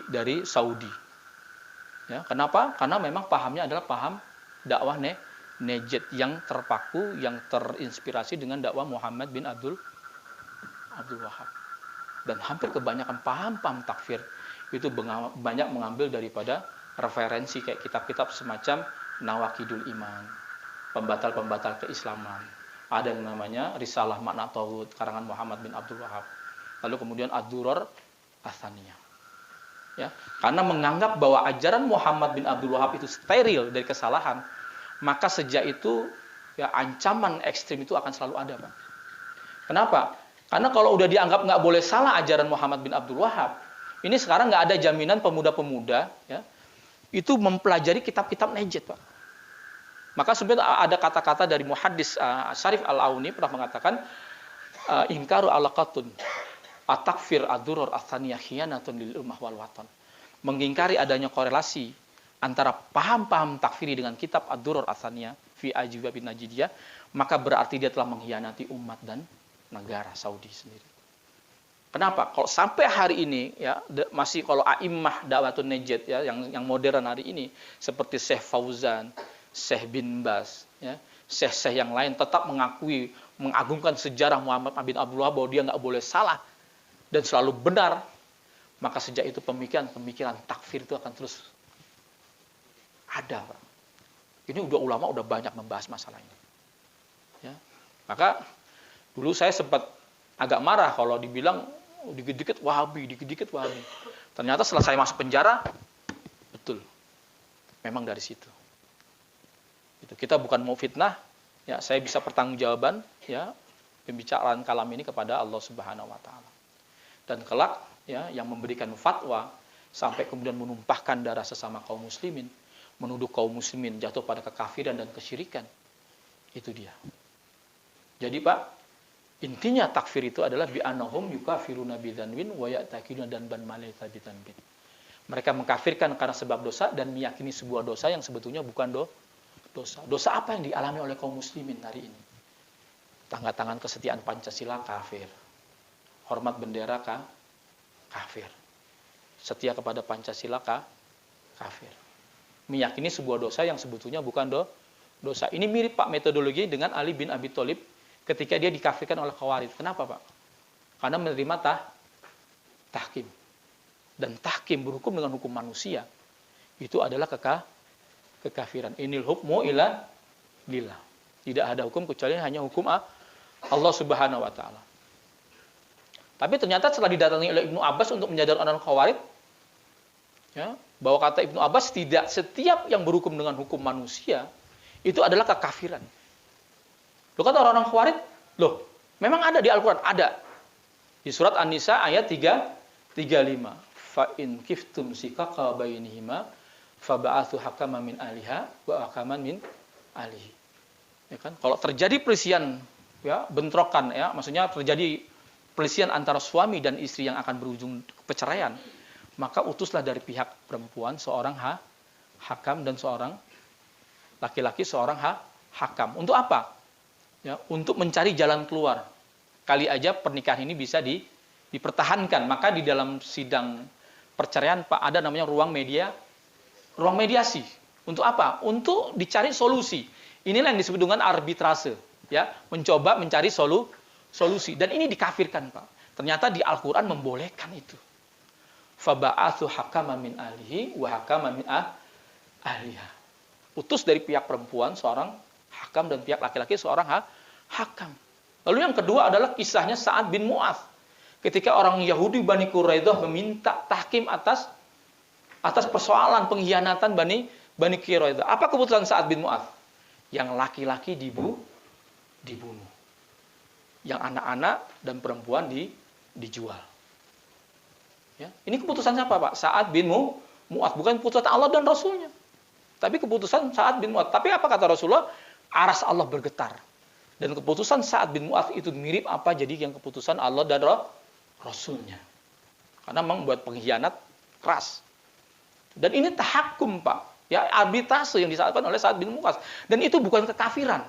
dari Saudi. Ya, kenapa? Karena memang pahamnya adalah paham dakwah Najd yang terpaku, yang terinspirasi dengan dakwah Muhammad bin Abdul Wahab. Dan hampir kebanyakan paham-paham takfir itu banyak mengambil daripada referensi kayak kitab-kitab semacam Nawaqidul Iman, pembatal-pembatal keislaman. Ada yang namanya Risalah Makna Tauhid karangan Muhammad bin Abdul Wahab. Lalu kemudian Ad-Durar Ats-Tsaniyah. Ya, karena menganggap bahwa ajaran Muhammad bin Abdul Wahab itu steril dari kesalahan, maka sejak itu ya ancaman ekstrim itu akan selalu ada, Pak. Kenapa? Karena kalau udah dianggap nggak boleh salah ajaran Muhammad bin Abdul Wahab, ini sekarang nggak ada jaminan pemuda-pemuda ya itu mempelajari kitab-kitab Najd, Pak. Maka sebenarnya ada kata-kata dari muhaddis Syarif Al-Auni pernah mengatakan ingkaru alaqatun at-takfir ad-durar ats-tsaniyah khiyanatun lil ummah wal watan. Mengingkari adanya korelasi antara paham-paham takfiri dengan kitab ad-durar ats-tsaniyah fi ajwab bin Najdiyah, maka berarti dia telah mengkhianati umat dan negara Saudi sendiri. Kenapa? Kalau sampai hari ini ya masih kalau a'immah dakwatun Najd ya yang modern hari ini seperti Syekh Fauzan, Syekh bin Baz, ya, syekh-syekh yang lain tetap mengagungkan sejarah Muhammad bin Abdul Wahab bahwa dia nggak boleh salah dan selalu benar, maka sejak itu pemikiran takfir itu akan terus ada, Pak. Ini ulama udah banyak membahas masalah ini. Ya. Maka dulu saya sempat agak marah kalau dibilang dikit-dikit Wahabi, dikit-dikit Wahabi. Ternyata setelah saya masuk penjara, betul, memang dari situ. Kita bukan mau fitnah, ya saya bisa pertanggungjawaban ya pembicaraan kalam ini kepada Allah Subhanahu wa taala. Dan kelak ya yang memberikan fatwa sampai kemudian menumpahkan darah sesama kaum muslimin, menuduh kaum muslimin jatuh pada kekafiran dan kesyirikan. Itu dia. Jadi Pak, intinya takfir itu adalah bi annahum yukafiruna bidzanbin wa ya'taqiduna dan ban malaika bidzanbin. Mereka mengkafirkan karena sebab dosa dan meyakini sebuah dosa yang sebetulnya bukan dosa. Dosa apa yang dialami oleh kaum muslimin hari ini? Tanda tangan kesetiaan Pancasila kafir. Hormat bendera kafir. Setia kepada Pancasila kafir. Meyakini sebuah dosa yang sebetulnya bukan dosa. Ini mirip Pak metodologi dengan Ali bin Abi Thalib ketika dia dikafirkan oleh Khawarij. Kenapa, Pak? Karena menerima tahkim. Dan tahkim berhukum dengan hukum manusia. Itu adalah kekafiran. Inil hukmu ila lillah. Tidak ada hukum kecuali hanya hukum Allah Subhanahu wa taala. Tapi ternyata setelah didatangi oleh Ibnu Abbas untuk menyadarkan orang Khawarij ya, bahwa kata Ibnu Abbas tidak setiap yang berhukum dengan hukum manusia itu adalah kekafiran. Loh kata orang-orang Khawarij, loh, memang ada di Al-Qur'an, ada. Di surat An-Nisa ayat 35. Fa in kiftum sikaqa bainihima faba'atsu hakaman min ahliha wa hakaman min ahlihi. Ya kan? Kalau terjadi perselisihan ya, bentrokan ya, maksudnya terjadi perselisihan antara suami dan istri yang akan berujung perceraian, maka utuslah dari pihak perempuan seorang hakam dan seorang laki-laki seorang hakam. Untuk apa? Ya, untuk mencari jalan keluar. Kali aja pernikahan ini bisa dipertahankan, maka di dalam sidang perceraian Pak ada namanya ruang mediasi. Untuk apa? Untuk dicari solusi. Inilah yang disebut dengan arbitrase, ya, mencoba mencari solusi. Dan ini dikafirkan, Pak. Ternyata di Al-Qur'an membolehkan itu. Faba'atsu hakaman min ahlihi wa hakaman min ahliha. Utus dari pihak perempuan seorang hakam dan pihak laki-laki seorang hakam. Lalu yang kedua adalah kisahnya Sa'ad bin Mu'adz. ketika orang Yahudi Bani Quraidah meminta tahkim atas persoalan pengkhianatan Bani Quraidah. Apa keputusan Sa'ad bin Mu'adz? Yang laki-laki dibunuh. Yang anak-anak dan perempuan dijual. Ya, ini keputusan siapa, Pak? Sa'ad bin Mu'adz, bukan keputusan Allah dan Rasulnya. Tapi keputusan Sa'ad bin Mu'adz. Tapi apa kata Rasulullah? Aras Allah bergetar. Dan keputusan Sa'ad bin Mu'adz itu mirip apa jadi yang keputusan Allah dan Rasulnya. Karena memang buat pengkhianat keras. Dan ini tahakum, Pak. Ya, arbitrase yang disampaikan oleh Sa'ad bin Mu'adz. Dan itu bukan kekafiran.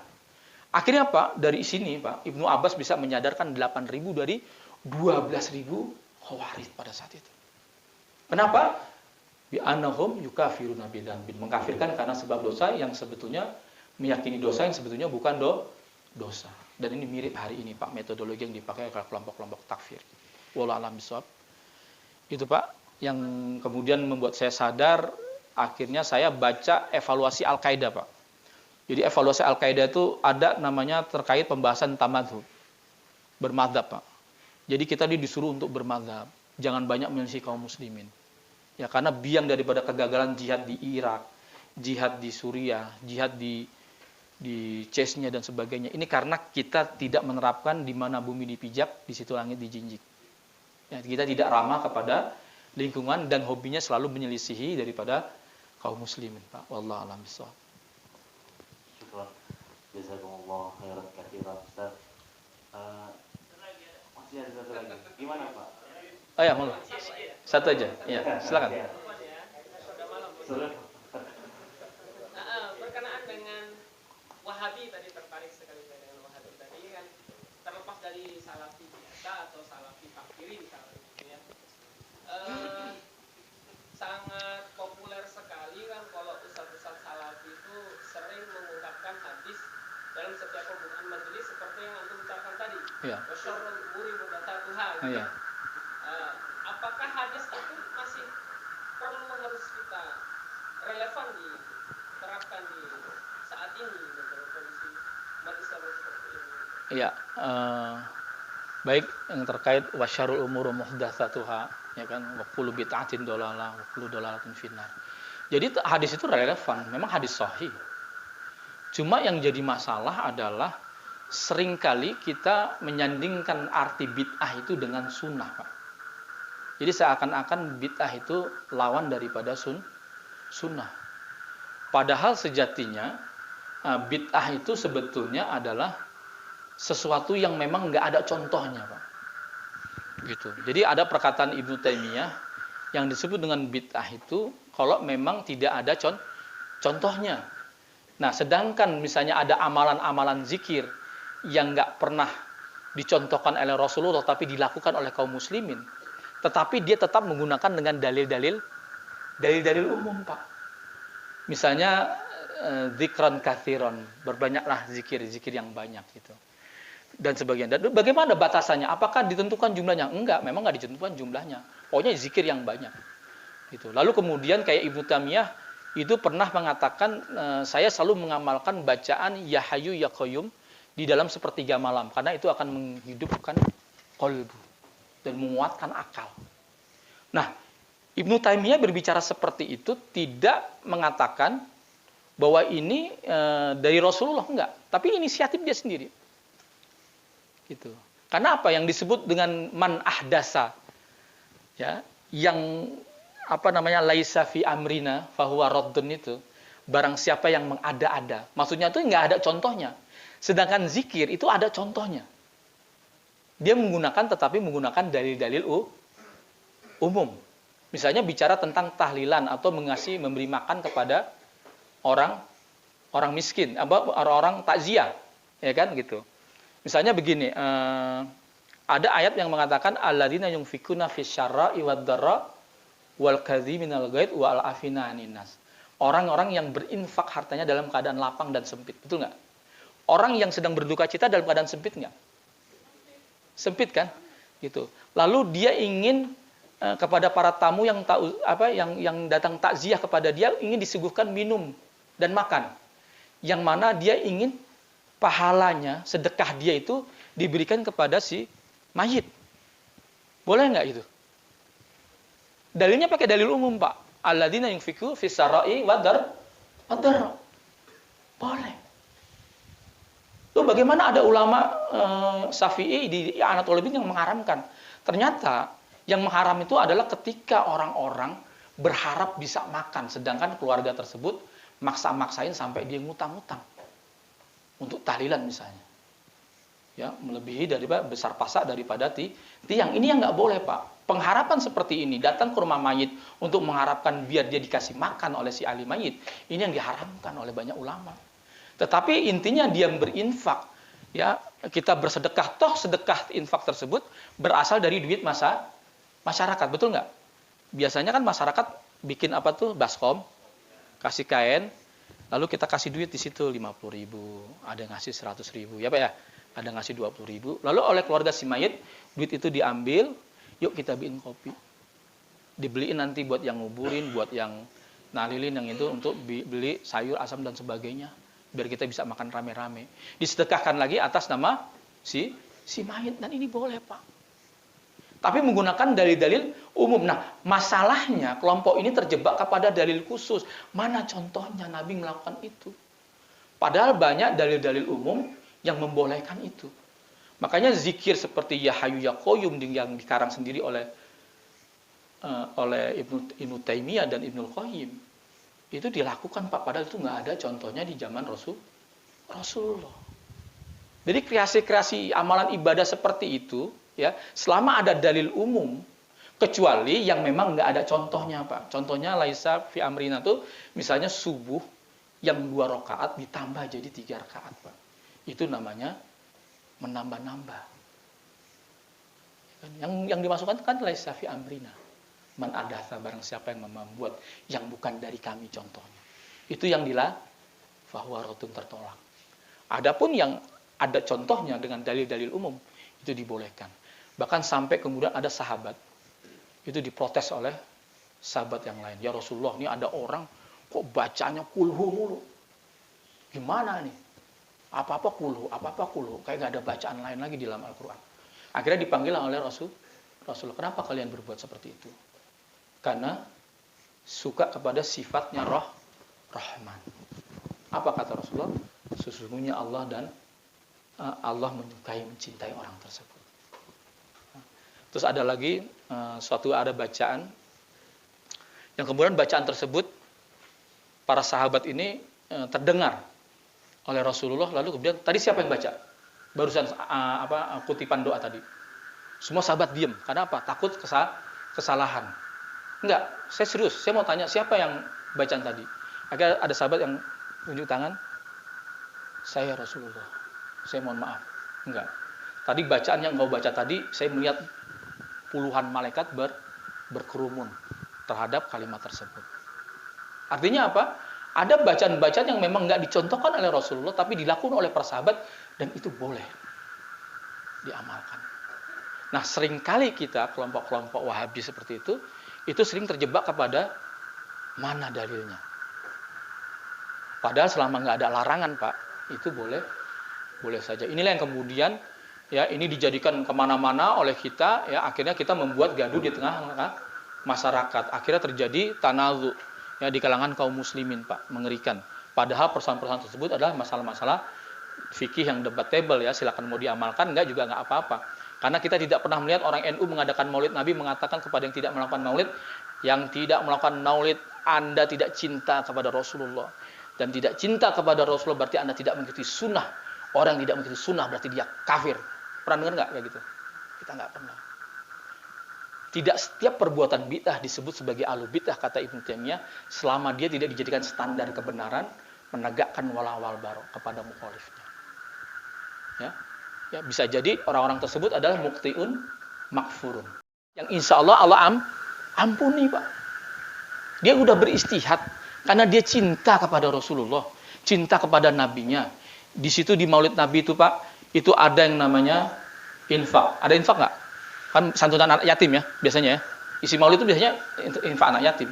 Akhirnya Pak, dari sini Pak, Ibnu Abbas bisa menyadarkan 8.000 dari 12.000 Khawarij pada saat itu. Kenapa? Bi annahum yukafiruna bidzambin, mengkafirkan karena sebab dosa yang sebetulnya meyakini dosa yang sebetulnya bukan dosa. Dan ini mirip hari ini Pak, metodologi yang dipakai oleh kelompok-kelompok takfir. Wallahu a'lam bishawab. Itu Pak yang kemudian membuat saya sadar, akhirnya saya baca evaluasi Al-Qaeda, Pak. Jadi evaluasi Al-Qaeda itu ada namanya terkait pembahasan tamadhub, bermadzhab, Pak. Jadi kita disuruh untuk bermadzhab, jangan banyak menyelisih kaum muslimin. Ya, karena biang daripada kegagalan jihad di Irak, jihad di Suriah, jihad di Chechnya dan sebagainya. Ini karena kita tidak menerapkan di mana bumi dipijak, di situ langit dijinjik. Ya, kita tidak ramah kepada lingkungan dan hobinya selalu menyelisihi daripada kaum muslimin, Pak. Wallahu a'lam bishawab. Syukran. Jazakumullah khairan katsiran, Ustaz. Masih ada satu lagi. Gimana, Pak? Oh ya, monggo. Satu aja. Ya, silakan. Sudah. Berkenaan dengan Wahabi tadi, tertarik sekali dengan Wahabi tadi kan, terlepas dari salafi biasa atau salafi takfiri misalnya gitu ya. Sangat populer sekali kan kalau ustaz-ustaz salafi itu sering mengungkapkan hadis dalam setiap pembukaan majelis seperti yang antum ucapkan tadi. Iya. Wasyarrul umuri muhdatsatuha. Iya. Apakah hadis itu masih perlu harus kita relevan diterapkan di saat ini dalam kondisi umat Islam seperti ini? Iya, baik yang terkait wasyarul umur muhdatsatuha, ya kan, wa kullu bid'atin dhalalah wa kullu dhalalatin finnar. Jadi hadis itu relevan, memang hadis sahih. Cuma yang jadi masalah adalah seringkali kita menyandingkan arti bid'ah itu dengan sunnah, Pak. Jadi seakan-akan bid'ah itu lawan daripada sunnah. Padahal sejatinya bid'ah itu sebetulnya adalah sesuatu yang memang nggak ada contohnya, Pak. Gitu. Jadi ada perkataan Ibnu Taimiyah yang disebut dengan bid'ah itu kalau memang tidak ada contohnya. Nah, sedangkan misalnya ada amalan-amalan zikir yang nggak pernah dicontohkan oleh Rasulullah tapi dilakukan oleh kaum muslimin, tetapi dia tetap menggunakan dengan dalil-dalil umum, Pak. Misalnya zikran katsiran, berbanyaklah zikir yang banyak gitu. Dan sebagainya. Dan bagaimana batasannya? Apakah ditentukan jumlahnya? Enggak, memang enggak ditentukan jumlahnya. Pokoknya zikir yang banyak. Gitu. Lalu kemudian kayak Ibnu Taimiyah itu pernah mengatakan, saya selalu mengamalkan bacaan Ya Hayyu Ya Qayyum di dalam sepertiga malam karena itu akan menghidupkan qalbu dan menguatkan akal. Nah, Ibnu Taimiyah berbicara seperti itu tidak mengatakan bahwa ini dari Rasulullah, enggak, tapi inisiatif dia sendiri. Gitu. Karena apa yang disebut dengan man ahdasa, ya, yang laisa fi amrina fahuwa raddun itu, barang siapa yang mengada-ada. Maksudnya itu enggak ada contohnya. Sedangkan zikir itu ada contohnya. Dia tetapi menggunakan dalil-dalil umum. Misalnya bicara tentang tahlilan atau memberi makan kepada orang miskin, orang takziah, ya kan gitu. Misalnya begini, ada ayat yang mengatakan alladzina yunfikuna fisyarra'i wad-dharra wal kadhiminal ghaidz wal afina 'anin nas. Orang-orang yang berinfak hartanya dalam keadaan lapang dan sempit, betul nggak? Orang yang sedang berduka cita dalam keadaan sempit nggak? Sempit kan? Gitu. Lalu dia ingin kepada para tamu yang datang takziah kepada dia, ingin disuguhkan minum dan makan. Yang mana dia ingin pahalanya, sedekah dia itu diberikan kepada si mayit. Boleh nggak itu? Dalilnya pakai dalil umum, Pak. Alladzina yunfiqu fis sarai wadar. Boleh. Tuh bagaimana ada ulama Syafi'i di Anatul Bin yang mengharamkan. Ternyata yang mengharam itu adalah ketika orang-orang berharap bisa makan, sedangkan keluarga tersebut maksa-maksain sampai dia ngutang-ngutang untuk tahlilan misalnya. Ya, melebihi daripada besar pasak daripada tiang. Ini yang nggak boleh, Pak. Pengharapan seperti ini, datang ke rumah mayit untuk mengharapkan biar dia dikasih makan oleh si ahli mayit, ini yang diharamkan oleh banyak ulama. Tetapi intinya dia berinfak, ya, kita bersedekah, toh sedekah infak tersebut berasal dari duit masyarakat, betul nggak? Biasanya kan masyarakat bikin apa tuh, baskom, kasih kain, lalu kita kasih duit di situ 50.000, ada yang ngasih 100.000, ya Pak ya, ada yang ngasih 20.000, lalu oleh keluarga si mayit duit itu diambil, yuk kita bikin kopi, dibeliin nanti buat yang nguburin, buat yang nalilin, yang itu untuk beli sayur asam dan sebagainya, biar kita bisa makan rame-rame, disedekahkan lagi atas nama si mayit, dan ini boleh Pak. Tapi menggunakan dalil-dalil umum. Nah, masalahnya kelompok ini terjebak kepada dalil khusus. Mana contohnya Nabi melakukan itu? Padahal banyak dalil-dalil umum yang membolehkan itu. Makanya zikir seperti Ya Hayyu Ya Qayyum yang dikarang sendiri oleh Ibnu Taimiyah dan Ibnul Qayyim, itu dilakukan Pak. Padahal itu nggak ada contohnya di zaman Rasulullah. Jadi kreasi-kreasi amalan ibadah seperti itu, ya, selama ada dalil umum, kecuali yang memang nggak ada contohnya Pak. Contohnya laisa fi amrina tuh misalnya subuh yang 2 rakaat ditambah jadi 3 rakaat Pak. Itu namanya menambah-nambah. Yang dimasukkan kan laisa fi amrina. Man adatsa, barang siapa yang membuat yang bukan dari kami contohnya. Itu yang fahuwa raddun, tertolak. Adapun yang ada contohnya dengan dalil-dalil umum itu dibolehkan. Bahkan sampai kemudian ada sahabat itu diprotes oleh sahabat yang lain. Ya Rasulullah, ini ada orang kok bacanya kulhu mulu. Gimana nih? Apa-apa kulhu. Kayak nggak ada bacaan lain lagi di dalam Al-Quran. Akhirnya dipanggil oleh Rasulullah. Kenapa kalian berbuat seperti itu? Karena suka kepada sifatnya Rahman. Apa kata Rasulullah? Sesungguhnya Allah menyukai, mencintai orang tersebut. Terus ada lagi ada bacaan yang kemudian bacaan tersebut para sahabat ini terdengar oleh Rasulullah, lalu kemudian tadi siapa yang baca? Barusan kutipan doa tadi. Semua sahabat diam. Karena apa? Takut kesalahan. Enggak, saya serius. Saya mau tanya siapa yang bacaan tadi? Akhirnya ada sahabat yang tunjuk tangan. Saya Rasulullah. Saya mohon maaf. Enggak. Tadi bacaan yang kau baca tadi, saya melihat puluhan malaikat berkerumun terhadap kalimat tersebut. Artinya apa? Ada bacaan-bacaan yang memang nggak dicontohkan oleh Rasulullah, tapi dilakukan oleh para sahabat, dan itu boleh diamalkan. Nah, seringkali kita, kelompok-kelompok Wahabi seperti itu sering terjebak kepada mana dalilnya. Padahal selama nggak ada larangan, Pak, itu boleh saja. Inilah yang kemudian ya ini dijadikan kemana-mana oleh kita, ya akhirnya kita membuat gaduh di tengah masyarakat. Akhirnya terjadi tanazu ya di kalangan kaum muslimin, Pak, mengerikan. Padahal persoalan-persoalan tersebut adalah masalah-masalah fikih yang debatable, ya, silakan mau diamalkan enggak juga enggak apa-apa. Karena kita tidak pernah melihat orang NU mengadakan maulid Nabi mengatakan kepada yang tidak melakukan maulid, yang tidak melakukan maulid Anda tidak cinta kepada Rasulullah, dan tidak cinta kepada Rasulullah berarti Anda tidak mengikuti sunnah. Orang yang tidak mengikuti sunnah berarti dia kafir. Pernah dengar nggak kayak gitu? Kita nggak pernah. Tidak setiap perbuatan bid'ah disebut sebagai ahlu bid'ah, kata Ibnu Taimiyah, selama dia tidak dijadikan standar kebenaran, menegakkan wala-wal barok kepada mukhalifnya. Ya, bisa jadi orang-orang tersebut adalah muqtiun makfurun, yang insya Allah ampuni, Pak. Dia udah beristihad karena dia cinta kepada Rasulullah, cinta kepada nabinya. Di situ di Maulid Nabi itu, Pak, itu ada yang namanya infak. Ada infak nggak? Kan santunan anak yatim ya biasanya ya. Isi Maulid itu biasanya infak anak yatim.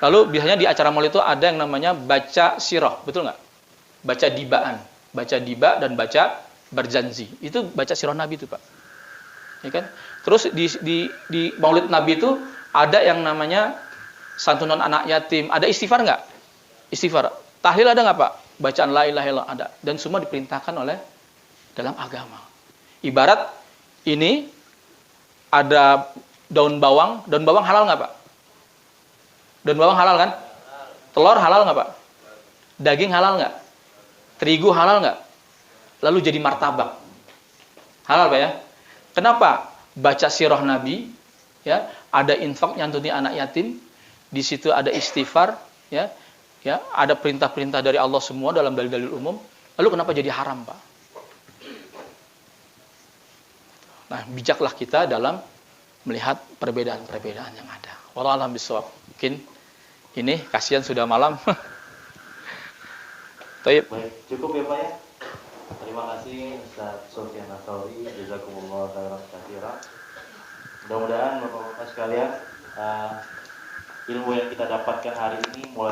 Lalu biasanya di acara Maulid itu ada yang namanya baca sirah, betul nggak? Baca dibaan, baca diba dan baca berjanji. Itu baca sirah Nabi itu, Pak. ya kan? Terus di Maulid Nabi itu ada yang namanya santunan anak yatim, ada istighfar nggak? Istighfar. Tahlil ada nggak Pak? Bacaan la ilaha illallah ada. Dan semua diperintahkan oleh dalam agama. Ibarat ini ada daun bawang halal nggak Pak? Daun bawang halal kan? Telur halal nggak Pak? Daging halal nggak? Terigu halal nggak? Lalu jadi martabak. Halal Pak ya? Kenapa? Baca sirah Nabi, ya, ada infak nyantuni anak yatim, di situ ada istighfar, ya, ada perintah-perintah dari Allah semua dalam dalil-dalil umum. Lalu kenapa jadi haram Pak? Nah, bijaklah kita dalam melihat perbedaan-perbedaan yang ada. Wallahu a'lam bishawab. Mungkin ini kasihan sudah malam. Baik, cukup ya Pak ya. Terima kasih Ustaz Sofyan Asauri, jazakumullah khairan katsiran. Mudah-mudahan Bapak-bapak sekalian ilmu yang kita dapatkan hari ini mulai